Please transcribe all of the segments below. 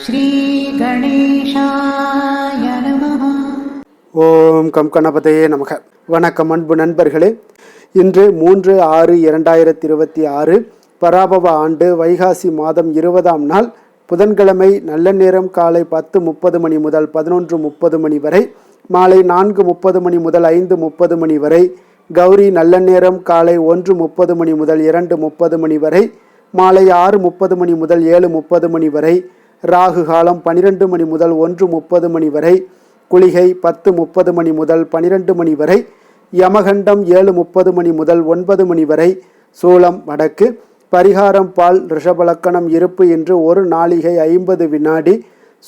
ஸ்ரீ கணேசாய நமஹ. ஓம் கம் கணபதையே நமக. வணக்கம் அன்பு நண்பர்களே. இன்று 3/6/2026 பராபவ ஆண்டு வைகாசி மாதம் 20ஆம் நாள் புதன்கிழமை. நல்ல நேரம் காலை 10:30 மணி முதல் 11:30 மணி வரை, மாலை 4:30 மணி முதல் 5:30 மணி வரை. கௌரி நல்ல நேரம் காலை 1:30 மணி முதல் 2:30 மணி வரை, மாலை 6:30 மணி முதல் 7:30 மணி வரை. ராகு காலம் 12 மணி முதல் 1:30 மணி வரை. குளிகை 10:30 மணி முதல் 12 மணி வரை. யமகண்டம் 7:30 மணி முதல் 9 மணி வரை. சூலம் வடக்கு. பரிகாரம் பால். ரிஷபலக்கணம் இருப்பு இன்று 1 நாழிகை 50 வினாடி.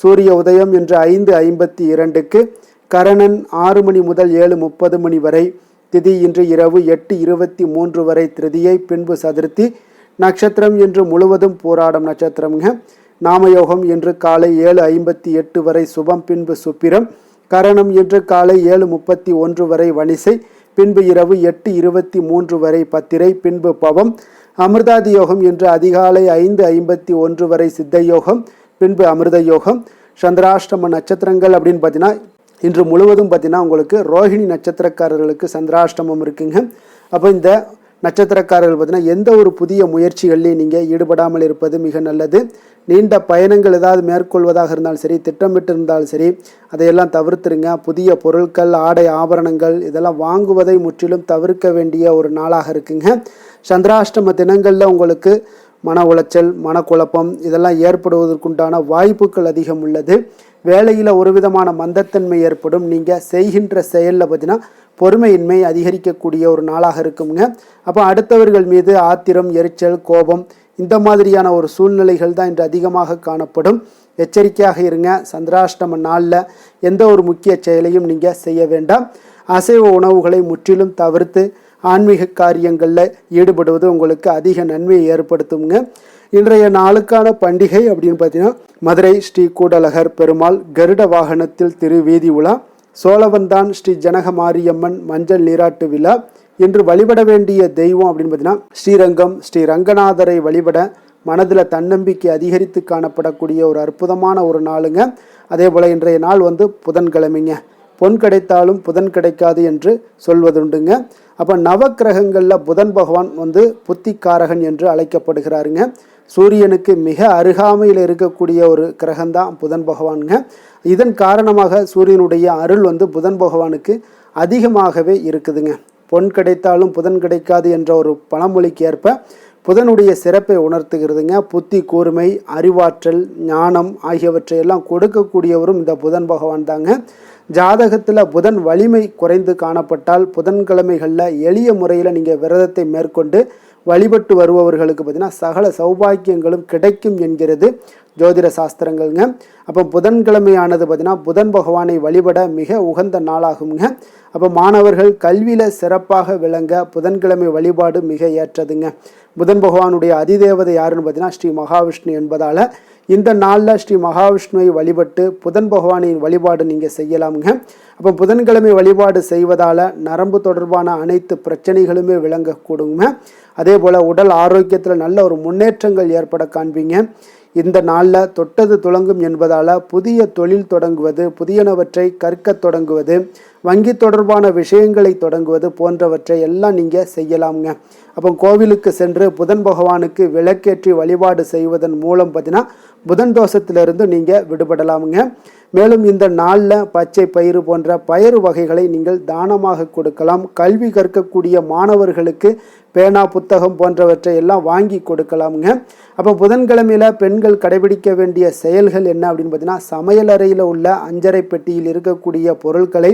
சூரிய உதயம் இன்று 5:52க்கு. கரணன் 6 மணி முதல் 7:30 மணி வரை. திதி இன்று இரவு 8:23 வரை திருதியை, பின்பு சதுர்த்தி. நட்சத்திரம் இன்று முழுவதும் போராடம் நட்சத்திரம்ங்க. நாமயோகம் இன்று காலை 7:58 வரை சுபம், பின்பு சுப்பிரம். கரணம் இன்று காலை 7:31 வரை வணிசை, பின்பு இரவு 8:23 வரை பத்திரை, பின்பு பவம். அமிர்தாதி யோகம் இன்று அதிகாலை 5:51 வரை சித்த யோகம், பின்பு அமிர்த யோகம். சந்திராஷ்டம நட்சத்திரங்கள் அப்படின்னு பார்த்தீங்கன்னா இன்று முழுவதும் பார்த்தீங்கன்னா உங்களுக்கு ரோஹிணி நட்சத்திரக்காரர்களுக்கு சந்திராஷ்டமம் இருக்குங்க. அப்போ இந்த நட்சத்திரக்காரர்கள் பார்த்தீங்கன்னா எந்த ஒரு புதிய முயற்சிகள்லையும் நீங்கள் ஈடுபடாமல் இருப்பது மிக நல்லது. நீண்ட பயணங்கள் ஏதாவது மேற்கொள்வதாக இருந்தாலும் சரி, திட்டமிட்டு இருந்தாலும் சரி, அதையெல்லாம் தவிர்த்துருங்க. புதிய பொருட்கள், ஆடை, ஆபரணங்கள் இதெல்லாம் வாங்குவதை முற்றிலும் தவிர்க்க வேண்டிய ஒரு நாளாக இருக்குங்க. சந்திராஷ்டம தினங்களில் உங்களுக்கு மன உளைச்சல், மனக்குழப்பம் இதெல்லாம் ஏற்படுவதற்குண்டான வாய்ப்புகள் அதிகம் உள்ளது. வேலையில் ஒரு விதமான மந்தத்தன்மை ஏற்படும். நீங்கள் செய்கின்ற செயலில் பார்த்தீங்கன்னா பொறுமையின்மை அதிகரிக்கக்கூடிய ஒரு நாளாக இருக்குங்க. அப்போ அடுத்தவர்கள் மீது ஆத்திரம், எரிச்சல், கோபம் இந்த மாதிரியான ஒரு சூழ்நிலைகள் தான் இன்று அதிகமாக காணப்படும். எச்சரிக்கையாக இருங்க. சந்திராஷ்டம நாளில் எந்த ஒரு முக்கிய செயலையும் நீங்கள் செய்ய வேண்டாம். அசைவ உணவுகளை முற்றிலும் தவிர்த்து ஆன்மீக காரியங்களில் ஈடுபடுவது உங்களுக்கு அதிக நன்மையை ஏற்படுத்துங்க. இன்றைய நாளுக்கான பண்டிகை அப்படின்னு பார்த்தீங்கன்னா மதுரை ஸ்ரீ கூடலகர் பெருமாள் கருட வாகனத்தில் திருவீதி உலா. சோழவந்தான் ஸ்ரீ ஜனக மாரியம்மன் மஞ்சள் நீராட்டு விழா. இன்று வழிபட வேண்டிய தெய்வம் அப்படின்னு பார்த்தீங்கன்னா ஸ்ரீரங்கம் ஸ்ரீ ரங்கநாதரை வழிபட மனதில் தன்னம்பிக்கை அதிகரித்து காணப்படக்கூடிய ஒரு அற்புதமான ஒரு நாளுங்க. அதே போல் இன்றைய நாள் புதன்கிழமைங்க. பொன் கிடைத்தாலும் புதன் கிடைக்காது என்று சொல்வதுண்டுங்க. அப்போ நவக்கிரகங்களில் புதன் பகவான் புத்திக்காரகன் என்று அழைக்கப்படுகிறாருங்க. சூரியனுக்கு மிக அருகாமையில் இருக்கக்கூடிய ஒரு கிரகம்தான் புதன் பகவானுங்க. இதன் காரணமாக சூரியனுடைய அருள் புதன் பகவானுக்கு அதிகமாகவே இருக்குதுங்க. பொன் கிடைத்தாலும் புதன் கிடைக்காது என்ற ஒரு பழமொழிக்கு ஏற்ப புதனுடைய சிறப்பை உணர்த்துகிறதுங்க. புத்தி கூர்மை, அறிவாற்றல், ஞானம் ஆகியவற்றையெல்லாம் கொடுக்கக்கூடியவரும் இந்த புதன் பகவான் தாங்க. ஜாதகத்தில் புதன் வலிமை குறைந்து காணப்பட்டால் புதன்கிழமைகளில் எளிய முறையில் நீங்கள் விரதத்தை மேற்கொண்டு வழிபட்டு வருபவர்களுக்கு பார்த்தீங்கன்னா சகல சௌபாக்கியங்களும் கிடைக்கும் என்கிறது ஜோதிட சாஸ்திரங்கள்ங்க. அப்போ புதன்கிழமையானது பார்த்தீங்கன்னா புதன் பகவானை வழிபட மிக உகந்த நாளாகுங்க. அப்போ மாணவர்கள் கல்வியில் சிறப்பாக விளங்க புதன்கிழமை வழிபாடு மிக ஏற்றதுங்க. புதன் பகவானுடைய அதிதேவதை யாருன்னு பார்த்தீங்கன்னா ஸ்ரீ மகாவிஷ்ணு என்பதால் இந்த நாளில் ஸ்ரீ மகாவிஷ்ணுவை வழிபட்டு புதன் பகவானின் வழிபாடு நீங்கள் செய்யலாமுங்க. அப்போ புதன்கிழமை வழிபாடு செய்வதால் நரம்பு தொடர்பான அனைத்து பிரச்சனைகளுமே விளங்கக்கூடுங்க. அதே போல் உடல் ஆரோக்கியத்தில் நல்ல ஒரு முன்னேற்றங்கள் ஏற்பட காண்பீங்க. இந்த நாளில் தொட்டது துளங்கும் என்பதால் புதிய தொழில் தொடங்குவது, புதியனவற்றை கற்க தொடங்குவது, வங்கி தொடர்பான விஷயங்களை தொடங்குவது போன்றவற்றை எல்லாம் நீங்கள் செய்யலாமுங்க. அப்போ கோவிலுக்கு சென்று புதன் பகவானுக்கு விளக்கேற்றி வழிபாடு செய்வதன் மூலம் பார்த்தீங்கன்னா புதன் தோஷத்திலிருந்து நீங்கள் விடுபடலாமுங்க. மேலும் இந்த நாளில் பச்சை பயிறு போன்ற பயறு வகைகளை நீங்கள் தானமாக கொடுக்கலாம். கல்வி கற்கக்கூடிய மாணவர்களுக்கு பேனா, புத்தகம் போன்றவற்றை எல்லாம் வாங்கி கொடுக்கலாமுங்க. அப்போ புதன்கிழமையில் பெண்கள் கடைபிடிக்க வேண்டிய செயல்கள் என்ன அப்படின்னு பார்த்தீங்கன்னா சமையலறையில் உள்ள அஞ்சரை பெட்டியில் இருக்கக்கூடிய பொருட்களை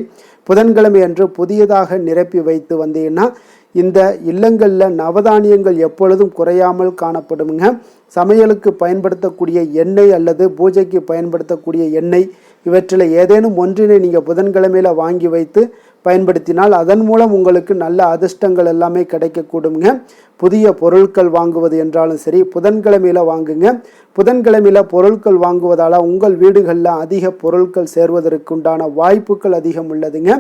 புதன்கிழமை அன்று புதியதாக நிரப்பி வைத்து வந்தீங்கன்னா இந்த இல்லங்களில் நவதானியங்கள் எப்பொழுதும் குறையாமல் காணப்படுங்க. சமையலுக்கு பயன்படுத்தக்கூடிய எண்ணெய் அல்லது பூஜைக்கு பயன்படுத்தக்கூடிய எண்ணெய் இவற்றில் ஏதேனும் ஒன்றினை நீங்கள் புதன்கிழமையில் வாங்கி வைத்து பயன்படுத்தினால் அதன் மூலம் உங்களுக்கு நல்ல அதிர்ஷ்டங்கள் எல்லாமே கிடைக்கக்கூடுங்க. புதிய பொருட்கள் வாங்குவது என்றாலும் சரி புதன்கிழமையில் வாங்குங்க. புதன்கிழமையில் பொருட்கள் வாங்குவதால் உங்கள் வீடுகளில் அதிக பொருட்கள் சேர்வதற்குண்டான வாய்ப்புகள் அதிகம் உள்ளதுங்க.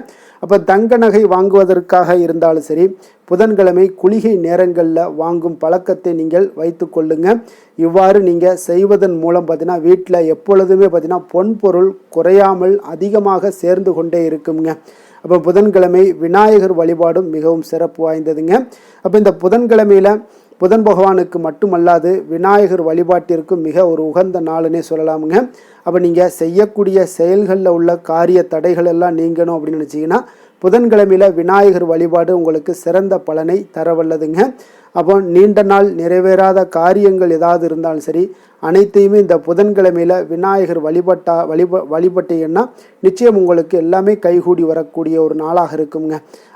அப்போ தங்க நகை வாங்குவதற்காக இருந்தாலும் சரி புதன்கிழமை குளிகை நேரங்களில் வாங்கும் பழக்கத்தை நீங்கள் வைத்து கொள்ளுங்க. இவ்வாறு நீங்கள் செய்வதன் மூலம் பார்த்தீங்கன்னா வீட்டில் எப்பொழுதுமே பார்த்தீங்கன்னா பொன் பொருள் குறையாமல் அதிகமாக சேர்ந்து கொண்டே இருக்குங்க. அப்போ புதன்கிழமை விநாயகர் வழிபாடும் மிகவும் சிறப்பு வாய்ந்ததுங்க. அப்போ இந்த புதன்கிழமையில் புதன் பகவானுக்கு மட்டுமல்லாது விநாயகர் வழிபாட்டிற்கு மிக ஒரு உகந்த நாளுன்னே சொல்லலாமுங்க. அப்போ நீங்கள் செய்யக்கூடிய செயல்களில் உள்ள காரிய தடைகள் எல்லாம் நீங்கணும் அப்படின்னு நினச்சிங்கன்னா புதன்கிழமையில் விநாயகர் வழிபாடு உங்களுக்கு சிறந்த பலனை தரவல்லதுங்க. அப்போ நீண்ட நாள் நிறைவேறாத காரியங்கள் ஏதாவது இருந்தாலும் சரி அனைத்தையுமே இந்த புதன்கிழமையில் விநாயகர் வழிபட்டீங்கன்னா நிச்சயம் உங்களுக்கு எல்லாமே கைகூடி வரக்கூடிய ஒரு நாளாக இருக்குங்க.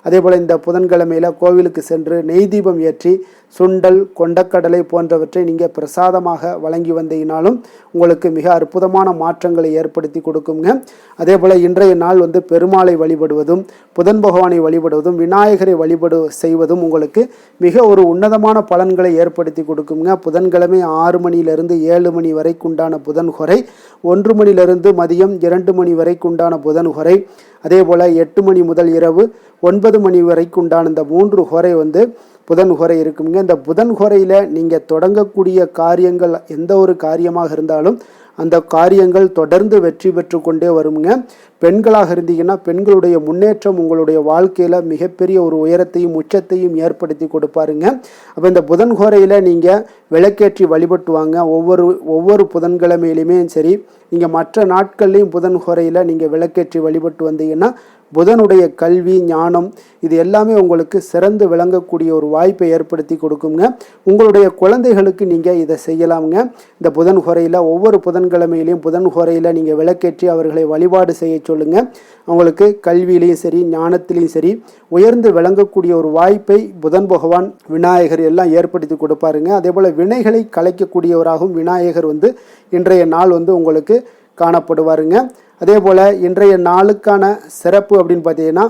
அதே போல் இந்த புதன்கிழமையில் கோவிலுக்கு சென்று நெய் தீபம் ஏற்றி சுண்டல் கொண்டக்கடலை போன்றவற்றை நீங்கள் பிரசாதமாக வழங்கி வந்தீங்கனாலும் உங்களுக்கு மிக அற்புதமான மாற்றங்களை ஏற்படுத்தி கொடுக்குங்க. அதே போல் இன்றைய நாள் பெருமாளை வழிபடுவதும் புதன் பகவானை வழிபடுவதும் விநாயகரை செய்வதும் உங்களுக்கு மிக ஒரு உன்னதமான பலன்களை ஏற்படுத்தி கொடுக்குங்க. புதன்கிழமை 6 மணியிலிருந்து 7 மணி வரைக்குண்டான புதன் ஹொரை, 1 மணிலிருந்து மதியம் 2 மணி வரைக்குண்டான புதன் ஹொரை, அதே போல் 8 மணி முதல் இரவு 9 மணி வரைக்குண்டான இந்த 3 ஹொரை புதன் ஹொரை இருக்குங்க. இந்த புதன் ஹொரையில் நீங்கள் தொடங்கக்கூடிய காரியங்கள் எந்த ஒரு காரியமாக இருந்தாலும் அந்த காரியங்கள் தொடர்ந்து வெற்றி பெற்று கொண்டே வருங்க. பெண்களாக இருந்தீங்கன்னா பெண்களுடைய முன்னேற்றம் உங்களுடைய வாழ்க்கையில் மிகப்பெரிய ஒரு உயரத்தையும் உச்சத்தையும் ஏற்படுத்தி கொடுப்பாருங்க. அப்போ இந்த புதன் ஹோரையில் நீங்கள் விளக்கேற்றி வழிபட்டு வாங்க. ஒவ்வொரு புதன்கிழமையிலுமே சரி நீங்கள் மற்ற நாட்கள்லையும் புதன் ஹோரையில் நீங்கள் விளக்கேற்றி வழிபட்டு வந்தீங்கன்னா புதனுடைய கல்வி ஞானம் இது எல்லாமே உங்களுக்கு சிறந்து விளங்கக்கூடிய ஒரு வாய்ப்பை ஏற்படுத்தி கொடுக்குங்க. உங்களுடைய குழந்தைகளுக்கு நீங்கள் இதை செய்யலாமுங்க. இந்த புதன் ஹோரையில் ஒவ்வொரு புதன்கிழமையிலையும் புதன் ஹோரையில் நீங்கள் விளக்கேற்றி அவர்களை வழிபாடு செய்ய சொல்லுங்கள். அவங்களுக்கு கல்வியிலையும் சரி ஞானத்திலையும் சரி உயர்ந்து விளங்கக்கூடிய ஒரு வாய்ப்பை புதன் பகவான் விநாயகர் எல்லாம் ஏற்படுத்தி கொடுப்பாருங்க. அதே போல் வினைகளை கலைக்கக்கூடியவராகவும் விநாயகர் இன்றைய நாள் உங்களுக்கு காணப்படுவாருங்க. அதே போல் இன்றைய நாளுக்கான சிறப்பு அப்படின்னு பார்த்தீங்கன்னா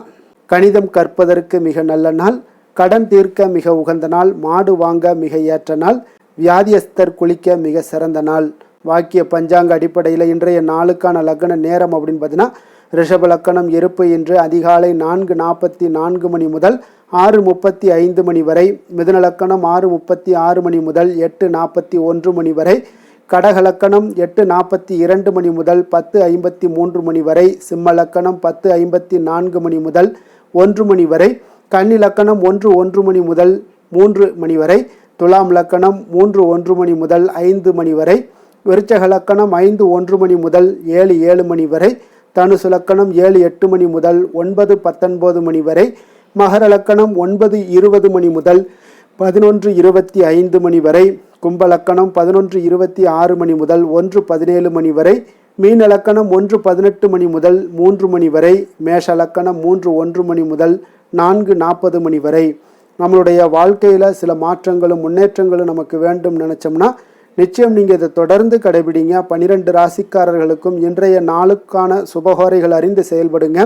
கணிதம் கற்பதற்கு மிக நல்ல நாள், கடன் தீர்க்க மிக உகந்த நாள், மாடு வாங்க மிக ஏற்ற நாள், வியாதியஸ்தர் குளிக்க மிக சிறந்த நாள். வாக்கிய பஞ்சாங்க அடிப்படையில் இன்றைய நாளுக்கான லக்ன நேரம் அப்படின்னு பார்த்தீங்கன்னா ரிஷப லக்கணம் இருப்பு இன்று அதிகாலை 4:44 மணி முதல் 6:35 மணி வரை, மிதுன லக்கணம் 6:36 மணி முதல் 8:41 மணி வரை, கடகலக்கணம் 8:42 மணி முதல் 10:53 மணி வரை, சிம்ம லக்கணம் 10:54 மணி முதல் 1 மணி வரை, கன்னி லக்கணம் 1:1 மணி முதல் 3 மணி வரை, துலாம் லக்கணம் 3:1 மணி முதல் 5 மணி வரை, விருச்சக லக்கணம் 5:1 மணி முதல் 7:07 மணி வரை, தனுசு லக்கணம் 7:08 மணி முதல் 9:19 மணி வரை, மகர லக்கணம் 9:20 மணி முதல் 11:25 மணி வரை, கும்பலக்கணம் 11:26 மணி முதல் 1:17 மணி வரை, மீன லக்கணம் 1:18 மணி முதல் 3 மணி வரை, மேஷ லக்கணம் 3:1 மணி முதல் 4:40 மணி வரை. நம்மளுடைய வாழ்க்கையில் சில மாற்றங்களும் முன்னேற்றங்களும் நமக்கு வேண்டும் நினச்சோம்னா நிச்சயம் நீங்கள் இதை தொடர்ந்து கடைபிடிங்க. 12 ராசிக்காரர்களுக்கும் இன்றைய நாளுக்கான சுபஹோரைகள் அறிந்து செயல்படுங்க.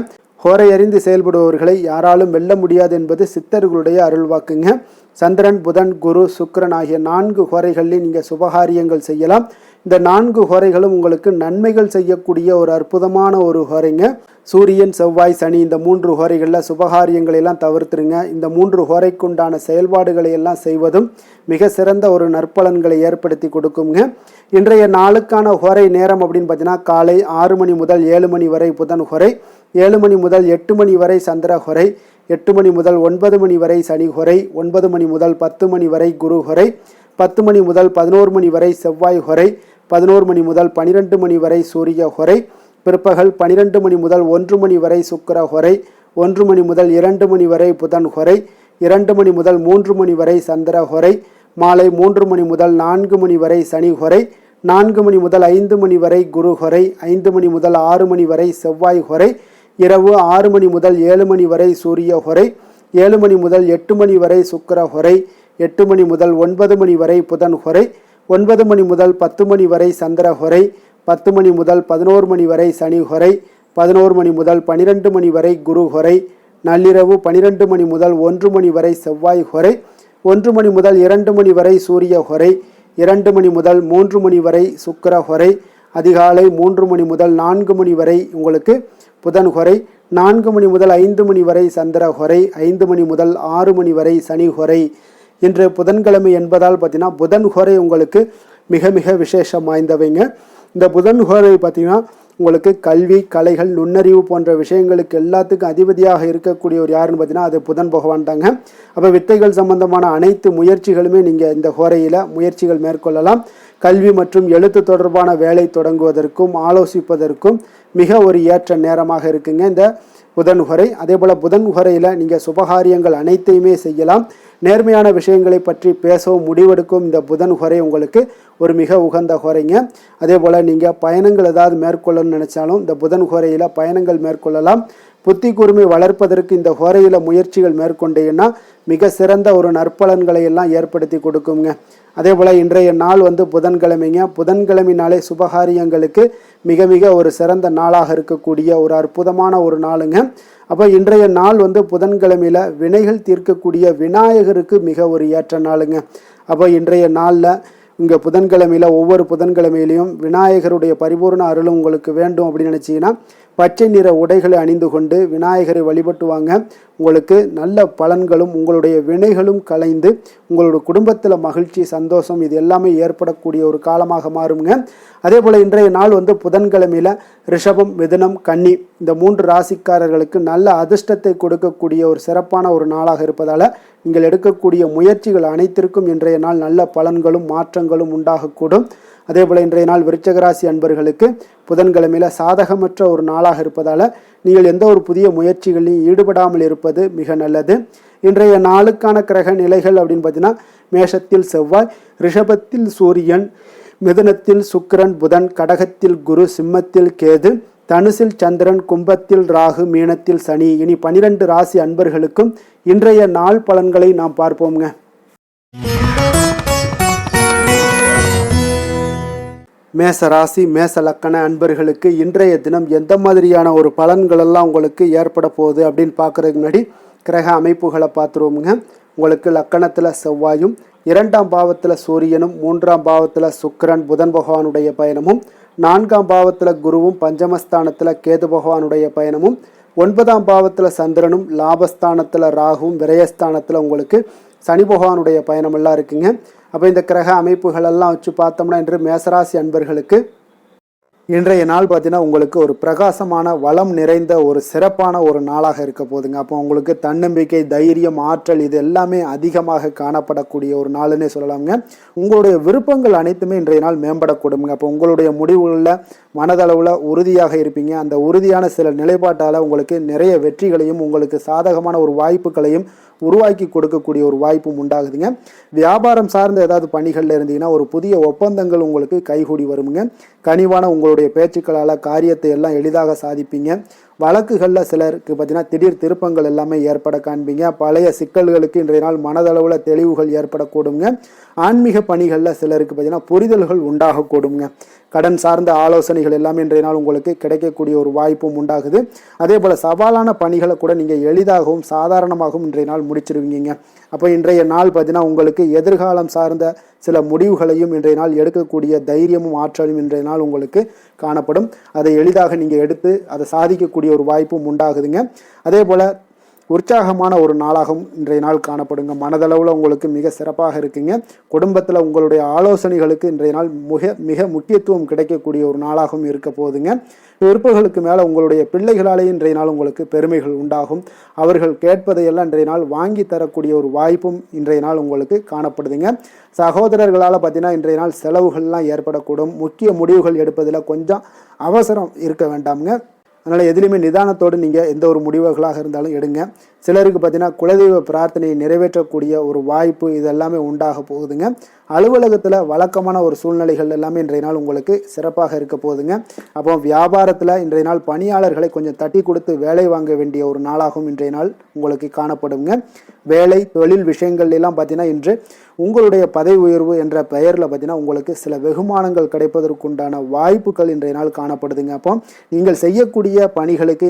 ஹோரை அறிந்து செயல்படுபவர்களை யாராலும் வெல்ல முடியாது என்பது சித்தர்களுடைய அருள்வாக்குங்க. சந்திரன் புதன் குரு சுக்கிரன் ஆகிய 4 ஹோரைகளில் நீங்கள் சுபகாரியங்கள் செய்யலாம். இந்த 4 ஹோரைகளும் உங்களுக்கு நன்மைகள் செய்யக்கூடிய ஒரு அற்புதமான ஒரு ஹோரைங்க. சூரியன் செவ்வாய் சனி இந்த 3 ஹோரைகளில் சுபகாரியங்களை எல்லாம் தவிர்த்துருங்க. இந்த 3 ஹோரைக்குண்டான செயல்பாடுகளை எல்லாம் செய்வதும் மிக சிறந்த ஒரு நற்பலன்களை ஏற்படுத்தி கொடுக்குங்க. இன்றைய நாளுக்கான ஹோரை நேரம் அப்படின்னு பார்த்தீங்கன்னா காலை 6 மணி முதல் 7 மணி வரை புதன் ஹோரை, 7 மணி முதல் 8 மணி வரை சந்திர ஹோரை, 8 மணி முதல் 9 மணி வரை சனி ஹோரை, 9 மணி முதல் 10 மணி வரை குரு ஹோரை, 10 மணி முதல் 11 மணி வரை செவ்வாய் ஹோரை, 11 மணி முதல் 12 மணி வரை சூரிய ஹோரை, பிற்பகல் 12 மணி முதல் 1 மணி வரை சுக்கிர ஹோரை, 1 மணி முதல் 2 மணி வரை புதன் ஹோரை, 2 மணி முதல் 3 மணி வரை சந்திர ஹோரை, மாலை 3 மணி முதல் 4 மணி வரை சனி ஹோரை, 4 மணி முதல் 5 மணி வரை குரு ஹோரை, 5 மணி முதல் 6 மணி வரை செவ்வாய் ஹோரை, இரவு 6 மணி முதல் 7 மணி வரை சூரிய ஹோரை, 7 மணி முதல் 8 மணி வரை சுக்கிர ஹோரை, 8 மணி முதல் 9 மணி வரை புதன் ஹோரை, 9 மணி முதல் 10 மணி வரை சந்திர ஹோரை, 10 மணி முதல் 11 மணி வரை சனி ஹொரை, 11 மணி முதல் 12 மணி வரை குரு ஹொரை, நள்ளிரவு 12 மணி முதல் 1 மணி வரை செவ்வாய் ஹொரை, 1 மணி முதல் 2 மணி வரை சூரிய ஹொரை, 2 மணி முதல் 3 மணி வரை சுக்கிர ஹொரை, அதிகாலை 3 மணி முதல் 4 மணி வரை உங்களுக்கு புதன் ஹொரை, 4 மணி முதல் 5 மணி வரை சந்திர ஹொரை, 5 மணி முதல் 6 மணி வரை சனி ஹொரை. இன்று புதன்கிழமை என்பதால் பார்த்தீங்கன்னா புதன் ஹொரை உங்களுக்கு மிக மிக விசேஷம் வாய்ந்தவைங்க. இந்த புதன் ஹோரை பார்த்தீங்கன்னா உங்களுக்கு கல்வி, கலைகள், நுண்ணறிவு போன்ற விஷயங்களுக்கு எல்லாத்துக்கும் அதிபதியாக இருக்கக்கூடியவர் யாருன்னு பார்த்தீங்கன்னா அது புதன் பகவான் தாங்க. அப்போ வித்தைகள் சம்பந்தமான அனைத்து முயற்சிகளுமே நீங்கள் இந்த ஹோரையில் முயற்சிகள் மேற்கொள்ளலாம். கல்வி மற்றும் எழுத்து தொடர்பான வேலை தொடங்குவதற்கும் ஆலோசிப்பதற்கும் மிக ஒரு ஏற்ற நேரமாக இருக்குங்க இந்த புதன் ஹொரை. அதே போல் புதன் ஹொரையில் நீங்கள் சுபகாரியங்கள் அனைத்தையுமே செய்யலாம். நேர்மையான விஷயங்களை பற்றி பேசவும் முடிவெடுக்கும் இந்த புதன் ஹொரை உங்களுக்கு ஒரு மிக உகந்த ஹொரைங்க. அதே போல் நீங்கள் பயணங்கள் ஏதாவது மேற்கொள்ளணும்னு நினச்சாலும் இந்த புதன் ஹொரையில் பயணங்கள் மேற்கொள்ளலாம். புத்தி கூர்மை வளர்ப்பதற்கு இந்த ஹொரையில் முயற்சிகள் மேற்கொண்டீங்கன்னா மிக சிறந்த ஒரு நற்பலன்களை எல்லாம் ஏற்படுத்தி கொடுக்குங்க. அதே போல் இன்றைய நாள் புதன்கிழமைங்க. புதன்கிழமைனாலே சுபகாரியங்களுக்கு மிக மிக ஒரு சிறந்த நாளாக இருக்கக்கூடிய ஒரு அற்புதமான ஒரு நாளுங்க. அப்போ இன்றைய நாள் புதன்கிழமையில் வினைகள் தீர்க்கக்கூடிய விநாயகருக்கு மிக ஒரு ஏற்ற நாளுங்க. அப்போ இன்றைய நாளில் இங்கே புதன்கிழமையில் ஒவ்வொரு புதன்கிழமையிலையும் விநாயகருடைய பரிபூர்ண அருளும் உங்களுக்கு வேண்டும் அப்படின்னு நினச்சிங்கன்னா பச்சை நிற உடைகளை அணிந்து கொண்டு விநாயகரை வழிபட்டு வாங்க. உங்களுக்கு நல்ல பலன்களும் உங்களுடைய வினைகளும் கலைந்து உங்களுடைய குடும்பத்தில் மகிழ்ச்சி, சந்தோஷம் இது எல்லாமே ஏற்படக்கூடிய ஒரு காலமாக மாறுங்க. அதே போல் இன்றைய நாள் புதன்கிழமையில் ரிஷபம், மிதுனம், கன்னி இந்த 3 ராசிக்காரர்களுக்கு நல்ல அதிர்ஷ்டத்தை கொடுக்கக்கூடிய ஒரு சிறப்பான ஒரு நாளாக இருப்பதால் நீங்கள் எடுக்கக்கூடிய முயற்சிகள் அனைத்திற்கும் இன்றைய நாள் நல்ல பலன்களும் மாற்றங்களும் உண்டாகக்கூடும். அதே போல் இன்றைய நாள் விருச்சிக ராசி அன்பர்களுக்கு புதன்கிழமையில் சாதகமற்ற ஒரு நாளாக இருப்பதால் நீங்கள் எந்த ஒரு புதிய முயற்சிகளையும் ஈடுபடாமல் இருப்பது மிக நல்லது. இன்றைய நாளுக்கான கிரக நிலைகள் அப்படின்னு பார்த்தீங்கன்னா மேஷத்தில் செவ்வாய், ரிஷபத்தில் சூரியன், மிதுனத்தில் சுக்கிரன், புதன், கடகத்தில் குரு, சிம்மத்தில் கேது, தனுசில் சந்திரன், கும்பத்தில் ராகு, மீனத்தில் சனி. இனி 12 ராசி அன்பர்களுக்கும் இன்றைய நாள் பலன்களை நாம் பார்ப்போம்ங்க. மேச ராசி, மேச லக்கண அன்பர்களுக்கு இன்றைய தினம் எந்த மாதிரியான ஒரு பலன்களெல்லாம் உங்களுக்கு ஏற்பட போகுது அப்படின்னு பார்க்குறதுக்கு முன்னாடி கிரக அமைப்புகளை பார்த்துருவோமுங்க. உங்களுக்கு லக்கணத்தில் செவ்வாயும், 2ஆம் பாவத்தில் சூரியனும், 3ஆம் பாவத்தில் சுக்கிரன் புதன் பகவானுடைய பயணமும், 4ஆம் பாவத்தில் குருவும், பஞ்சமஸ்தானத்தில் கேது பகவானுடைய பயணமும், 9ஆம் பாவத்தில் சந்திரனும், லாபஸ்தானத்தில் ராகுவும், விரயஸ்தானத்தில் உங்களுக்கு சனி பகவானுடைய பயணமெல்லாம் இருக்குங்க. அப்போ இந்த கிரக அமைப்புகளெல்லாம் வச்சு பார்த்தோம்னா இன்று மேசராசி அன்பர்களுக்கு இன்றைய நாள் பார்த்தீங்கன்னா உங்களுக்கு ஒரு பிரகாசமான வளம் நிறைந்த ஒரு சிறப்பான ஒரு நாளாக இருக்க போகுதுங்க. அப்போ உங்களுக்கு தன்னம்பிக்கை, தைரியம், ஆற்றல் இது எல்லாமே அதிகமாக காணப்படக்கூடிய ஒரு நாளுன்னே சொல்லலாம்ங்க. உங்களுடைய விருப்பங்கள் அனைத்துமே இன்றைய நாள் மேம்படக்கூடுங்க. அப்போ உங்களுடைய முடிவுகளில் மனதளவில் உறுதியாக இருப்பீங்க. அந்த உறுதியான சில நிலைப்பாட்டால் உங்களுக்கு நிறைய வெற்றிகளையும் உங்களுக்கு சாதகமான ஒரு வாய்ப்புகளையும் உருவாக்கி கொடுக்கக்கூடிய ஒரு வாய்ப்பும் உண்டாகுதுங்க. வியாபாரம் சார்ந்த ஏதாவது பணிகளில் இருந்தீங்கன்னா ஒரு புதிய ஒப்பந்தங்கள் உங்களுக்கு கைகூடி வருங்க. கனிவான உங்களுடைய பேச்சுக்களால் காரியத்தை எல்லாம் எளிதாக சாதிப்பீங்க. வழக்குகளில் சிலருக்கு பார்த்தீங்கன்னா திடீர் திருப்பங்கள் எல்லாமே ஏற்பட காண்பீங்க. பழைய சிக்கல்களுக்கு இன்றைய நாள் மனதளவில் தெளிவுகள் ஏற்படக்கூடுங்க. ஆன்மீக பணிகளில் சிலருக்கு பார்த்தீங்கன்னா புரிதல்கள் உண்டாகக்கூடுங்க. கடன் சார்ந்த ஆலோசனைகள் எல்லாமே இன்றைய நாள் உங்களுக்கு கிடைக்கக்கூடிய ஒரு வாய்ப்பும் உண்டாகுது. அதே போல் சவாலான பணிகளை கூட நீங்கள் எளிதாகவும் சாதாரணமாகவும் இன்றைய நாள் முடிச்சிருவீங்க. அப்போ இன்றைய நாள் பார்த்தீங்கன்னா உங்களுக்கு எதிர்காலம் சார்ந்த சில முடிவுகளையும் இன்றைய நாள் எடுக்கக்கூடிய தைரியமும் ஆற்றலும் இன்றைய நாள் உங்களுக்கு காணப்படும். அதை எளிதாக நீங்கள் எடுத்து அதை சாதிக்கக்கூடிய ஒரு வாய்ப்பும் உண்டாகுதுங்க. அதே போல் உற்சாகமான ஒரு நாளாகவும் இன்றைய நாள் காணப்படுங்க. மனதளவில் உங்களுக்கு மிக சிறப்பாக இருக்குங்க. குடும்பத்தில் உங்களுடைய ஆலோசனைகளுக்கு இன்றைய நாள் மிக முக்கியத்துவம் கிடைக்கக்கூடிய ஒரு நாளாகவும் இருக்க போகுதுங்க. விருப்பங்களுக்கு மேலே உங்களுடைய பிள்ளைகளாலே இன்றைய நாள் உங்களுக்கு பெருமைகள் உண்டாகும். அவர்கள் கேட்பதையெல்லாம் இன்றைய நாள் வாங்கி தரக்கூடிய ஒரு வாய்ப்பும் இன்றைய நாள் உங்களுக்கு காணப்படுதுங்க. சகோதரர்களால் பார்த்தீங்கன்னா இன்றைய நாள் செலவுகள்லாம் ஏற்படக்கூடும். முக்கிய முடிவுகள் எடுப்பதில் கொஞ்சம் அவசரம் இருக்க வேண்டாமுங்க. அதனால் எதுலேயுமே நிதானத்தோடு நீங்கள் எந்த ஒரு முடிவுகளாக இருந்தாலும் எடுங்க. சிலருக்கு பார்த்தீங்கன்னா குலதெய்வ பிரார்த்தனையை நிறைவேற்றக்கூடிய ஒரு வாய்ப்பு இதெல்லாமே உண்டாக போகுதுங்க. அலுவலகத்தில் வழக்கமான ஒரு சூழ்நிலைகள் எல்லாமே இன்றைய நாள் உங்களுக்கு சிறப்பாக இருக்க போகுதுங்க. அப்போ வியாபாரத்தில் இன்றைய நாள் பணியாளர்களை கொஞ்சம் தட்டி கொடுத்து வேலை வாங்க வேண்டிய ஒரு நாளாகவும் இன்றைய நாள் உங்களுக்கு காணப்படுங்க. வேலை தொழில் விஷயங்கள் எல்லாம் பார்த்தீங்கன்னா இன்று உங்களுடைய பதவி உயர்வு என்ற பெயரில் பார்த்தீங்கன்னா உங்களுக்கு சில வெகுமானங்கள் கிடைப்பதற்குண்டான வாய்ப்புகள் இன்றைய நாள் காணப்படுதுங்க. அப்போ நீங்கள் செய்யக்கூடிய பணிகளுக்கு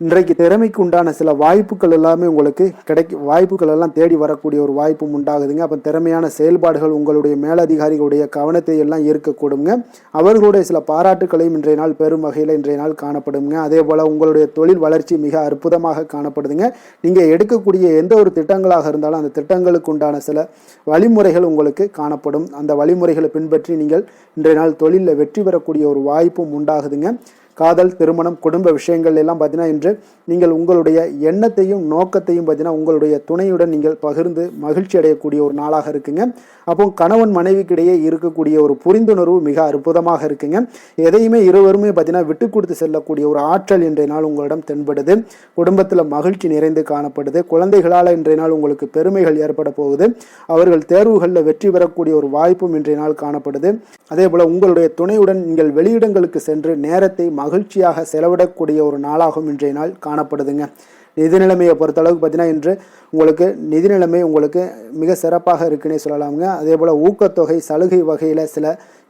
இன்றைக்கு திறமைக்கு உண்டான சில வாய்ப்புகள் எல்லாமே உங்களுக்கு வாய்ப்புகள் எல்லாம் தேடி வரக்கூடிய ஒரு வாய்ப்பும் உண்டாகுதுங்க. அப்போ திறமையான செயல்பாடுகள் உங்களுடைய மேலதிகாரிகளுடைய கவனத்தை எல்லாம் ஈர்க்கக்கூடுங்க. அவர்களுடைய சில பாராட்டுகளையும் இன்றைய நாள் பெரும் வகையில் இன்றைய நாள் காணப்படுங்க. அதே போல் உங்களுடைய தொழில் வளர்ச்சி மிக அற்புதமாக காணப்படுதுங்க. நீங்கள் எடுக்கக்கூடிய எந்த ஒரு திட்டங்களாக இருந்தாலும் அந்த திட்டங்களுக்கு உண்டான சில வழிமுறைகள் உங்களுக்கு காணப்படும். அந்த வழிமுறைகளை பின்பற்றி நீங்கள் இன்றைய நாள் தொழிலில் வெற்றி பெறக்கூடிய ஒரு வாய்ப்பும் உண்டாகுதுங்க. காதல், திருமணம், குடும்ப விஷயங்கள் எல்லாம் பார்த்தீங்கன்னா இன்று நீங்கள் உங்களுடைய எண்ணத்தையும் நோக்கத்தையும் பார்த்தீங்கன்னா உங்களுடைய துணையுடன் நீங்கள் பகிர்ந்து மகிழ்ச்சி அடையக்கூடிய ஒரு நாளாக இருக்குங்க. அப்போ கணவன் மனைவிக்கிடையே இருக்கக்கூடிய ஒரு புரிந்துணர்வு மிக அற்புதமாக இருக்குங்க. எதையுமே இருவருமே பார்த்தீங்கன்னா விட்டு கொடுத்து செல்லக்கூடிய ஒரு ஆற்றல் இன்றைய நாள் உங்களிடம் தென்படுது. குடும்பத்தில் மகிழ்ச்சி நிறைந்து காணப்படுது. குழந்தைகளால் இன்றைய நாள் உங்களுக்கு பெருமைகள் ஏற்பட போகுது. அவர்கள் தேர்வுகளில் வெற்றி பெறக்கூடிய ஒரு வாய்ப்பும் இன்றைய நாள் காணப்படுது. அதே போல் உங்களுடைய துணையுடன் நீங்கள் வெளியிடங்களுக்கு சென்று நேரத்தை மகிழ்ச்சியாக செலவிடக்கூடிய ஒரு நாளாகவும் இன்றைய நாள் காணப்படுதுங்க. நிதி நிலைமையை பொறுத்தளவுக்கு பார்த்தீங்கன்னா இன்று உங்களுக்கு நிதி நிலைமை உங்களுக்கு மிக சிறப்பாக இருக்குன்னே சொல்லலாமுங்க. அதே போல் ஊக்கத்தொகை, சலுகை வகையில் சில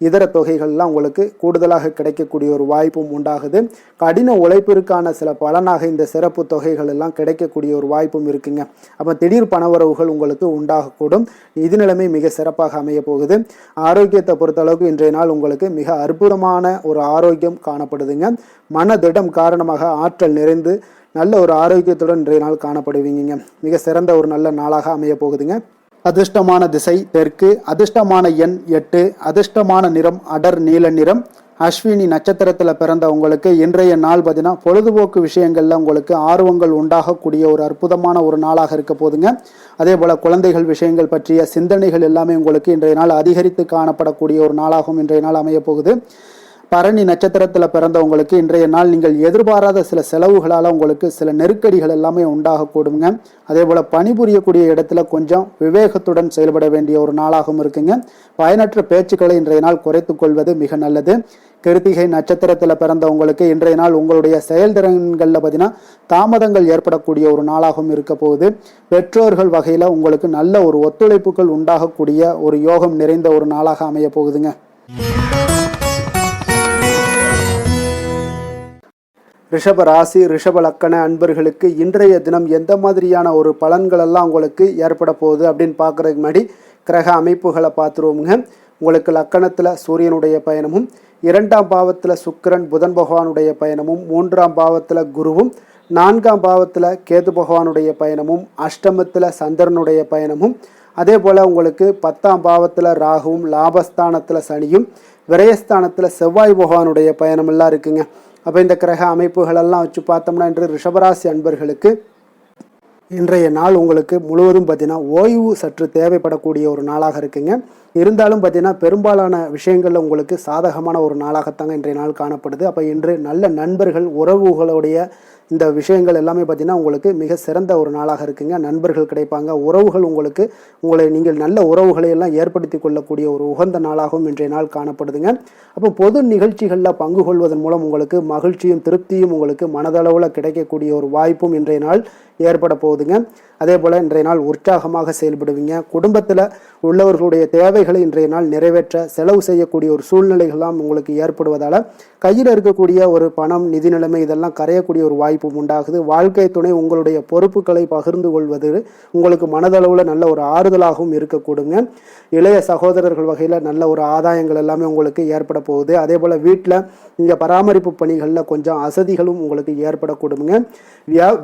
இதர தொகைகள்லாம் உங்களுக்கு கூடுதலாக கிடைக்கக்கூடிய ஒரு வாய்ப்பும் உண்டாகுது. கடின உழைப்பிற்கான சில பலனாக இந்த சிறப்பு தொகைகள் எல்லாம் கிடைக்கக்கூடிய ஒரு வாய்ப்பும் இருக்குங்க. அப்போ திடீர் பணவரவுகள் உங்களுக்கு உண்டாகக்கூடும். நிதி நிலைமை மிக சிறப்பாக அமைய போகுது. ஆரோக்கியத்தை பொறுத்தளவுக்கு இன்றைய நாள் உங்களுக்கு மிக அற்புதமான ஒரு ஆரோக்கியம் காணப்படுதுங்க. மனதிடம் காரணமாக ஆற்றல் நிறைந்து நல்ல ஒரு ஆரோக்கியத்துடன் இன்றைய நாள் காணப்படுவீங்க. மிக சிறந்த ஒரு நல்ல நாளாக அமைய போகுதுங்க. அதிர்ஷ்டமான திசை தெற்கு, அதிர்ஷ்டமான எண் 8, அதிர்ஷ்டமான நிறம் அடர் நீல நிறம். அஸ்வினி நட்சத்திரத்தில் பிறந்த உங்களுக்கு இன்றைய நாள் பார்த்தீங்கன்னா பொழுதுபோக்கு விஷயங்கள்ல உங்களுக்கு ஆர்வங்கள் உண்டாகக்கூடிய ஒரு அற்புதமான ஒரு நாளாக இருக்க போதுங்க. அதே போல் குழந்தைகள் விஷயங்கள் பற்றிய சிந்தனைகள் எல்லாமே உங்களுக்கு இன்றைய நாள் அதிகரித்து காணப்படக்கூடிய ஒரு நாளாகவும் இன்றைய நாள் அமைய போகுது. பரணி நட்சத்திரத்தில் பிறந்தவங்களுக்கு இன்றைய நாள் நீங்கள் எதிர்பாராத சில செலவுகளால் உங்களுக்கு சில நெருக்கடிகள் எல்லாமே உண்டாகக்கூடுங்க. அதே போல் பணிபுரியக்கூடிய இடத்துல கொஞ்சம் விவேகத்துடன் செயல்பட வேண்டிய ஒரு நாளாகவும் இருக்குங்க. பயனற்ற பேச்சுக்களை இன்றைய நாள் குறைத்து கொள்வது மிக நல்லது. கிருத்திகை நட்சத்திரத்தில் பிறந்தவங்களுக்கு இன்றைய நாள் உங்களுடைய செயல்திறன்களில் பார்த்தீங்கன்னா தாமதங்கள் ஏற்படக்கூடிய ஒரு நாளாகவும் இருக்க போகுது. பெற்றோர்கள் வகையில் உங்களுக்கு நல்ல ஒரு ஒத்துழைப்புகள் உண்டாகக்கூடிய ஒரு யோகம் நிறைந்த ஒரு நாளாக அமைய போகுதுங்க. ரிஷப ராசி, ரிஷப லக்கண அன்பர்களுக்கு இன்றைய தினம் எந்த மாதிரியான ஒரு பலன்கள் எல்லாம் உங்களுக்கு ஏற்பட போகுது அப்படின்னு பார்க்குறதுக்கு முன்னாடி கிரக அமைப்புகளை பார்த்துருவோமுங்க. உங்களுக்கு லக்கணத்தில் சூரியனுடைய பயணமும், 2ஆம் பாவத்தில் சுக்கிரன் புதன் பகவானுடைய பயணமும், 3ஆம் பாவத்தில் குருவும், 4ஆம் பாவத்தில் கேது பகவானுடைய பயணமும், அஷ்டமத்தில் சந்திரனுடைய பயணமும், அதே போல் உங்களுக்கு 10ஆம் பாவத்தில் ராகுவும், லாபஸ்தானத்தில் சனியும், விரயஸ்தானத்தில் செவ்வாய் பகவானுடைய பயணமெல்லாம் இருக்குங்க. அப்போ இந்த கிரக அமைப்புகளெல்லாம் வச்சு பார்த்தோம்னா இன்று ரிஷபராசி அன்பர்களுக்கு இன்றைய நாள் உங்களுக்கு முழுவதும் பார்த்தீங்கன்னா ஓய்வு சற்று தேவைப்படக்கூடிய ஒரு நாளாக இருக்குங்க. இருந்தாலும் பார்த்தீங்கன்னா பெரும்பாலான விஷயங்களில் உங்களுக்கு சாதகமான ஒரு நாளாகத்தாங்க இன்றைய நாள் காணப்படுது. அப்போ இன்று நல்ல நண்பர்கள், உறவுகளுடைய இந்த விஷயங்கள் எல்லாமே பார்த்தீங்கன்னா உங்களுக்கு மிக சிறந்த ஒரு நாளாக இருக்குங்க. நண்பர்கள் கிடைப்பாங்க, உறவுகள் நீங்கள் நல்ல உறவுகளை எல்லாம் ஏற்படுத்தி கொள்ளக்கூடிய ஒரு உகந்த நாளாகவும் இன்றைய நாள் காணப்படுதுங்க. அப்போ பொது நிகழ்ச்சிகளில் பங்கு கொள்வதன் மூலம் உங்களுக்கு மகிழ்ச்சியும் திருப்தியும் உங்களுக்கு மனதளவில் கிடைக்கக்கூடிய ஒரு வாய்ப்பும் இன்றைய நாள் ஏற்பட போகுதுங்க. அதே போல் இன்றைய நாள் உற்சாகமாக செயல்படுவீங்க. குடும்பத்தில் உள்ளவர்களுடைய தேவைகளை இன்றைய நாள் நிறைவேற்ற செலவு செய்யக்கூடிய ஒரு சூழ்நிலைகள்லாம் உங்களுக்கு ஏற்படுவதால் கையில் இருக்கக்கூடிய ஒரு பணம், நிதி நிலைமை இதெல்லாம் கரையக்கூடிய ஒரு வாய்ப்பும் உண்டாகுது. வாழ்க்கை துணை உங்களுடைய பொறுப்புகளை பகிர்ந்து கொள்வது உங்களுக்கு மனதளவில் நல்ல ஒரு ஆறுதலாகவும் இருக்கக்கூடுங்க. இளைய சகோதரர்கள் வகையில் நல்ல ஒரு ஆதாயங்கள் எல்லாமே உங்களுக்கு ஏற்பட போகுது. அதே போல் வீட்டில் இங்கே பராமரிப்பு பணிகளில் கொஞ்சம் அசதிகளும் உங்களுக்கு ஏற்படக்கூடுங்க.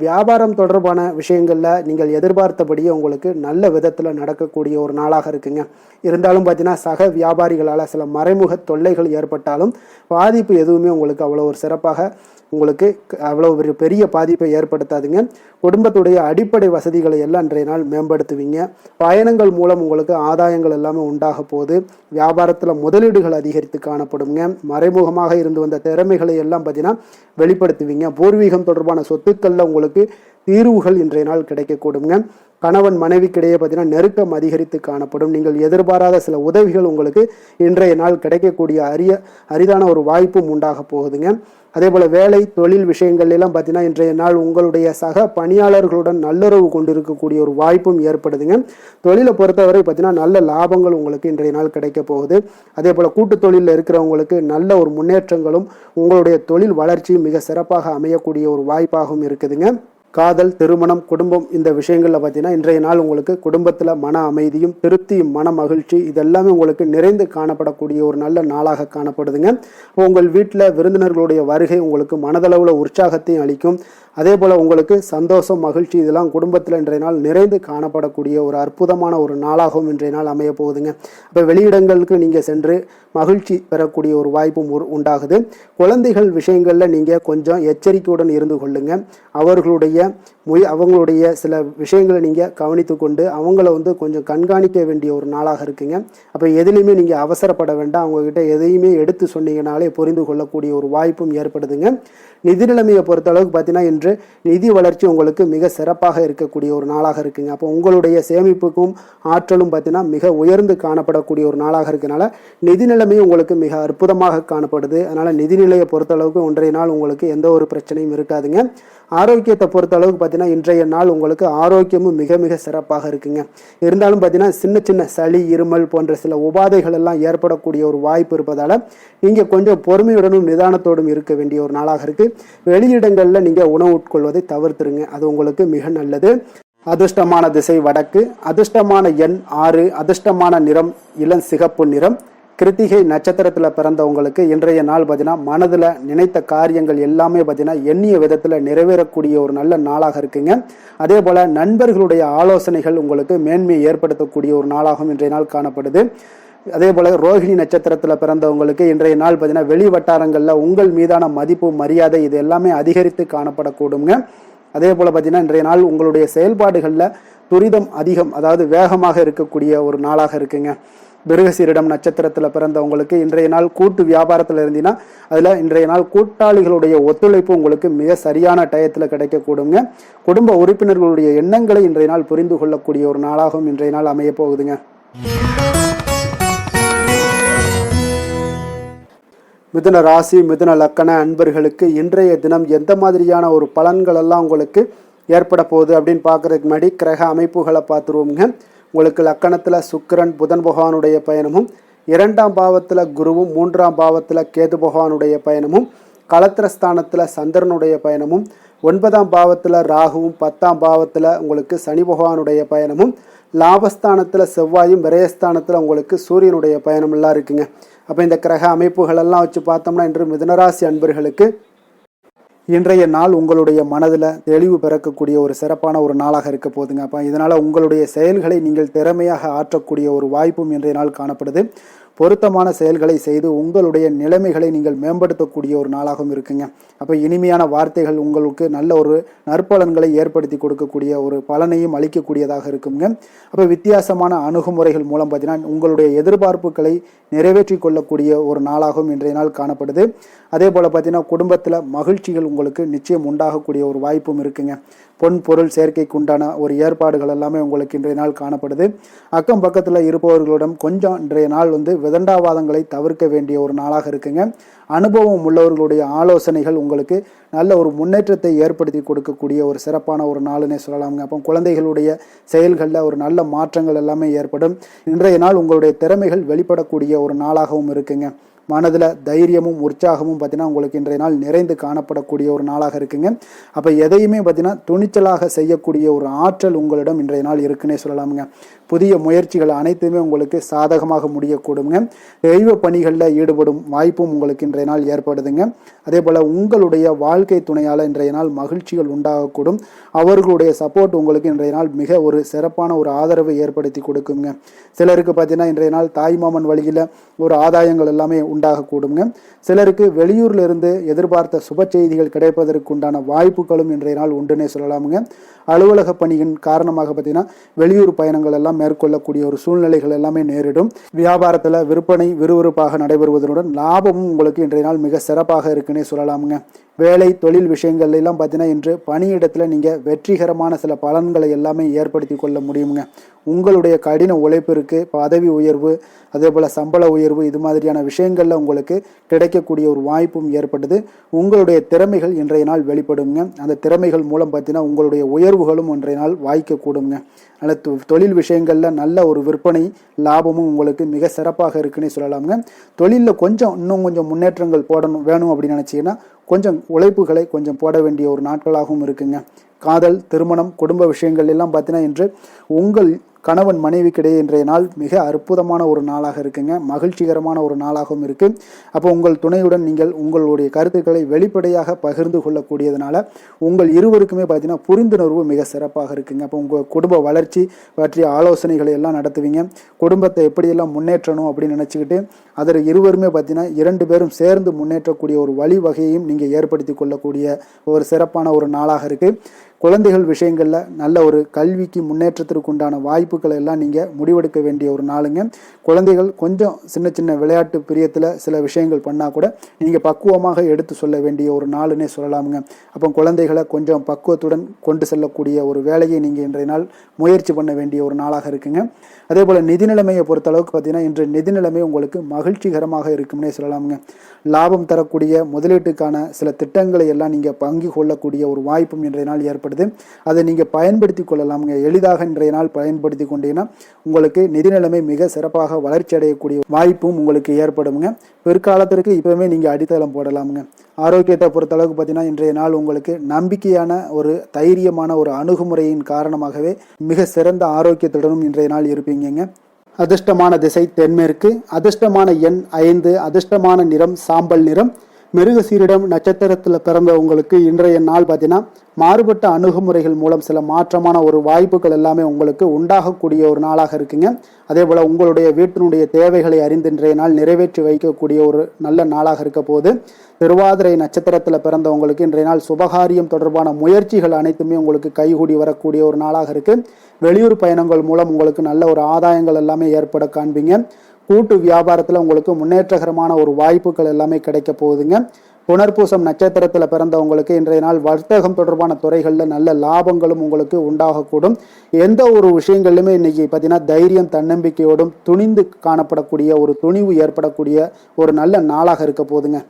வியாபாரம் தொடர்பான விஷயங்களில் நீங்கள் எதிர்பார்த்தபடியே உங்களுக்கு நல்ல விதத்தில் நடக்கக்கூடிய ஒரு நாளாக இருக்குங்க. இருந்தாலும் பார்த்தீங்கன்னா சக வியாபாரிகளால் சில மறைமுக தொல்லைகள் ஏற்பட்டாலும் பாதிப்பு எதுவுமே உங்களுக்கு அவ்வளோ ஒரு சிறப்பாக உங்களுக்கு அவ்வளோ ஒரு பெரிய பாதிப்பை ஏற்படுத்தாதுங்க. குடும்பத்துடைய அடிப்படை வசதிகளை எல்லாம் இன்றைய நாள் மேம்படுத்துவீங்க. பயணங்கள் மூலம் உங்களுக்கு ஆதாயங்கள் எல்லாமே உண்டாக போகுது. வியாபாரத்தில் முதலீடுகள் அதிகரித்து காணப்படுங்க. மறைமுகமாக இருந்து வந்த திறமைகளை எல்லாம் பார்த்தீங்கன்னா வெளிப்படுத்துவீங்க. பூர்வீகம் தொடர்பான சொத்துக்களில் உங்களுக்கு தீர்வுகள் இன்றைய நாள் கிடைக்கக்கூடுங்க. கணவன் மனைவிக்கிடையே பார்த்தீங்கன்னா நெருக்கம் அதிகரித்து காணப்படும். நீங்கள் எதிர்பாராத சில உதவிகள் உங்களுக்கு இன்றைய நாள் கிடைக்கக்கூடிய அரிதான ஒரு வாய்ப்பும் உண்டாக போகுதுங்க. அதே போல் வேலை தொழில் விஷயங்கள் எல்லாம் பார்த்தீங்கன்னா இன்றைய நாள் உங்களுடைய சக பணியாளர்களுடன் நல்லுறவு கொண்டு இருக்கக்கூடிய ஒரு வாய்ப்பும் ஏற்படுதுங்க. தொழிலை பொறுத்தவரை பார்த்தீங்கன்னா நல்ல லாபங்கள் உங்களுக்கு இன்றைய நாள் கிடைக்க போகுது. அதே போல் கூட்டு தொழிலில் இருக்கிறவங்களுக்கு நல்ல ஒரு முன்னேற்றங்களும் உங்களுடைய தொழில் வளர்ச்சியும் மிக சிறப்பாக அமையக்கூடிய ஒரு வாய்ப்பாகவும் இருக்குதுங்க. காதல், திருமணம், குடும்பம் இந்த விஷயங்களில் பார்த்தீங்கன்னா இன்றைய நாள் உங்களுக்கு குடும்பத்தில் மன அமைதியும் திருப்தியும் மன மகிழ்ச்சி இதெல்லாமே உங்களுக்கு நிறைந்து காணப்படக்கூடிய ஒரு நல்ல நாளாக காணப்படுதுங்க. உங்கள் வீட்டில் விருந்தினர்களுடைய வருகை உங்களுக்கு மனதளவில் உற்சாகத்தையும் அளிக்கும். அதே போல் உங்களுக்கு சந்தோஷம் மகிழ்ச்சி இதெல்லாம் குடும்பத்தில் இன்றைய நாள் நிறைந்து காணப்படக்கூடிய ஒரு அற்புதமான ஒரு நாளாகவும் இன்றைய நாள் அமைய போகுதுங்க. அப்போ வெளியிடங்களுக்கு நீங்கள் சென்று மகிழ்ச்சி பெறக்கூடிய ஒரு வாய்ப்பும் உண்டாகுது. குழந்தைகள் விஷயங்களில் நீங்கள் கொஞ்சம் எச்சரிக்கையுடன் இருந்து கொள்ளுங்க. அவங்களுடைய சில விஷயங்களை நீங்கள் கவனித்து கொண்டு அவங்கள கொஞ்சம் கண்காணிக்க வேண்டிய ஒரு நாளாக இருக்குங்க. அப்போ எதுலையுமே நீங்கள் அவசரப்பட வேண்டாம். அவங்கக்கிட்ட எதையுமே எடுத்து சொன்னீங்கனாலே புரிந்து கொள்ளக்கூடிய ஒரு வாய்ப்பும் ஏற்படுதுங்க. நிதி நிலைமையை பொறுத்த அளவுக்கு பார்த்தீங்கன்னா இன்று நிதி வளர்ச்சி உங்களுக்கு மிக சிறப்பாக இருக்கக்கூடிய ஒரு நாளாக இருக்குங்க. அப்போ உங்களுடைய சேமிப்புக்கும் ஆற்றலும் பார்த்தீங்கன்னா மிக உயர்ந்து காணப்படக்கூடிய ஒரு நாளாக இருக்கனால நிதி நிலைமையும் உங்களுக்கு மிக அற்புதமாக காணப்படுது. அதனால் நிதி நிலையை பொறுத்த அளவுக்கு இன்றைய நாள் உங்களுக்கு எந்த ஒரு பிரச்சனையும் இருக்காதுங்க. ஆரோக்கியத்தை பொறுத்த அளவுக்கு பார்த்தீங்கன்னா இன்றைய நாள் உங்களுக்கு ஆரோக்கியமும் மிக மிக சிறப்பாக இருக்குங்க. இருந்தாலும் பார்த்தீங்கன்னா சின்ன சின்ன சளி, இருமல் போன்ற சில உபாதைகள் எல்லாம் ஏற்படக்கூடிய ஒரு வாய்ப்பு இருப்பதால் நீங்கள் கொஞ்சம் பொறுமையுடனும் நிதானத்தோடும் இருக்க வேண்டிய ஒரு நாளாக இருக்குது. வெளியிடங்களில் நீங்கள் உணவு உட்கொள்வதை தவிர்த்துருங்க. அது உங்களுக்கு மிக நல்லது. அதிர்ஷ்டமான திசை வடக்கு, அதிர்ஷ்டமான எண் 6, அதிர்ஷ்டமான நிறம் இளம் சிகப்பு நிறம். கிருத்திகை நட்சத்திரத்தில் பிறந்தவங்களுக்கு இன்றைய நாள் பார்த்தீங்கன்னா மனதில் நினைத்த காரியங்கள் எல்லாமே பார்த்தீங்கன்னா எண்ணிய விதத்தில் நிறைவேறக்கூடிய ஒரு நல்ல நாளாக இருக்குங்க. அதே போல் நண்பர்களுடைய ஆலோசனைகள் உங்களுக்கு மேன்மையை ஏற்படுத்தக்கூடிய ஒரு நாளாகவும் இன்றைய நாள் காணப்படுது. அதே போல் ரோஹிணி நட்சத்திரத்தில் பிறந்தவங்களுக்கு இன்றைய நாள் பார்த்தீங்கன்னா வெளி வட்டாரங்களில் உங்கள் மீதான மதிப்பு, மரியாதை இது எல்லாமே அதிகரித்து காணப்படக்கூடுங்க. அதே போல் பார்த்தீங்கன்னா இன்றைய நாள் உங்களுடைய செயல்பாடுகளில் துரிதம் அதிகம், அதாவது வேகமாக இருக்கக்கூடிய ஒரு நாளாக இருக்குங்க. மிருகசீரிடம் நட்சத்திரத்தில் பிறந்தவங்களுக்கு இன்றைய நாள் கூட்டு வியாபாரத்தில் இருந்தீங்கன்னா அதில் இன்றைய நாள் கூட்டாளிகளுடைய ஒத்துழைப்பு உங்களுக்கு மிக சரியான டயத்தில் கிடைக்கக்கூடுங்க. குடும்ப உறுப்பினர்களுடைய எண்ணங்களை இன்றைய நாள் புரிந்து கொள்ளக்கூடிய ஒரு நாளாகவும் இன்றைய நாள் அமைய போகுதுங்க. மிதுன ராசி, மிதுன லக்கண அன்பர்களுக்கு இன்றைய தினம் எந்த மாதிரியான ஒரு பலன்கள் எல்லாம் உங்களுக்கு ஏற்பட போகுது அப்படின்னு பார்க்கறதுக்கு முன்னாடி கிரக அமைப்புகளை பார்த்துருவோங்க. உங்களுக்கு லக்கணத்தில் சுக்கிரன் புதன் பகவானுடைய பயணமும், 2ஆம் பாவத்தில் குருவும், 3ஆம் பாவத்தில் கேது பகவானுடைய பயணமும், களத்திரஸ்தானத்தில் சந்திரனுடைய பயணமும், 9ஆம் பாவத்தில் ராகுவும், 10ஆம் பாவத்தில் உங்களுக்கு சனி பகவானுடைய பயணமும், லாபஸ்தானத்தில் செவ்வாயும், விரயஸ்தானத்தில் உங்களுக்கு சூரியனுடைய பயணமெல்லாம் இருக்குங்க. அப்போ இந்த கிரக அமைப்புகளெல்லாம் வச்சு பார்த்தோம்னா இன்று மிதுனராசி அன்பர்களுக்கு இன்றைய நாள் உங்களுடைய மனதில் தெளிவு பிறக்கக்கூடிய ஒரு சிறப்பான ஒரு நாளாக இருக்க போகுதுங்க. அப்போ இதனால் உங்களுடைய செயல்களை நீங்கள் திறமையாக ஆற்றக்கூடிய ஒரு வாய்ப்பும் இன்றைய நாள் காணப்படுது. பொருத்தமான செயல்களை செய்து உங்களுடைய நிலைமைகளை நீங்கள் மேம்படுத்தக்கூடிய ஒரு நாளாகவும் இருக்குங்க. அப்போ இனிமையான வார்த்தைகள் உங்களுக்கு நல்ல ஒரு நற்பலன்களை ஏற்படுத்தி கொடுக்கக்கூடிய ஒரு பலனையும் அளிக்கக்கூடியதாக இருக்குங்க. அப்போ வித்தியாசமான அணுகுமுறைகள் மூலம் பார்த்தீங்கன்னா உங்களுடைய எதிர்பார்ப்புகளை நிறைவேற்றி கொள்ளக்கூடிய ஒரு நாளாகவும் இன்றைய நாள் காணப்படுது. அதே போல் பார்த்தீங்கன்னா குடும்பத்தில் மகிழ்ச்சிகள் உங்களுக்கு நிச்சயம் உண்டாகக்கூடிய ஒரு வாய்ப்பும் இருக்குங்க. பொன் பொருள் சேர்க்கைக்கு உண்டான ஒரு ஏற்பாடுகள் எல்லாமே உங்களுக்கு இன்றைய நாள் காணப்படுது. அக்கம் பக்கத்தில் இருப்பவர்களிடம் கொஞ்சம் இன்றைய நாள் விதண்டாவாதங்களை தவிர்க்க வேண்டிய ஒரு நாளாக இருக்குங்க. அனுபவம் உள்ளவர்களுடைய ஆலோசனைகள் உங்களுக்கு நல்ல ஒரு முன்னேற்றத்தை ஏற்படுத்தி கொடுக்கக்கூடிய ஒரு சிறப்பான ஒரு நாளுன்னே சொல்லலாமுங்க. அப்போ குழந்தைகளுடைய செயல்களில் ஒரு நல்ல மாற்றங்கள் எல்லாமே ஏற்படும். இன்றைய நாள் உங்களுடைய திறமைகள் வெளிப்படக்கூடிய ஒரு நாளாகவும் இருக்குங்க. மனதில் தைரியமும் உற்சாகமும் பார்த்தீங்கன்னா உங்களுக்கு இன்றைய நாள் நிறைந்து காணப்படக்கூடிய ஒரு நாளாக இருக்குங்க. அப்போ எதையுமே பார்த்தீங்கன்னா துணிச்சலாக செய்யக்கூடிய ஒரு ஆற்றல் உங்களிடம் இன்றைய நாள் இருக்குன்னே சொல்லலாமுங்க. புதிய முயற்சிகள் அனைத்துமே உங்களுக்கு சாதகமாக முடியக்கூடுங்க. தெய்வ பணிகளில் ஈடுபடும் வாய்ப்பும் உங்களுக்கு இன்றைய நாள் ஏற்படுதுங்க. அதே போல் உங்களுடைய வாழ்க்கை துணையால் இன்றைய நாள் மகிழ்ச்சிகள் உண்டாகக்கூடும். அவர்களுடைய சப்போர்ட் உங்களுக்கு இன்றைய நாள் மிக ஒரு சிறப்பான ஒரு ஆதரவை ஏற்படுத்தி கொடுக்குங்க. சிலருக்கு பார்த்தீங்கன்னா இன்றைய நாள் தாய்மாமன் வழியில் ஒரு ஆதாயங்கள் எல்லாமே உண்டாகக்கூடுங்க. சிலருக்கு வெளியூரில் இருந்து எதிர்பார்த்த சுப செய்திகள் கிடைப்பதற்கு உண்டான வாய்ப்புகளும் இன்றைய நாள் உண்டுன்னே சொல்லலாமுங்க. அலுவலக பணியின் காரணமாக பார்த்தீங்கன்னா வெளியூர் பயணங்கள் எல்லாம் மேற்கொள்ளக்கூடிய ஒரு சூழ்நிலைகள் எல்லாமே நேரிடும். வியாபாரத்தில் விற்பனை விறுவிறுப்பாக நடைபெறுவதனுடன் லாபமும் உங்களுக்கு இன்றைய நாள் மிக சிறப்பாக இருக்குன்னே சொல்லலாமுங்க. வேலை தொழில் விஷயங்கள்ல எல்லாம் பார்த்தீங்கன்னா இன்று பணியிடத்தில் நீங்கள் வெற்றிகரமான சில பலன்களை எல்லாமே ஏற்படுத்தி கொள்ள முடியுங்க. உங்களுடைய கடின உழைப்பிற்கு பதவி உயர்வு, அதே போல் சம்பள உயர்வு, இது மாதிரியான விஷயங்களில் உங்களுக்கு கிடைக்கக்கூடிய ஒரு வாய்ப்பும் ஏற்பட்டது. உங்களுடைய திறமைகள் இன்றைய நாள் வெளிப்படுங்க. அந்த திறமைகள் மூலம் பார்த்தீங்கன்னா உங்களுடைய உயர்வுகளும் இன்றைய நாள் வாய்க்கக்கூடுங்க. அதனால் தொழில் விஷயங்களில் நல்ல ஒரு விற்பனை லாபமும் உங்களுக்கு மிக சிறப்பாக இருக்குன்னே சொல்லலாமுங்க. தொழிலில் இன்னும் கொஞ்சம் முன்னேற்றங்கள் வேணும் அப்படின்னு நினச்சிங்கன்னா கொஞ்சம் உழைப்புகளை கொஞ்சம் போட வேண்டிய ஒரு நாட்களாகவும் இருக்குங்க. காதல், திருமணம், குடும்ப விஷயங்கள் எல்லாம் பார்த்தீங்கன்னா இன்று உங்கள் கணவன் மனைவிக்கிடையே இன்றைய நாள் மிக அற்புதமான ஒரு நாளாக இருக்குங்க. மகிழ்ச்சிகரமான ஒரு நாளாகவும் இருக்கு. அப்போ உங்கள் துணையுடன் நீங்கள் உங்களுடைய கருத்துக்களை வெளிப்படையாக பகிர்ந்து கொள்ளக்கூடியதுனால உங்கள் இருவருக்குமே பார்த்தீங்கன்னா புரிந்துணர்வு மிக சிறப்பாக இருக்குங்க. அப்போ உங்கள் குடும்ப வளர்ச்சி பற்றிய ஆலோசனைகளை எல்லாம் நடத்துவீங்க. குடும்பத்தை எப்படியெல்லாம் முன்னேற்றணும் அப்படின்னு நினச்சிக்கிட்டு அதில் இருவருமே பார்த்தீங்கன்னா 2 பேரும் சேர்ந்து முன்னேற்றக்கூடிய ஒரு வழிவகையையும் நீங்கள் ஏற்படுத்தி கொள்ளக்கூடிய ஒரு சிறப்பான ஒரு நாளாக இருக்குது. குழந்தைகள் விஷயங்களில் நல்ல ஒரு கல்விக்கு முன்னேற்றத்திற்கு உண்டான வாய்ப்புகளை எல்லாம் நீங்கள் முடிவெடுக்க வேண்டிய ஒரு நாளுங்க. குழந்தைகள் கொஞ்சம் சின்ன சின்ன விளையாட்டு பிரியத்தில் சில விஷயங்கள் பண்ணால் கூட நீங்கள் பக்குவமாக எடுத்து சொல்ல வேண்டிய ஒரு நாளுன்னே சொல்லலாமுங்க. அப்போ குழந்தைகளை கொஞ்சம் பக்குவத்துடன் கொண்டு செல்லக்கூடிய ஒரு வேலையை நீங்கள் இன்றைய நாள் முயற்சி பண்ண வேண்டிய ஒரு நாளாக இருக்குங்க. அதே போல் நிதி நிலைமையை பொறுத்த அளவுக்கு பார்த்தீங்கன்னா இன்று நிதி நிலைமை உங்களுக்கு மகிழ்ச்சிகரமாக இருக்கும்னே சொல்லலாமுங்க. லாபம் தரக்கூடிய முதலீட்டுக்கான சில திட்டங்களை எல்லாம் நீங்கள் பங்கு கொள்ளக்கூடிய ஒரு வாய்ப்பும் இன்றைய நாள் ஏற்படுது. அதை நீங்கள் பயன்படுத்தி கொள்ளலாமுங்க. எளிதாக இன்றைய நாள் பயன்படுத்தி கொண்டீங்கன்னா உங்களுக்கு நிதி நிலைமை மிக சிறப்பாக வளர்ச்சி அடையக்கூடிய வாய்ப்பும் உங்களுக்கு ஏற்படுங்க. பிற்காலத்திற்கு இப்போவே நீங்கள் அடித்தளம் போடலாமுங்க. ஆரோக்கியத்தை பொறுத்த அளவுக்கு பார்த்தீங்கன்னா இன்றைய நாள் உங்களுக்கு நம்பிக்கையான ஒரு தைரியமான ஒரு அணுகுமுறையின் காரணமாகவே மிக சிறந்த ஆரோக்கியத்துடனும் இன்றைய நாள் இருப்பீங்க. அதிர்ஷ்டமான திசை தென்மேற்கு, அதிர்ஷ்டமான எண் 5, அதிர்ஷ்டமான நிறம் சாம்பல் நிறம். மிருகசீரிடம் நட்சத்திரத்தில் பிறந்த உங்களுக்கு இன்றைய நாள் பார்த்தீங்கன்னா மாறுபட்ட அணுகுமுறைகள் மூலம் சில மாற்றமான ஒரு வாய்ப்புகள் எல்லாமே உங்களுக்கு உண்டாகக்கூடிய ஒரு நாளாக இருக்குங்க. அதே போல் உங்களுடைய வீட்டினுடைய தேவைகளை அறிந்து இன்றைய நாள் நிறைவேற்றி வைக்கக்கூடிய ஒரு நல்ல நாளாக இருக்க போது. திருவாதிரை நட்சத்திரத்தில் பிறந்தவங்களுக்கு இன்றைய நாள் சுபகாரியம் தொடர்பான முயற்சிகள் அனைத்துமே உங்களுக்கு கைகூடி வரக்கூடிய ஒரு நாளாக இருக்குது. வெளியூர் பயணங்கள் மூலம் உங்களுக்கு நல்ல ஒரு ஆதாயங்கள் எல்லாமே ஏற்பட காண்பீங்க. கூட்டு வியாபாரத்தில் உங்களுக்கு முன்னேற்றகரமான ஒரு வாய்ப்புகள் எல்லாமே கிடைக்க போகுதுங்க. புனர்பூசம் நட்சத்திரத்தில் பிறந்தவங்களுக்கு இன்றைய நாள் வர்த்தகம் தொடர்பான துறைகளில் நல்ல லாபங்களும் உங்களுக்கு உண்டாகக்கூடும். எந்த ஒரு விஷயங்கள்லையுமே இன்னைக்கு பார்த்தீங்கன்னா தைரியம், தன்னம்பிக்கையோடும் துணிந்து காணப்படக்கூடிய ஒரு துணிவு ஏற்படக்கூடிய ஒரு நல்ல நாளாக இருக்க போகுதுங்க.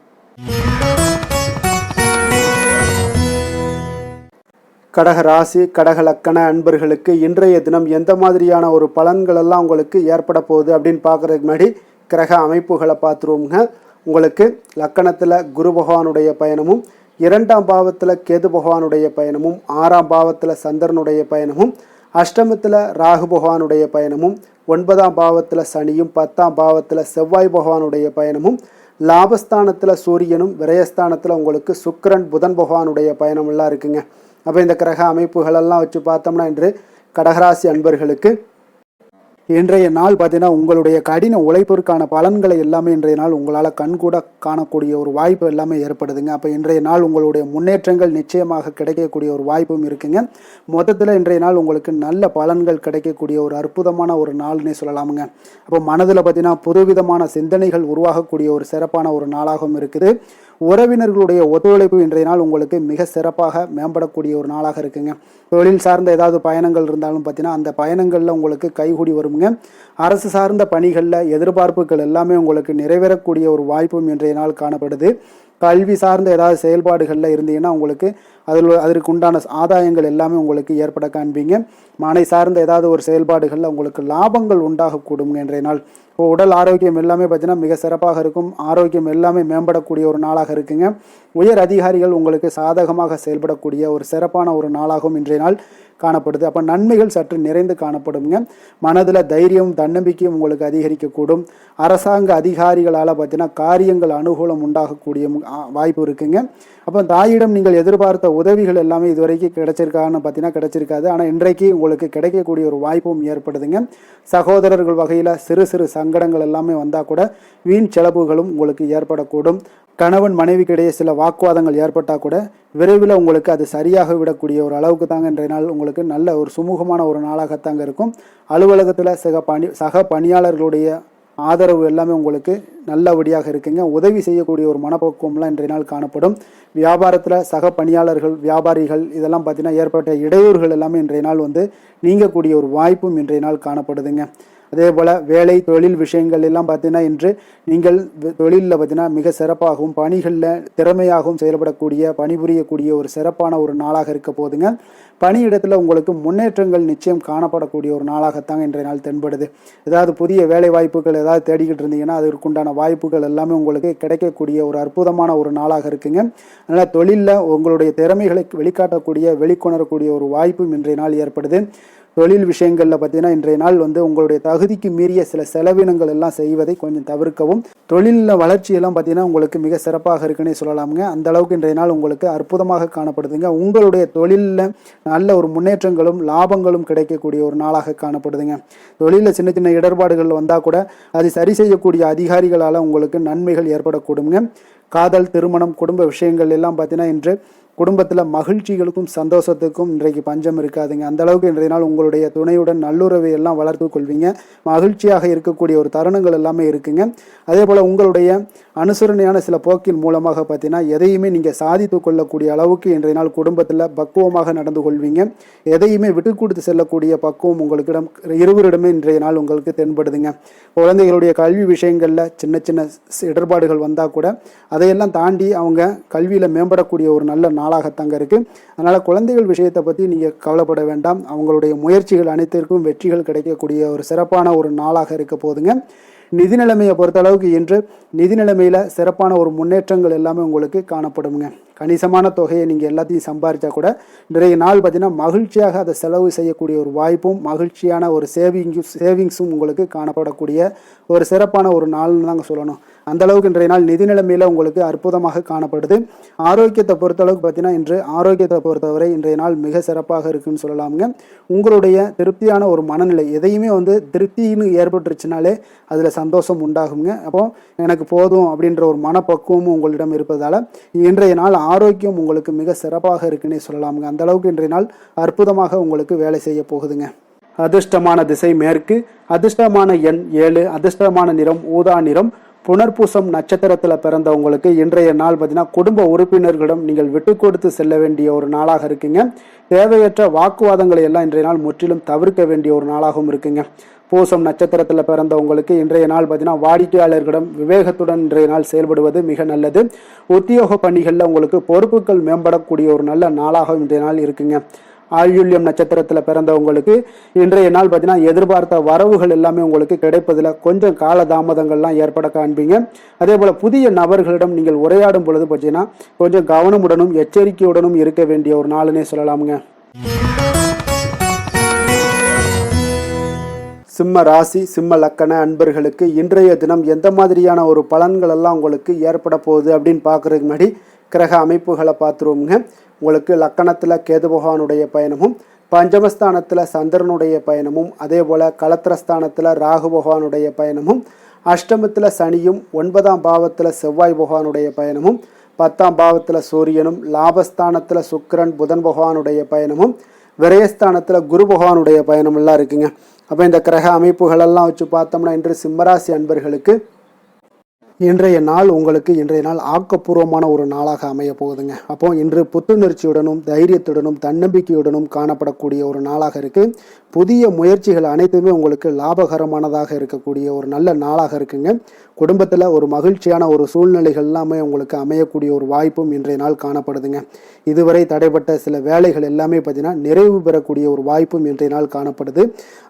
கடக ராசி, கடக லக்கண அன்பர்களுக்கு இன்றைய தினம் எந்த மாதிரியான ஒரு பலன்கள் எல்லாம் உங்களுக்கு ஏற்பட போகுது அப்படின்னு பார்க்குறதுக்கு முன்னாடி கிரக அமைப்புகளை பார்த்துருவோங்க. உங்களுக்கு லக்கணத்தில் குரு பகவானுடைய பயணமும், 2ஆம் பாவத்தில் கேது பகவானுடைய பயணமும், 6ஆம் பாவத்தில் சந்திரனுடைய பயணமும், அஷ்டமத்தில் ராகு பகவானுடைய பயணமும், 9ஆம் பாவத்தில் சனியும், 10ஆம் பாவத்தில் செவ்வாய் பகவானுடைய பயணமும், லாபஸ்தானத்தில் சூரியனும், விரயஸ்தானத்தில் உங்களுக்கு சுக்கிரன் புதன் பகவானுடைய பயணமெல்லாம் இருக்குங்க. அப்போ இந்த கிரக அமைப்புகளெல்லாம் வச்சு பார்த்தோம்னா இன்று கடகராசி அன்பர்களுக்கு இன்றைய நாள் பார்த்தீங்கன்னா உங்களுடைய கடின உழைப்பிற்கான பலன்களை எல்லாமே இன்றைய நாள் உங்களால் கண்கூட காணக்கூடிய ஒரு வாய்ப்பு எல்லாமே ஏற்படுதுங்க. அப்போ இன்றைய நாள் உங்களுடைய முன்னேற்றங்கள் நிச்சயமாக கிடைக்கக்கூடிய ஒரு வாய்ப்பும் இருக்குங்க. மொத்தத்தில் இன்றைய நாள் உங்களுக்கு நல்ல பலன்கள் கிடைக்கக்கூடிய ஒரு அற்புதமான ஒரு நாள்னே சொல்லலாமுங்க. அப்போ மனதில் பார்த்தீங்கன்னா புதுவிதமான சிந்தனைகள் உருவாகக்கூடிய ஒரு சிறப்பான ஒரு நாளாகவும் இருக்குது. உறவினர்களுடைய ஒத்துழைப்பு இன்றைய நாள் உங்களுக்கு மிக சிறப்பாக மேம்படக்கூடிய ஒரு நாளாக இருக்குங்க. தொழில் சார்ந்த ஏதாவது பயணங்கள் இருந்தாலும் பார்த்தீங்கன்னா அந்த பயணங்களில் உங்களுக்கு கைகூடி வருங்க. அரசு சார்ந்த பணிகளில் எதிர்பார்ப்புகள் எல்லாமே உங்களுக்கு நிறைவேறக்கூடிய ஒரு வாய்ப்பும் இன்றைய நாள் காணப்படுது. கல்வி சார்ந்த ஏதாவது செயல்பாடுகளில் இருந்தீங்கன்னா உங்களுக்கு அதற்கு உண்டான ஆதாயங்கள் எல்லாமே உங்களுக்கு ஏற்பட காண்பீங்க. மனை சார்ந்த ஏதாவது ஒரு செயல்பாடுகளில் உங்களுக்கு லாபங்கள் உண்டாகக்கூடும் இன்றைய நாள். இப்போ உடல் ஆரோக்கியம் எல்லாமே பார்த்தீங்கன்னா மிக சிறப்பாக இருக்கும். ஆரோக்கியம் எல்லாமே மேம்படக்கூடிய ஒரு நாளாக இருக்குங்க. உயர் அதிகாரிகள் உங்களுக்கு சாதகமாக செயல்படக்கூடிய ஒரு சிறப்பான ஒரு நாளாகவும் இன்றைய நாள் காணப்படுது. அப்போ நன்மைகள் சற்று நிறைந்து காணப்படுங்க. மனதில் தைரியம், தன்னம்பிக்கையும் உங்களுக்கு அதிகரிக்கக்கூடும். அரசாங்க அதிகாரிகளால் பார்த்தீங்கன்னா காரியங்கள் அனுகூலம் உண்டாகக்கூடிய வாய்ப்பு இருக்குங்க. அப்போ தாயிடம் நீங்கள் எதிர்பார்த்த உதவிகள் எல்லாமே இதுவரைக்கும் கிடைச்சிருக்கான்னு பார்த்தீங்கன்னா கிடைச்சிருக்காது. ஆனால் இன்றைக்கு உங்களுக்கு கிடைக்கக்கூடிய ஒரு வாய்ப்பும் ஏற்படுதுங்க. சகோதரர்கள் வகையில் சிறு சிறு சங்கடங்கள் எல்லாமே வந்தால் கூட வீண் செலவுகளும் உங்களுக்கு ஏற்படக்கூடும். கணவன் மனைவிக்கிடையே சில வாக்குவாதங்கள் ஏற்பட்டால் கூட விரைவில் உங்களுக்கு அது சரியாக விடக்கூடிய ஒரு அளவுக்கு தாங்க இன்றைய நாள் உங்களுக்கு நல்ல ஒரு சுமூகமான ஒரு நாளாகத்தாங்க இருக்கும். அலுவலகத்தில் சக பணியாளர்களுடைய ஆதரவு எல்லாமே உங்களுக்கு நல்லபடியாக இருக்குங்க. உதவி செய்யக்கூடிய ஒரு மனப்பக்குவம்லாம் இன்றைய நாள் காணப்படும். வியாபாரத்தில் சக பணியாளர்கள், வியாபாரிகள் இதெல்லாம் பார்த்தீங்கன்னா ஏற்பட்ட இடையூறுகள் எல்லாமே இன்றைய நாள் நீங்கக்கூடிய ஒரு வாய்ப்பும் இன்றைய நாள் காணப்படுதுங்க. அதே போல் வேலை தொழில் விஷயங்கள் எல்லாம் பார்த்தீங்கன்னா இன்று நீங்கள் தொழிலில் பார்த்தீங்கன்னா மிக சிறப்பாகவும் பணிகளில் திறமையாகவும் செயல்படக்கூடிய பணிபுரியக்கூடிய ஒரு சிறப்பான ஒரு நாளாக இருக்க போதுங்க. பணியிடத்தில் உங்களுக்கு முன்னேற்றங்கள் நிச்சயம் காணப்படக்கூடிய ஒரு நாளாகத்தாங்க இன்றைய நாள் தென்படுது. ஏதாவது புதிய வேலை வாய்ப்புகள் ஏதாவது தேடிக்கிட்டு இருந்தீங்கன்னா அதற்குண்டான வாய்ப்புகள் எல்லாமே உங்களுக்கு கிடைக்கக்கூடிய ஒரு அற்புதமான ஒரு நாளாக இருக்குங்க. அதனால் தொழிலில் உங்களுடைய திறமைகளை வெளிக்காட்டக்கூடிய வெளிக்கொணரக்கூடிய ஒரு வாய்ப்பும் இன்றைய நாள் ஏற்படுது. தொழில் விஷயங்களில் பார்த்தீங்கன்னா இன்றைய நாள் உங்களுடைய தகுதிக்கு மீறிய சில செலவினங்கள் எல்லாம் செய்வதை கொஞ்சம் தவிர்க்கவும். தொழிலில் வளர்ச்சியெல்லாம் பார்த்தீங்கன்னா உங்களுக்கு மிக சிறப்பாக இருக்குன்னே சொல்லலாமுங்க. அந்த அளவுக்கு இன்றைய நாள் உங்களுக்கு அற்புதமாக காணப்படுதுங்க. உங்களுடைய தொழிலில் நல்ல ஒரு முன்னேற்றங்களும் லாபங்களும் கிடைக்கக்கூடிய ஒரு நாளாக காணப்படுதுங்க. தொழிலில் சின்ன சின்ன இடர்பாடுகள் வந்தால் கூட அதை சரி செய்யக்கூடிய அதிகாரிகளால் உங்களுக்கு நன்மைகள் ஏற்படக்கூடுங்க. காதல், திருமணம், குடும்ப விஷயங்கள் எல்லாம் பார்த்தீங்கன்னா இன்று குடும்பத்தில் மகிழ்ச்சிகளுக்கும் சந்தோஷத்துக்கும் இன்றைக்கு பஞ்சம் இருக்காதுங்க. அந்த அளவுக்கு இன்றைய நாள் உங்களுடைய துணையுடன் நல்லுறவை எல்லாம் வளர்த்து கொள்வீங்க. மகிழ்ச்சியாக இருக்கக்கூடிய ஒரு தருணங்கள் எல்லாமே இருக்குங்க. அதே போல் உங்களுடைய அனுசரணையான சில போக்கின் மூலமாக பார்த்தீங்கன்னா எதையுமே நீங்கள் சாதித்து கொள்ளக்கூடிய அளவுக்கு இன்றைய நாள் குடும்பத்தில் பக்குவமாக நடந்து கொள்வீங்க. எதையுமே விட்டு கொடுத்து செல்லக்கூடிய பக்குவம் உங்களுக்கிடம் இருவரிடமே இன்றைய நாள் உங்களுக்கு தென்படுதுங்க. குழந்தைகளுடைய கல்வி விஷயங்களில் சின்ன சின்ன இடர்பாடுகள் வந்தால் கூட அதையெல்லாம் தாண்டி அவங்க கல்வியில் மேம்படக்கூடிய ஒரு நல்ல நாளாகத்தாங்க இருக்கு. அதனால குழந்தைகள் விஷயத்தை பற்றி நீங்கள் கவலைப்பட வேண்டாம். அவங்களுடைய முயற்சிகள் அனைத்திற்கும் வெற்றிகள் கிடைக்கக்கூடிய ஒரு சிறப்பான ஒரு நாளாக இருக்க போதுங்க. நிதி நிலைமையை பொறுத்த அளவுக்கு இன்று நிதி நிலைமையில் சிறப்பான ஒரு முன்னேற்றங்கள் எல்லாமே உங்களுக்கு காணப்படுங்க. கணிசமான தொகையை நீங்கள் எல்லாத்தையும் சம்பாதிச்சா கூட நிறைய நாள் பார்த்தீங்கன்னா மகிழ்ச்சியாக அதை செலவு செய்யக்கூடிய ஒரு வாய்ப்பும் மகிழ்ச்சியான ஒரு சேவிங்ஸும் உங்களுக்கு காணப்படக்கூடிய ஒரு சிறப்பான ஒரு நாள்னு தாங்க சொல்லணும். அந்த அளவுக்கு இன்றைய நாள் நிதி நிலைமையில் உங்களுக்கு அற்புதமாக காணப்படுது. ஆரோக்கியத்தை பொறுத்தளவுக்கு பார்த்தீங்கன்னா இன்று ஆரோக்கியத்தை பொறுத்தவரை இன்றைய நாள் மிக சிறப்பாக இருக்குன்னு சொல்லலாமுங்க. உங்களுடைய திருப்தியான ஒரு மனநிலை எதையுமே திருப்தின்னு ஏற்பட்டுருச்சுனாலே அதில் சந்தோஷம் உண்டாகுங்க. அப்போ எனக்கு போதும் அப்படின்ற ஒரு மனப்பக்குவமும் உங்களிடம் இருப்பதால் இன்றைய நாள் ஆரோக்கியம் உங்களுக்கு மிக சிறப்பாக இருக்குன்னே சொல்லலாமுங்க. அந்த அளவுக்கு இன்றைய நாள் அற்புதமாக உங்களுக்கு வேலை செய்ய போகுதுங்க. அதிர்ஷ்டமான திசை மேற்கு, அதிர்ஷ்டமான எண் 7, அதிர்ஷ்டமான நிறம் ஊதா நிறம். புனர்பூசம் நட்சத்திரத்தில் பிறந்தவங்களுக்கு இன்றைய நாள் பார்த்தீங்கன்னா குடும்ப உறுப்பினர்களிடம் நீங்கள் விட்டு கொடுத்து செல்ல வேண்டிய ஒரு நாளாக இருக்குங்க. தேவையற்ற வாக்குவாதங்களை எல்லாம் இன்றைய நாள் முற்றிலும் தவிர்க்க வேண்டிய ஒரு நாளாகவும் இருக்குங்க. பூசம் நட்சத்திரத்தில் பிறந்தவங்களுக்கு இன்றைய நாள் பார்த்தீங்கன்னா வாடிக்கையாளர்களிடம் விவேகத்துடன் இன்றைய நாள் செயல்படுவது மிக நல்லது. உத்தியோக பணிகளில் உங்களுக்கு பொறுப்புகள் மேம்படக்கூடிய ஒரு நல்ல நாளாக இன்றைய நாள் இருக்குங்க. ஆயுள்யம் நட்சத்திரத்தில் பிறந்தவங்களுக்கு இன்றைய நாள் பார்த்தீங்கன்னா எதிர்பார்த்த வரவுகள் எல்லாமே உங்களுக்கு கிடைப்பதில் கொஞ்சம் காலதாமதங்கள்லாம் ஏற்பட காண்பீங்க. அதே போல் புதிய நபர்களிடம் நீங்கள் உரையாடும் பொழுது பார்த்தீங்கன்னா கொஞ்சம் கவனமுடனும் எச்சரிக்கையுடனும் இருக்க வேண்டிய ஒரு நாளுன்னே சொல்லலாமுங்க. சிம்ம ராசி சிம்ம லக்கண அன்பர்களுக்கு இன்றைய தினம் எந்த மாதிரியான ஒரு பலன்கள் எல்லாம் உங்களுக்கு ஏற்பட போகுது அப்படின்னு பார்க்குறதுக்கு முன்னாடி கிரக அமைப்புகளை பார்த்துருவோங்க. உங்களுக்கு லக்கணத்தில் கேது பகவானுடைய பயணமும், பஞ்சமஸ்தானத்தில் சந்திரனுடைய பயணமும், அதே போல் களத்திரஸ்தானத்தில் ராகு பகவானுடைய பயணமும், அஷ்டமத்தில் சனியும், 9ஆம் பாவத்தில் செவ்வாய் பகவானுடைய பயணமும், 10ஆம் பாவத்தில் சூரியனும், லாபஸ்தானத்தில் சுக்கிரன் புதன் பகவானுடைய பயணமும், விரயஸ்தானத்தில் குரு பகவானுடைய பயணம் எல்லாம் இருக்குங்க. அப்போ இந்த கிரக அமைப்புகளெல்லாம் வச்சு பார்த்தோம்னா இன்று சிம்மராசி அன்பர்களுக்கு இன்றைய நாள் உங்களுக்கு இன்றைய நாள் ஆக்கப்பூர்வமான ஒரு நாளாக அமைய போகுதுங்க. அப்போ இன்று புத்துணர்ச்சியுடனும் தைரியத்துடனும் தன்னம்பிக்கையுடனும் காணப்படக்கூடிய ஒரு நாளாக இருக்குது. புதிய முயற்சிகள் அனைத்துமே உங்களுக்கு லாபகரமானதாக இருக்கக்கூடிய ஒரு நல்ல நாளாக இருக்குங்க. குடும்பத்தில் ஒரு மகிழ்ச்சியான ஒரு சூழ்நிலைகள் எல்லாமே உங்களுக்கு அமையக்கூடிய ஒரு வாய்ப்பும் இன்றைய நாள் காணப்படுதுங்க. இதுவரை தடைப்பட்ட சில வேலைகள் எல்லாமே பார்த்தீங்கன்னா நிறைவு பெறக்கூடிய ஒரு வாய்ப்பும் இன்றைய நாள் காணப்படுது.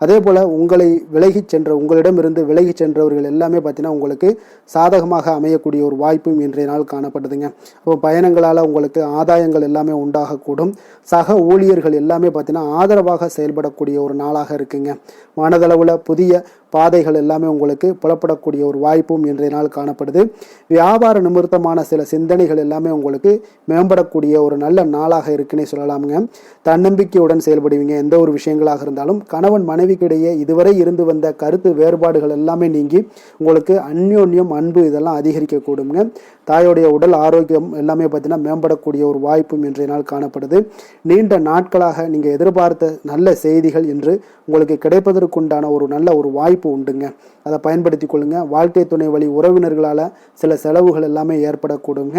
அதே போல் உங்களிடமிருந்து விலகி சென்றவர்கள் எல்லாமே பார்த்தீங்கன்னா உங்களுக்கு சாதகமாக அமையக்கூடிய ஒரு வாய்ப்பும் இன்றைய நாள் காணப்படுதுங்க. அப்போ பயணங்களால் உங்களுக்கு ஆதாயங்கள் எல்லாமே உண்டாகக்கூடும். சக ஊழியர்கள் எல்லாமே பார்த்தீங்கன்னா ஆதரவாக செயல்படக்கூடிய ஒரு நாளாக இருக்குங்க. மனதளவில் புதிய பாதைகள் எல்லாமே உங்களுக்கு புலப்படக்கூடிய ஒரு வாய்ப்பும் இன்றைய நாள் காணப்படுது. வியாபார நிமித்தமான சில சிந்தனைகள் எல்லாமே உங்களுக்கு மேம்படக்கூடிய ஒரு நல்ல நாளாக இருக்குன்னே சொல்லலாமுங்க. தன்னம்பிக்கையுடன் செயல்படுவீங்க. எந்த ஒரு விஷயங்களாக இருந்தாலும் கணவன் மனைவிக்கிடையே இதுவரை இருந்து வந்த கருத்து வேறுபாடுகள் எல்லாமே நீங்கி உங்களுக்கு அந்யோன்யம் அன்பு இதெல்லாம் அதிகரிக்கக்கூடுங்க. தாயோடைய உடல் ஆரோக்கியம் எல்லாமே பார்த்தீங்கன்னா மேம்படக்கூடிய ஒரு வாய்ப்பும் இன்றைய நாள் காணப்படுது. நீண்ட நாட்களாக நீங்கள் எதிர்பார்த்த நல்ல செய்திகள் இன்று இன்று உங்களுக்கு கிடைப்பதற்குண்டான ஒரு நல்ல ஒரு வாய்ப்பு உண்டுங்க. அதை பயன்படுத்தி கொள்ளுங்க. வாழ்க்கை துணை வழி உறவினர்களால் சில செலவுகள் எல்லாமே ஏற்படக்கூடுங்க.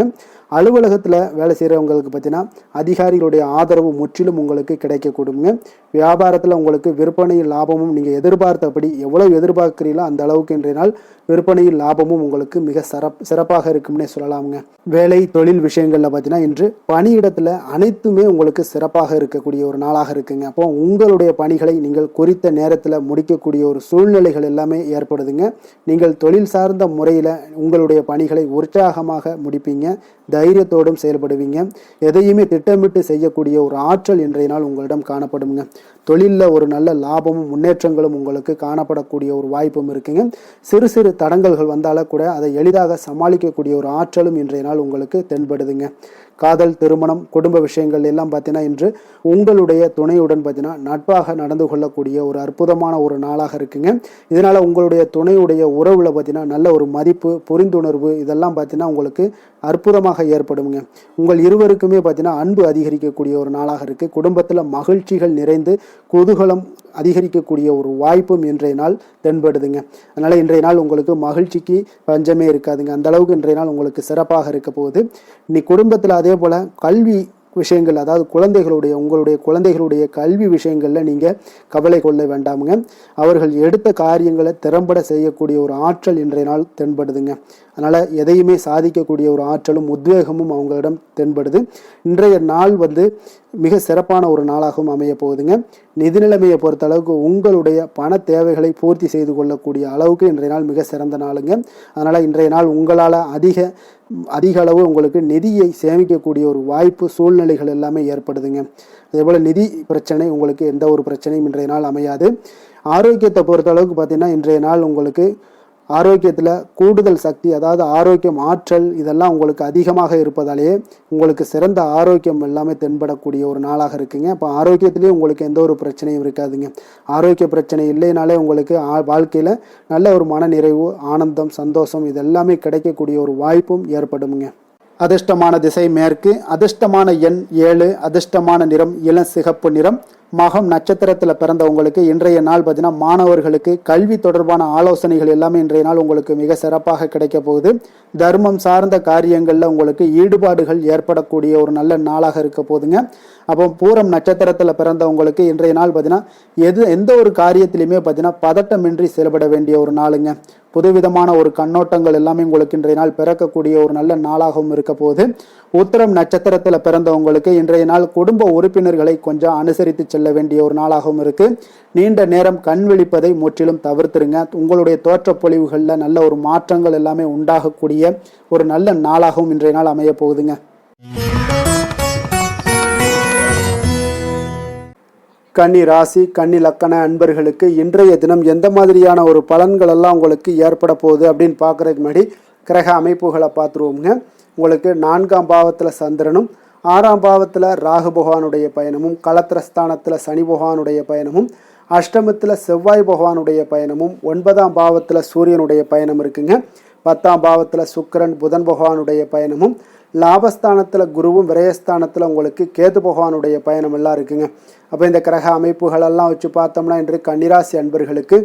அலுவலகத்தில் வேலை செய்கிறவங்களுக்கு பார்த்தீங்கன்னா அதிகாரிகளுடைய ஆதரவு முற்றிலும் உங்களுக்கு கிடைக்கக்கூடுங்க. வியாபாரத்தில் உங்களுக்கு விற்பனையில் லாபமும் நீங்கள் எதிர்பார்த்தபடி எவ்வளவு எதிர்பார்க்கிறீங்களோ அந்த அளவுக்கு இன்றைய நாள் விற்பனையில் லாபமும் உங்களுக்கு மிக சிறப்பாக இருக்கும்னே சொல்லலாமுங்க. வேலை தொழில் விஷயங்களில் பார்த்தீங்கன்னா இன்று பணியிடத்தில் அனைத்துமே உங்களுக்கு சிறப்பாக இருக்கக்கூடிய ஒரு நாளாக இருக்குங்க. அப்போ உங்களுடைய பணிகளை நீங்கள் குறித்த நேரத்தில் முடிக்கக்கூடிய ஒரு சூழ்நிலைகள் எல்லாமே ஏற்படுதுங்க. நீங்கள் தொழில் சார்ந்த முறையில் உங்களுடைய பணிகளை உற்சாகமாக முடிப்பீங்க, தைரியத்தோடும் செயல்படுவீங்க. எதையுமே திட்டமிட்டு செய்யக்கூடிய ஒரு ஆற்றல் இன்றைய நாள் உங்களிடம் காணப்படுங்க. தொழிலில் ஒரு நல்ல லாபமும் முன்னேற்றங்களும் உங்களுக்கு காணப்படக்கூடிய ஒரு வாய்ப்பும் இருக்குங்க. சிறு சிறு தடங்கல்கள் வந்தாலும் கூட அதை எளிதாக சமாளிக்கக்கூடிய ஒரு ஆற்றலும் இன்றைய நாள் உங்களுக்கு தென்படுதுங்க. காதல், திருமணம், குடும்ப விஷயங்கள் எல்லாம் பார்த்தீங்கன்னா இன்று உங்களுடைய துணையுடன் பார்த்தீங்கன்னா நட்பாக நடந்து கொள்ளக்கூடிய ஒரு அற்புதமான ஒரு நாளாக இருக்குங்க. இதனால் உங்களுடைய துணையுடைய உறவில் பார்த்தீங்கன்னா நல்ல ஒரு மதிப்பு, புரிந்துணர்வு இதெல்லாம் பார்த்தீங்கன்னா உங்களுக்கு அற்புதமாக ஏற்படுங்க. உங்கள் இருவருக்குமே பார்த்தீங்கன்னா அன்பு அதிகரிக்கக்கூடிய ஒரு நாளாக இருக்குது. குடும்பத்தில் மகிழ்ச்சிகள் நிறைந்து குதூகலம் அதிகரிக்கக்கூடிய ஒரு வாய்ப்பும் இன்றைய நாள் தென்படுதுங்க. அதனால் இன்றைய நாள் உங்களுக்கு மகிழ்ச்சிக்கு பஞ்சமே இருக்காதுங்க. அந்த அளவுக்கு இன்றைய நாள் உங்களுக்கு சிறப்பாக இருக்க போகுது. இன்னைக்கு குடும்பத்தில் அதே போல் கல்வி விஷயங்கள், அதாவது உங்களுடைய குழந்தைகளுடைய கல்வி விஷயங்களில் நீங்கள் கவலை கொள்ள வேண்டாமுங்க. அவர்கள் எடுத்த காரியங்களை திறம்பட செய்யக்கூடிய ஒரு ஆற்றல் இன்றைய நாள் தென்படுதுங்க. அதனால் எதையுமே சாதிக்கக்கூடிய ஒரு ஆற்றலும் உத்வேகமும் அவங்களிடம் தென்படுது. இன்றைய நாள் மிக சிறப்பான ஒரு நாளாகவும் அமைய போகுதுங்க. நிதி நிலைமையை பொறுத்த அளவுக்கு உங்களுடைய பண தேவைகளை பூர்த்தி செய்து கொள்ளக்கூடிய அளவுக்கு இன்றைய நாள் மிக சிறந்த நாளுங்க. அதனால் இன்றைய நாள் உங்களால் அதிக அளவு உங்களுக்கு நிதியை சேமிக்கக்கூடிய ஒரு வாய்ப்பு, சூழ்நிலைகள் எல்லாமே ஏற்படுதுங்க. அதேபோல் நிதி பிரச்சனை உங்களுக்கு எந்த ஒரு பிரச்சனையும் இன்றைய நாள் அமையாது. ஆரோக்கியத்தை பொறுத்த அளவுக்கு பார்த்தீங்கன்னா இன்றைய நாள் உங்களுக்கு ஆரோக்கியத்தில் கூடுதல் சக்தி, அதாவது ஆரோக்கியம், ஆற்றல் இதெல்லாம் உங்களுக்கு அதிகமாக இருப்பதாலேயே உங்களுக்கு சிறந்த ஆரோக்கியம் எல்லாமே தென்படக்கூடிய ஒரு நாளாக இருக்குங்க. அப்போ ஆரோக்கியத்திலேயே உங்களுக்கு எந்த ஒரு பிரச்சனையும் இருக்காதுங்க. ஆரோக்கிய பிரச்சனை இல்லைனாலே உங்களுக்கு வாழ்க்கையில் நல்ல ஒரு மன நிறைவு, ஆனந்தம், சந்தோஷம் இதெல்லாமே கிடைக்கக்கூடிய ஒரு வாய்ப்பும் ஏற்படுமுங்க. அதிர்ஷ்டமான திசை மேற்கு, அதிர்ஷ்டமான எண் 7, அதிர்ஷ்டமான நிறம் இளம் சிகப்பு நிறம். மகம் நட்சத்திரத்தில் பிறந்தவங்களுக்கு இன்றைய நாள் பார்த்தீங்கன்னா மாணவர்களுக்கு கல்வி தொடர்பான ஆலோசனைகள் எல்லாமே இன்றைய நாள் உங்களுக்கு மிக சிறப்பாக கிடைக்க போகுது. தர்மம் சார்ந்த காரியங்களில் உங்களுக்கு ஈடுபாடுகள் ஏற்படக்கூடிய ஒரு நல்ல நாளாக இருக்க போகுதுங்க. அப்போ பூரம் நட்சத்திரத்தில் பிறந்தவங்களுக்கு இன்றைய நாள் பார்த்தீங்கன்னா எந்த ஒரு காரியத்திலையுமே பார்த்தீங்கன்னா பதட்டமின்றி செயல்பட வேண்டிய ஒரு நாளுங்க. புதுவிதமான ஒரு கண்ணோட்டங்கள் எல்லாமே உங்களுக்கு இன்றைய நாள் பிறக்கக்கூடிய ஒரு நல்ல நாளாகவும் இருக்க போகுது. உத்திரம் நட்சத்திரத்தில் பிறந்தவங்களுக்கு இன்றைய நாள் குடும்ப உறுப்பினர்களை கொஞ்சம் அனுசரித்து செல்ல வேண்டிய ஒரு நாளாகவும் இருக்கு. நீண்ட நேரம் கண் விழிப்பதை முற்றிலும் தவிர்த்துருங்க. உங்களுடைய தோற்றப்பொழிவுகளில் நல்ல ஒரு மாற்றங்கள் எல்லாமே உண்டாகக்கூடிய ஒரு நல்ல நாளாகவும் இன்றைய நாள் அமைய போகுதுங்க. கன்னி ராசி, கன்னி லக்கண அன்பர்களுக்கு இன்றைய தினம் எந்த மாதிரியான ஒரு பலன்கள் எல்லாம் உங்களுக்கு ஏற்பட போகுது அப்படின்னு பார்க்குறதுக்கு முன்னாடி கிரக அமைப்புகளை பார்த்துருவோம்ங்க. உங்களுக்கு 4ஆம் பாவத்தில் சந்திரனும், 6ஆம் பாவத்தில் ராகு பகவானுடைய பயணமும், களத்திரஸ்தானத்தில் சனி பகவானுடைய பயணமும், அஷ்டமத்தில் செவ்வாய் பகவானுடைய பயணமும், 9ஆம் பாவத்தில் சூரியனுடைய பயணம் இருக்குங்க. 10ஆம் பாவத்தில் சுக்கிரன் புதன் பகவானுடைய பயணமும், லாபஸ்தானத்தில் குருவும், விரயஸ்தானத்தில் உங்களுக்கு கேது பகவானுடைய பயணம் எல்லாம் இருக்குங்க. அப்போ இந்த கிரக அமைப்புகளெல்லாம் வச்சு பார்த்தோம்னா இன்று கன்னிராசி அன்பர்களுக்கு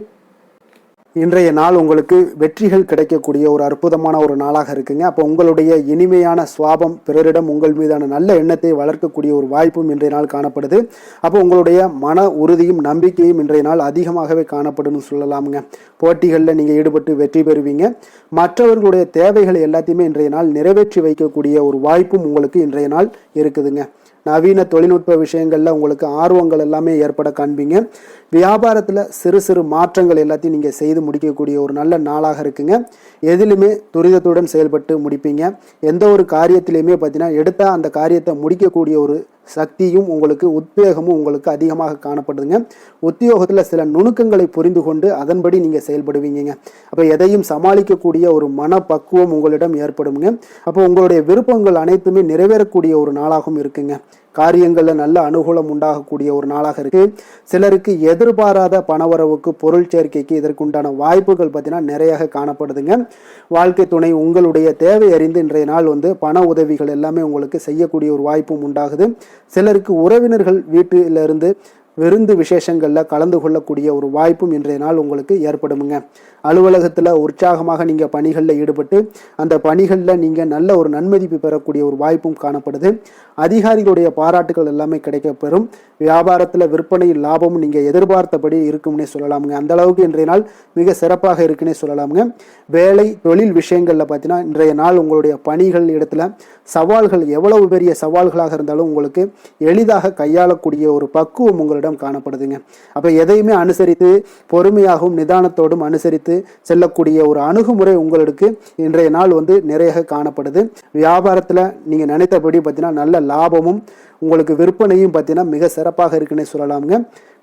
இன்றைய நாள் உங்களுக்கு வெற்றிகள் கிடைக்கக்கூடிய ஒரு அற்புதமான ஒரு நாளாக இருக்குங்க. அப்போ உங்களுடைய இனிமையான சுவாபம், பிறரிடம் உங்கள் மீதான நல்ல எண்ணத்தை வளர்க்கக்கூடிய ஒரு வாய்ப்பும் இன்றைய நாள் காணப்படுது. அப்போ உங்களுடைய மன உறுதியும் நம்பிக்கையும் இன்றைய நாள் அதிகமாகவே காணப்படும்னு சொல்லலாமுங்க. போட்டிகளில் நீங்கள் ஈடுபட்டு வெற்றி பெறுவீங்க. மற்றவர்களுடைய தேவைகளை எல்லாத்தையுமே இன்றைய நாள் நிறைவேற்றி வைக்கக்கூடிய ஒரு வாய்ப்பும் உங்களுக்கு இன்றைய நாள் இருக்குதுங்க. நவீன தொழில்நுட்ப விஷயங்களில் உங்களுக்கு ஆர்வங்கள் எல்லாமே ஏற்பட காண்பீங்க. வியாபாரத்தில் சிறு சிறு மாற்றங்கள் எல்லாத்தையும் நீங்கள் செய்து முடிக்கக்கூடிய ஒரு நல்ல நாளாக இருக்குங்க. எதிலுமே துரிதத்துடன் செயல்பட்டு முடிப்பீங்க. எந்த ஒரு காரியத்திலையுமே பார்த்தீங்கன்னா எடுத்தால் அந்த காரியத்தை முடிக்கக்கூடிய ஒரு சக்தியும் உங்களுக்கு, உத்வேகமும் உங்களுக்கு அதிகமாக காணப்படுதுங்க. உத்தியோகத்தில் சில நுணுக்கங்களை புரிந்து கொண்டு அதன்படி நீங்கள் செயல்படுவீங்க. அப்போ எதையும் சமாளிக்கக்கூடிய ஒரு மனப்பக்குவம் உங்களிடம் ஏற்படுங்க. அப்போ உங்களுடைய விருப்பங்கள் அனைத்துமே நிறைவேறக்கூடிய ஒரு நாளாகவும் இருக்குங்க. காரியங்களில் நல்ல அனுகூலம் உண்டாகக்கூடிய ஒரு நாளாக இருக்கு. சிலருக்கு எதிர்பாராத பணவரவுக்கு, பொருள் சேர்க்கைக்கு இதற்குண்டான வாய்ப்புகள் பார்த்தீங்கன்னா நிறைய காணப்படுதுங்க. வாழ்க்கை துணை உங்களுடைய தேவை அறிந்து இன்றைய நாள் பண உதவிகள் எல்லாமே உங்களுக்கு செய்யக்கூடிய ஒரு வாய்ப்பும் உண்டாகுது. சிலருக்கு உறவினர்கள் வீட்டிலிருந்து விருந்து விசேஷங்களில் கலந்து கொள்ளக்கூடிய ஒரு வாய்ப்பும் இன்றைய நாள் உங்களுக்கு ஏற்படுமுங்க. அலுவலகத்தில் உற்சாகமாக நீங்கள் பணிகளில் ஈடுபட்டு அந்த பணிகளில் நீங்கள் நல்ல ஒரு நன்மதிப்பு பெறக்கூடிய ஒரு வாய்ப்பும் காணப்படுது. அதிகாரிகளுடைய பாராட்டுகள் எல்லாமே கிடைக்கப்பெறும். வியாபாரத்தில் விற்பனை லாபமும் நீங்கள் எதிர்பார்த்தபடி இருக்கும்னே சொல்லலாமுங்க. அந்த அளவுக்கு இன்றைய நாள் மிக சிறப்பாக இருக்குன்னே சொல்லலாமுங்க. வேலை தொழில் விஷயங்களில் பார்த்தீங்கன்னா இன்றைய நாள் உங்களுடைய பணிகள் இடத்துல சவால்கள் எவ்வளவு பெரிய சவால்களாக இருந்தாலும் உங்களுக்கு எளிதாக கையாளக்கூடிய ஒரு பக்குவம் உங்களிடம் காணப்படுதுங்க. அப்போ எதையுமே அனுசரித்து பொறுமையாகவும் நிதானத்தோடும் அனுசரித்து செல்லக்கூடிய ஒரு அணுகுமுறை உங்களுக்கு இன்றைய நாள் நிறைய காணப்படுது. வியாபாரத்தில் நீங்கள் நினைத்தபடி பார்த்தீங்கன்னா நல்ல லாபமும் உங்களுக்கு விற்பனையும் பார்த்தீங்கன்னா மிக சிறப்பாக இருக்குன்னே சொல்லலாமுங்க.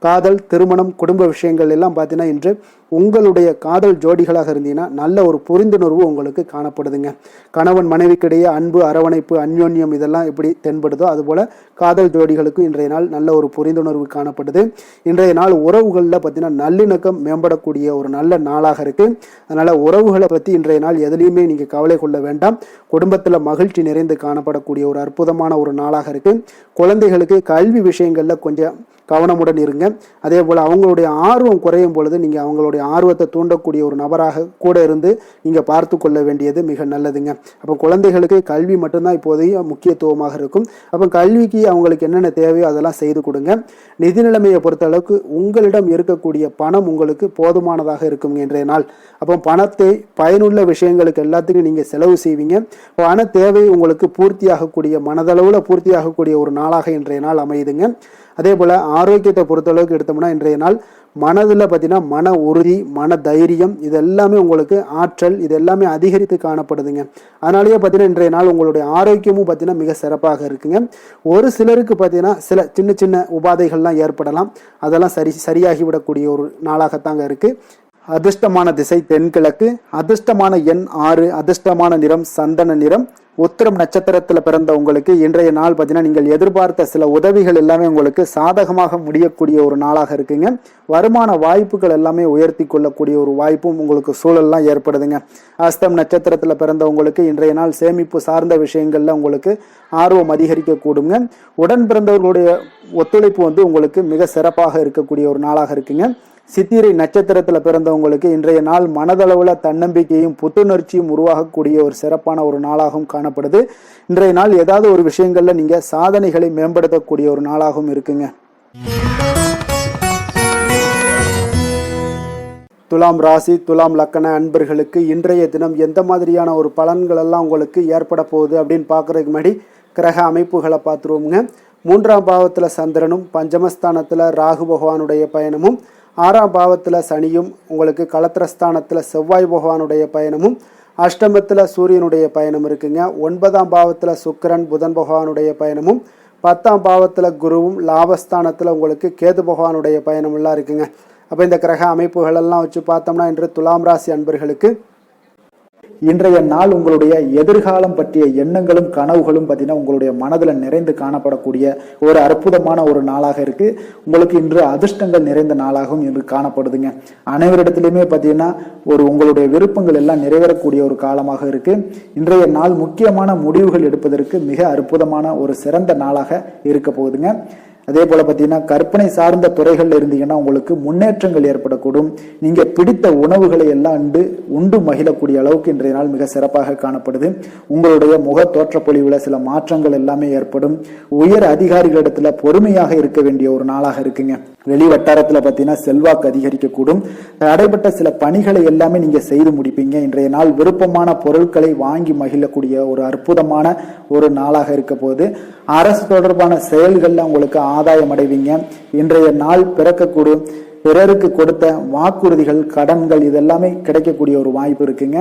காதல், திருமணம், குடும்ப விஷயங்கள் எல்லாம் பார்த்தீங்கன்னா இன்று உங்களுடைய காதல் ஜோடிகளாக இருந்தீங்கன்னா நல்ல ஒரு புரிந்துணர்வு உங்களுக்கு காணப்படுதுங்க. கணவன் மனைவிக்கிடையே அன்பு, அரவணைப்பு, அந்யோன்யம் இதெல்லாம் எப்படி தென்படுதோ அதுபோல் காதல் ஜோடிகளுக்கு இன்றைய நாள் நல்ல ஒரு புரிந்துணர்வு காணப்படுது. இன்றைய நாள் உறவுகளில் பார்த்தீங்கன்னா நல்லிணக்கம் மேம்படக்கூடிய ஒரு நல்ல நாளாக இருக்குது. அதனால் உறவுகளை பற்றி இன்றைய நாள் எதுலேயுமே நீங்கள் கவலை கொள்ள வேண்டாம். குடும்பத்தில் மகிழ்ச்சி நிறைந்து காணப்படக்கூடிய ஒரு அற்புதமான ஒரு நாளாக இருக்குது. குழந்தைகளுக்கு கல்வி விஷயங்களில் கொஞ்சம் கவனமுடன் இருங்க. அதே போல் அவங்களுடைய ஆர்வம் குறையும் பொழுது நீங்கள் அவங்களுடைய ஆர்வத்தை தூண்டக்கூடிய ஒரு நபராக கூட இருந்து நீங்கள் பார்த்து கொள்ள வேண்டியது மிக நல்லதுங்க. அப்போ குழந்தைகளுக்கு கல்வி மட்டும்தான் இப்போதைய முக்கியத்துவமாக இருக்கும். அப்போ கல்விக்கு அவங்களுக்கு என்னென்ன தேவையோ அதெல்லாம் செய்து கொடுங்க. நிதி நிலைமையை பொறுத்த அளவுக்கு உங்களிடம் இருக்கக்கூடிய பணம் உங்களுக்கு போதுமானதாக இருக்கும் இன்றைய நாள். அப்போ பணத்தை பயனுள்ள விஷயங்களுக்கு எல்லாத்துக்கும் நீங்கள் செலவு செய்வீங்க. பண தேவை உங்களுக்கு பூர்த்தியாகக்கூடிய மனதளவில் பூர்த்தியாகக்கூடிய ஒரு நாளாக இன்றைய நாள் அமையுதுங்க. அதே போல் ஆரோக்கியத்தை பொறுத்தளவுக்கு எடுத்தோம்னா இன்றைய நாள் மனதில் பார்த்தீங்கன்னா மன உறுதி, மன தைரியம் இது எல்லாமே உங்களுக்கு ஆற்றல் இது எல்லாமே அதிகரித்து காணப்படுதுங்க. அதனாலேயே பார்த்தீங்கன்னா இன்றைய நாள் உங்களுடைய ஆரோக்கியமும் பார்த்தீங்கன்னா மிக சிறப்பாக இருக்குங்க. ஒரு சிலருக்கு பார்த்தீங்கன்னா சில சின்ன சின்ன உபாதைகள்லாம் ஏற்படலாம். அதெல்லாம் சரியாகிவிடக்கூடிய ஒரு நாளாகத்தாங்க இருக்குது. அதிர்ஷ்டமான திசை தென்கிழக்கு, அதிர்ஷ்டமான எண் 6, அதிர்ஷ்டமான நிறம் சந்தன நிறம். உத்திரம் நட்சத்திரத்தில் பிறந்த உங்களுக்கு இன்றைய நாள் பார்த்தீங்கன்னா நீங்கள் எதிர்பார்த்த சில உதவிகள் எல்லாமே உங்களுக்கு சாதகமாக முடியக்கூடிய ஒரு நாளாக இருக்குங்க. வருமான வாய்ப்புகள் எல்லாமே உயர்த்தி கொள்ளக்கூடிய ஒரு வாய்ப்பும் உங்களுக்கு சூழல்லாம் ஏற்படுதுங்க. அஸ்தம் நட்சத்திரத்தில் பிறந்த உங்களுக்கு இன்றைய நாள் சேமிப்பு சார்ந்த விஷயங்கள்ல உங்களுக்கு ஆர்வம் அதிகரிக்கக்கூடுங்க. உடன் பிறந்தவர்களுடைய ஒத்துழைப்பு உங்களுக்கு மிக சிறப்பாக இருக்கக்கூடிய ஒரு நாளாக இருக்குங்க. சித்திரை நட்சத்திரத்தில் பிறந்தவங்களுக்கு இன்றைய நாள் மனதளவில் தன்னம்பிக்கையும் புத்துணர்ச்சியும் உருவாகக்கூடிய ஒரு சிறப்பான ஒரு நாளாகவும் காணப்படுது. இன்றைய நாள் ஏதாவது ஒரு விஷயங்கள்ல நீங்க சாதனைகளை மேம்படுத்தக்கூடிய ஒரு நாளாகவும் இருக்குங்க. துலாம் ராசி, துலாம் லக்கண அன்பர்களுக்கு இன்றைய தினம் எந்த மாதிரியான ஒரு பலன்கள் எல்லாம் உங்களுக்கு ஏற்பட போகுது அப்படின்னு பார்க்கறதுக்கு முன்னாடி கிரக அமைப்புகளை பார்த்துருவோங்க. 3ஆம் பாவத்தில் சந்திரனும், பஞ்சமஸ்தானத்தில் ராகு பகவானுடைய பயணமும், 6ஆம் பாவத்தில் சனியும், உங்களுக்கு களத்திரஸ்தானத்தில் செவ்வாய் பகவானுடைய பயணமும், அஷ்டமத்தில் சூரியனுடைய பயணம் இருக்குங்க. 9ஆம் பாவத்தில் சுக்கிரன் புதன் பகவானுடைய பயணமும், 10ஆம் பாவத்தில் குருவும், லாபஸ்தானத்தில் உங்களுக்கு கேது பகவானுடைய பயணமெல்லாம் இருக்குங்க. அப்போ இந்த கிரக அமைப்புகளெல்லாம் வச்சு பார்த்தோம்னா இன்று துலாம் ராசி அன்பர்களுக்கு இன்றைய நாள் உங்களுடைய எதிர்காலம் பற்றிய எண்ணங்களும் கனவுகளும் பார்த்தீங்கன்னா உங்களுடைய மனதில் நிறைந்து காணப்படக்கூடிய ஒரு அற்புதமான ஒரு நாளாக இருக்கு. உங்களுக்கு இன்று அதிர்ஷ்டங்கள் நிறைந்த நாளாகவும் இன்று காணப்படுதுங்க. அனைவரிடத்திலுமே பார்த்தீங்கன்னா உங்களுடைய விருப்பங்கள் எல்லாம் நிறைவேறக்கூடிய ஒரு காலமாக இருக்கு. இன்றைய நாள் முக்கியமான முடிவுகள் எடுப்பதற்கு மிக அற்புதமான ஒரு சிறந்த நாளாக இருக்க போகுதுங்க. அதே போல பார்த்தீங்கன்னா கற்பனை சார்ந்த துறைகள் இருந்தீங்கன்னா உங்களுக்கு முன்னேற்றங்கள் ஏற்படக்கூடும். நீங்க பிடித்த உணவுகளை எல்லாம் உண்டு மகிழக்கூடிய அளவுக்கு இன்றைய நாள் மிக சிறப்பாக காணப்படுது. உங்களுடைய முக தோற்றப்பொழிவுல சில மாற்றங்கள் எல்லாமே ஏற்படும். உயர் அதிகாரிகளிடத்துல பொறுமையாக இருக்க வேண்டிய ஒரு நாளாக இருக்குங்க. வெளி வட்டாரத்துல பார்த்தீங்கன்னா செல்வாக்கு அதிகரிக்கக்கூடும். தடைப்பட்ட சில பணிகளை எல்லாமே நீங்க செய்து முடிப்பீங்க. இன்றைய நாள் விருப்பமான பொருட்களை வாங்கி மகிழக்கூடிய ஒரு அற்புதமான ஒரு நாளாக இருக்க போது. அரசு தொடர்பான செயல்கள்ல உங்களுக்கு ஆதாயம் அடைவீங்க. இன்றைய நாள் பிறக்கக்கூடும். பிறருக்கு கொடுத்த வாக்குறுதிகள், கடன்கள் இதெல்லாமே கிடைக்கக்கூடிய ஒரு வாய்ப்பு இருக்குங்க.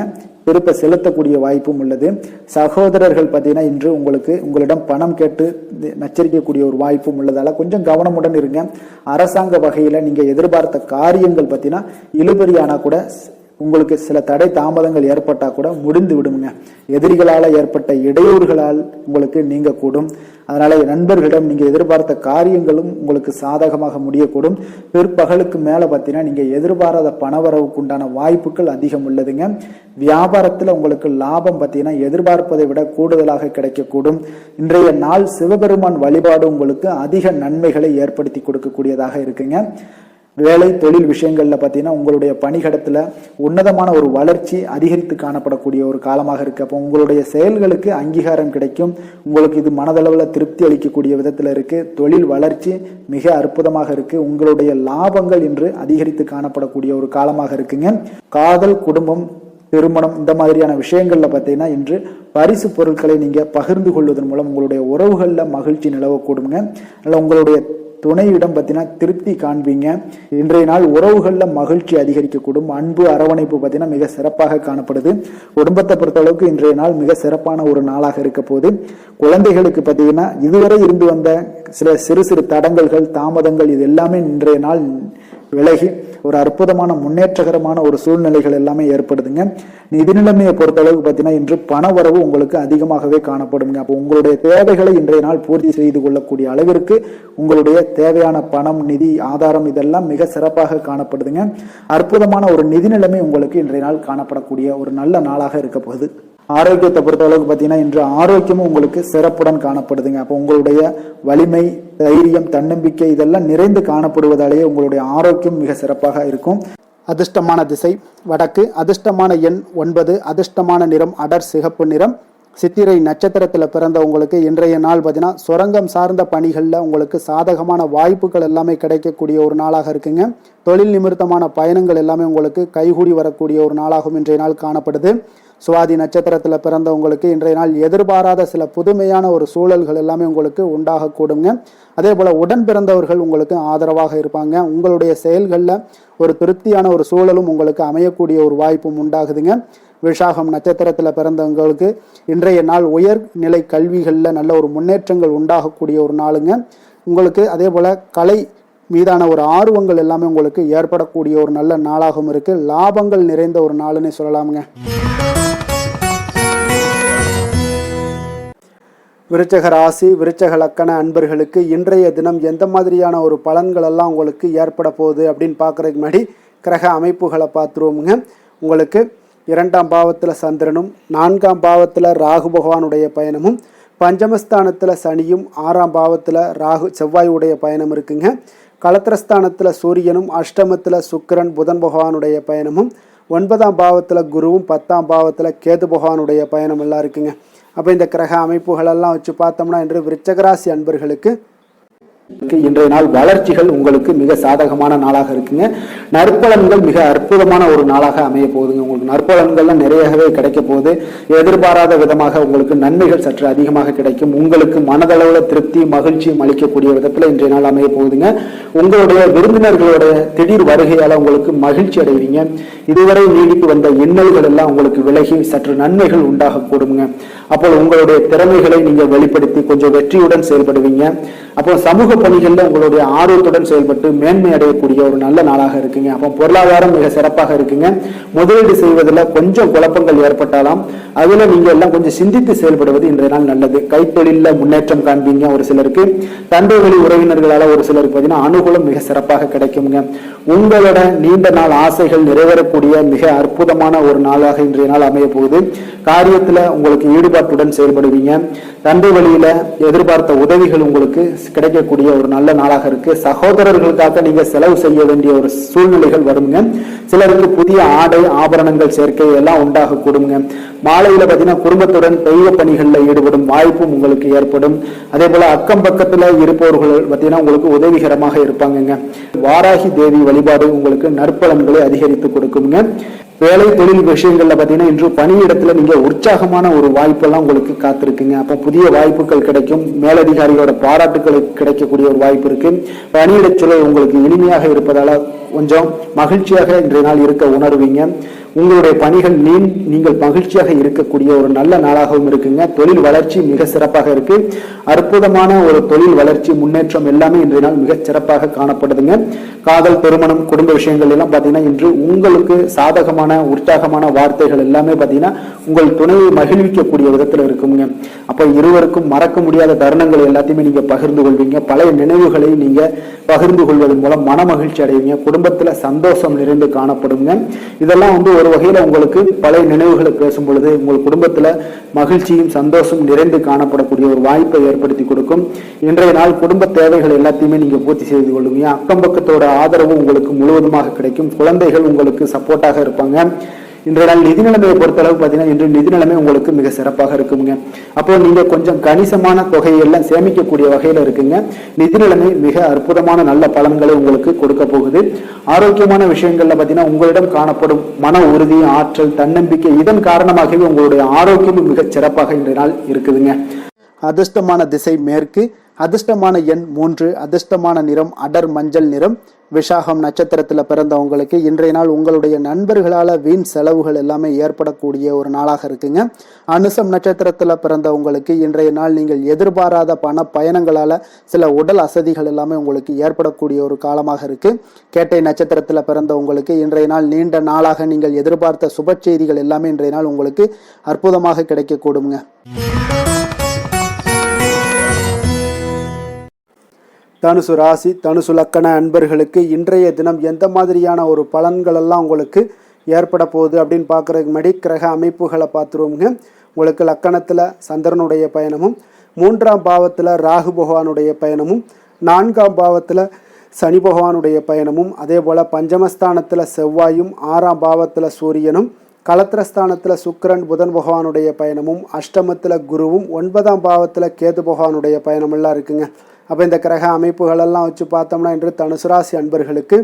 திருப்ப செலுத்தக்கூடிய வாய்ப்பும் உள்ளது. சகோதரர்கள் பார்த்தீங்கன்னா இன்று உங்களிடம் பணம் கேட்டு நச்சரிக்கக்கூடிய ஒரு வாய்ப்பும் உள்ளதால கொஞ்சம் கவனமுடன் இருங்க. அரசாங்க வகையில நீங்க எதிர்பார்த்த காரியங்கள் பார்த்தீங்கன்னா இழுபறியானா கூட உங்களுக்கு சில தடை தாமதங்கள் ஏற்பட்டா கூட முடிந்து விடுங்க. எதிரிகளால் ஏற்பட்ட இடையூறுகளால் உங்களுக்கு நீங்கக்கூடும். அதனால நண்பர்களிடம் நீங்க எதிர்பார்த்த காரியங்களும் உங்களுக்கு சாதகமாக முடியக்கூடும். பிற்பகலுக்கு மேல பார்த்தீங்கன்னா நீங்க எதிர்பாராத பணவரவுக்கு உண்டான வாய்ப்புகள் அதிகம் உள்ளதுங்க. வியாபாரத்துல உங்களுக்கு லாபம் பார்த்தீங்கன்னா எதிர்பார்ப்பதை விட கூடுதலாக கிடைக்கக்கூடும். இன்றைய நாள் சிவபெருமான் வழிபாடு உங்களுக்கு அதிக நன்மைகளை ஏற்படுத்தி கொடுக்கக்கூடியதாக இருக்குங்க. வேலை தொழில் விஷயங்கள்ல பார்த்தீங்கன்னா உங்களுடைய பணிகடத்துல உன்னதமான ஒரு வளர்ச்சி அதிகரித்து காணப்படக்கூடிய ஒரு காலமாக இருக்கு. அப்போ உங்களுடைய செயல்களுக்கு அங்கீகாரம் கிடைக்கும். உங்களுக்கு இது மனதளவில் திருப்தி அளிக்கக்கூடிய விதத்துல இருக்கு. தொழில் வளர்ச்சி மிக அற்புதமாக இருக்கு. உங்களுடைய லாபங்கள் இன்று அதிகரித்து காணப்படக்கூடிய ஒரு காலமாக இருக்குங்க. காதல், குடும்பம், திருமணம் இந்த மாதிரியான விஷயங்கள்ல பார்த்தீங்கன்னா இன்று பரிசு பொருட்களை நீங்க பகிர்ந்து கொள்வதன் மூலம் உங்களுடைய உறவுகள்ல மகிழ்ச்சி நிலவக்கூடுங்க. அதனால உங்களுடைய துணையிடம் பார்த்தீங்கன்னா திருப்தி காண்பீங்க. இன்றைய நாள் உறவுகள்ல மகிழ்ச்சி அதிகரிக்கக்கூடும். அன்பு, அரவணைப்பு பார்த்தீங்கன்னா மிக சிறப்பாக காணப்படுது. குடும்பத்தை பொறுத்தளவுக்கு இன்றைய நாள் மிக சிறப்பான ஒரு நாளாக இருக்க போது. குழந்தைகளுக்கு பார்த்தீங்கன்னா இதுவரை இருந்து வந்த சில சிறு சிறு தடங்கல்கள், தாமதங்கள் இது எல்லாமே இன்றைய நாள் விலகி ஒரு அற்புதமான முன்னேற்றகரமான ஒரு சூழ்நிலைகள் எல்லாமே ஏற்படுதுங்க. நிதி நிலைமையை பொறுத்தளவுக்கு பார்த்தீங்கன்னா இன்று பண வரவு உங்களுக்கு அதிகமாகவே காணப்படுங்க. அப்போ உங்களுடைய தேவைகளை இன்றைய நாள் பூர்த்தி செய்து கொள்ளக்கூடிய அளவிற்கு உங்களுடைய தேவையான பணம், நிதி ஆதாரம் இதெல்லாம் மிக சிறப்பாக காணப்படுதுங்க. அற்புதமான ஒரு நிதி நிலைமை உங்களுக்கு இன்றைய நாள் காணப்படக்கூடிய ஒரு நல்ல நாளாக இருக்க போகுது. ஆரோக்கியத்தை பொறுத்த அளவுக்கு பார்த்தீங்கன்னா இன்று ஆரோக்கியமும் உங்களுக்கு சிறப்புடன் காணப்படுதுங்க. அப்போ உங்களுடைய வலிமை, தைரியம், தன்னம்பிக்கை இதெல்லாம் நிறைந்து காணப்படுவதாலேயே உங்களுடைய ஆரோக்கியம் மிக சிறப்பாக இருக்கும். அதிர்ஷ்டமான திசை வடக்கு, அதிர்ஷ்டமான எண் 9, அதிர்ஷ்டமான நிறம் அடர் சிகப்பு நிறம். சித்திரை நட்சத்திரத்தில் பிறந்த உங்களுக்கு இன்றைய நாள் பார்த்தீங்கன்னா சுரங்கம் சார்ந்த பணிகளில் உங்களுக்கு சாதகமான வாய்ப்புகள் எல்லாமே கிடைக்கக்கூடிய ஒரு நாளாக இருக்குங்க. தொழில் நிமித்தமான பயணங்கள் எல்லாமே உங்களுக்கு கைகூடி வரக்கூடிய ஒரு நாளாகவும் இன்றைய நாள் காணப்படுது. சுவாதி நட்சத்திரத்தில் பிறந்த உங்களுக்கு இன்றைய நாள் எதிர்பாராத சில புதுமையான ஒரு சூழல்கள் எல்லாமே உங்களுக்கு உண்டாகக்கூடுங்க. அதே போல் உடன் பிறந்தவர்கள் உங்களுக்கு ஆதரவாக இருப்பாங்க. உங்களுடைய செயல்களில் ஒரு திருப்தியான ஒரு சூழலும் உங்களுக்கு அமையக்கூடிய ஒரு வாய்ப்பும் உண்டாகுதுங்க. விசாகம் நட்சத்திரத்தில் பிறந்தவங்களுக்கு இன்றைய நாள் உயர்நிலை கல்விகளில் நல்ல ஒரு முன்னேற்றங்கள் உண்டாகக்கூடிய ஒரு நாளுங்க. உங்களுக்கு அதே போல் கலை மீதான ஒரு ஆர்வங்கள் எல்லாமே உங்களுக்கு ஏற்படக்கூடிய ஒரு நல்ல நாளாகவும் இருக்கு. லாபங்கள் நிறைந்த ஒரு நாளுன்னு சொல்லலாமுங்க. விருச்சக ராசி, விருச்சக லக்கண அன்பர்களுக்கு இன்றைய தினம் எந்த மாதிரியான ஒரு பலன்கள் எல்லாம் உங்களுக்கு ஏற்பட போகுது அப்படின்னு பார்க்குறதுக்கு முன்னாடி கிரக அமைப்புகளை பார்த்துருவோமுங்க. உங்களுக்கு 2ஆம் பாவத்தில் சந்திரனும், 4ஆம் பாவத்தில் ராகு பகவானுடைய பயணமும், பஞ்சமஸ்தானத்தில் சனியும், 6ஆம் பாவத்தில் செவ்வாய் உடைய பயணம் இருக்குங்க. களத்திரஸ்தானத்தில் சூரியனும், அஷ்டமத்தில் சுக்கிரன் புதன் பகவானுடைய பயணமும், 9ஆம் பாவத்தில் குருவும், 10ஆம் பாவத்தில் கேது பகவானுடைய பயணம் எல்லாம் இருக்குங்க. அப்போ இந்த கிரக அமைப்புகளெல்லாம் வச்சு பார்த்தோம்னா இன்று விருச்சகராசி அன்பர்களுக்கு இன்றைய நாள் வளர்ச்சிகள் உங்களுக்கு மிக சாதகமான நாளாக இருக்குங்க. நற்பலன்கள் மிக அற்புதமான ஒரு நாளாக அமைய போகுதுங்க. உங்களுக்கு நற்பலன்கள்லாம் நிறையவே கிடைக்க போகுது. எதிர்பாராத விதமாக உங்களுக்கு நன்மைகள் சற்று அதிகமாக கிடைக்கும். உங்களுக்கு மனதளவில் திருப்தி, மகிழ்ச்சியும் அளிக்கக்கூடிய விதத்தில் இன்றைய நாள் அமைய போகுதுங்க. உங்களுடைய விருந்தினர்களுடைய திடீர் வருகையால் உங்களுக்கு மகிழ்ச்சி அடைவீங்க. இதுவரை நீடித்து வந்த இன்னல்கள் எல்லாம் உங்களுக்கு விலகி சற்று நன்மைகள் உண்டாகக்கூடுங்க. அப்போ உங்களுடைய திறமைகளை நீங்க வெளிப்படுத்தி கொஞ்சம் வெற்றியுடன் செயல்படுவீங்க. அப்போ சமூக பணிகள்ல உங்களுடைய ஆர்வத்துடன் செயல்பட்டு மேன்மை அடையக்கூடிய ஒரு நல்ல நாளாக இருக்குங்க. அப்போ பொருளாதாரம் மிக சிறப்பாக இருக்குங்க. முதலீடு செய்வதில் கொஞ்சம் குழப்பங்கள் ஏற்பட்டாலும் அதுல நீங்க எல்லாம் கொஞ்சம் சிந்தித்து செயல்படுவது இன்றைய நாள் நல்லது. கைத்தொழில முன்னேற்றம் காண்பீங்க. ஒரு சிலருக்கு தந்தை வழி உறவினர்களால ஒரு சிலருக்கு பார்த்தீங்கன்னா அனுகூலம் மிக சிறப்பாக கிடைக்குங்க. உங்களோட நீண்ட நாள் ஆசைகள் நிறைவேறக்கூடிய மிக அற்புதமான ஒரு நாளாக இன்றைய நாள் அமைய போகுது. காரியத்துல உங்களுக்கு ஈடுபாட்டுடன் செயல்படுவீங்க. தந்தை வழியில எதிர்பார்த்த உதவிகள் உங்களுக்கு கிடைக்கக்கூடிய ஒரு நல்ல நாளாக இருக்கு. சகோதரர்களுக்காக நீங்க செலவு செய்ய வேண்டிய ஒரு சூழ்நிலைகள் வருங்க. சிலருக்கு புதிய ஆடை ஆபரணங்கள் சேர்க்கை எல்லாம் உண்டாக கூடுங்க. மாலையில பார்த்தீங்கன்னா குடும்பத்துடன் தெய்வ பணிகளில் ஈடுபடும் வாய்ப்பும் உங்களுக்கு ஏற்படும். அதே போல அக்கம் பக்கத்துல இருப்பவர்கள் பார்த்தீங்கன்னா உங்களுக்கு உதவிகரமாக இருப்பாங்க. வாராகி தேவி வழிபாடு உங்களுக்கு நற்பலன்களை அதிகரித்து கொடுக்குங்க. வேலை தொழில் விஷயங்கள்ல பார்த்தீங்கன்னா இன்று பணியிடத்துல நீங்க உற்சாகமான ஒரு வாய்ப்பெல்லாம் உங்களுக்கு காத்திருக்குங்க. அப்போ புதிய வாய்ப்புகள் கிடைக்கும். மேலதிகாரிகளோட பாராட்டுகள் கிடைக்கக்கூடிய ஒரு வாய்ப்பு இருக்கு. பணியிட சூழல் உங்களுக்கு இனிமையாக இருப்பதால கொஞ்சம் மகிழ்ச்சியாக இன்றைய நாள் இருக்க உணர்வீங்க. உங்களுடைய பணிகள் நீங்கள் மகிழ்ச்சியாக இருக்கக்கூடிய ஒரு நல்ல நாளாகவும் இருக்குங்க. தொழில் வளர்ச்சி மிக சிறப்பாக இருக்கு. அற்புதமான ஒரு தொழில் வளர்ச்சி முன்னேற்றம் எல்லாமே இன்றைய நாள் மிக சிறப்பாக காணப்படுதுங்க. காதல், திருமணம், குடும்ப விஷயங்கள் எல்லாம் பாத்தீங்கன்னா இன்று உங்களுக்கு சாதகமான உற்சாகமான வார்த்தைகள் எல்லாமே பாத்தீங்கன்னா உங்கள் துணையை மகிழ்விக்கக்கூடிய விதத்துல இருக்குங்க. அப்ப இருவருக்கும் மறக்க முடியாத தருணங்கள் எல்லாத்தையுமே நீங்க பகிர்ந்து கொள்வீங்க. பழைய நினைவுகளை நீங்க பகிர்ந்து கொள்வதன் மூலம் மன மகிழ்ச்சி அடைவீங்க. குடும்பத்துல சந்தோஷம் நிறைந்து காணப்படுங்க. இதெல்லாம் ஒரு வகையில உங்களுக்கு பழைய நினைவுகளை பேசும் பொழுது உங்கள் குடும்பத்துல மகிழ்ச்சியும் சந்தோஷம் நிறைந்து காணப்படக்கூடிய ஒரு வாய்ப்பை ஏற்படுத்தி கொடுக்கும். இன்றைய நாள் குடும்ப தேவைகள் எல்லாத்தையுமே நீங்க பூர்த்தி செய்து கொள்வீங்க. அக்கம் பக்கத்தோட ஆதரவு உங்களுக்கு முழுவதுமாக கிடைக்கும். குழந்தைகள் உங்களுக்கு சப்போர்ட்டாக இருப்பாங்க. இன்றைய நாள் நிதி நிலைமையை பொறுத்தளவு பார்த்தீங்கன்னா இன்று நிதி நிலைமை உங்களுக்கு மிக சிறப்பாக இருக்குங்க. அப்போ நீங்க கொஞ்சம் கணிசமான தொகையை எல்லாம் சேமிக்கக்கூடிய வகையில இருக்குங்க. நிதி நிலைமை மிக அற்புதமான நல்ல பலன்களை உங்களுக்கு கொடுக்க போகுது. ஆரோக்கியமான விஷயங்கள்ல பார்த்தீங்கன்னா உங்களிடம் காணப்படும் மன உறுதி, ஆற்றல், தன்னம்பிக்கை இதன் காரணமாகவே உங்களுடைய ஆரோக்கியமும் மிக சிறப்பாக இன்றைய நாள் இருக்குதுங்க. அதிர்ஷ்டமான திசை மேற்கு, அதிர்ஷ்டமான எண் 3, அதிர்ஷ்டமான நிறம் அடர் மஞ்சள் நிறம். விஷாகம் நட்சத்திரத்துல பிறந்தவங்களுக்கு இன்றைய நாள் உங்களுடைய நண்பர்களால வீண் செலவுகள் எல்லாமே ஏற்படக்கூடிய ஒரு நாளாக இருக்குங்க. அனுசம் நட்சத்திரத்துல பிறந்தவங்களுக்கு இன்றைய நாள் நீங்கள் எதிர்பாராத பண பயணங்களால சில உடல் அசதிகள் எல்லாமே உங்களுக்கு ஏற்படக்கூடிய ஒரு காலமாக இருக்கு. கேட்டை நட்சத்திரத்துல பிறந்தவங்களுக்கு இன்றைய நாள் நீண்ட நாளாக நீங்கள் எதிர்பார்த்த சுப செய்திகள் எல்லாமே இன்றைய நாள் உங்களுக்கு அற்புதமாக கிடைக்கக்கூடுங்க. தனுசு ராசி, தனுசு லக்கண அன்பர்களுக்கு இன்றைய தினம் எந்த மாதிரியான ஒரு பலன்கள் எல்லாம் உங்களுக்கு ஏற்பட போகுது அப்படின்னு பார்க்குறதுக்கு முன்னாடி கிரக அமைப்புகளை பார்த்துருவோங்க. உங்களுக்கு லக்கணத்தில் சந்திரனுடைய பயணமும், 3ஆம் பாவத்தில் ராகு பகவானுடைய பயணமும், 4ஆம் பாவத்தில் சனி பகவானுடைய பயணமும், அதே போல் பஞ்சமஸ்தானத்தில் செவ்வாயும், 6ஆம் பாவத்தில் சூரியனும், கலத்திரஸ்தானத்தில் சுக்கிரன் புதன் பகவானுடைய பயணமும், அஷ்டமத்தில் குருவும், 9ஆம் பாவத்தில் கேது பகவானுடைய பயணமெல்லாம் இருக்குங்க. அப்போ இந்த கிரக அமைப்புகளெல்லாம் வச்சு பார்த்தோம்னா இன்று தனுசு ராசி அன்பர்களுக்கு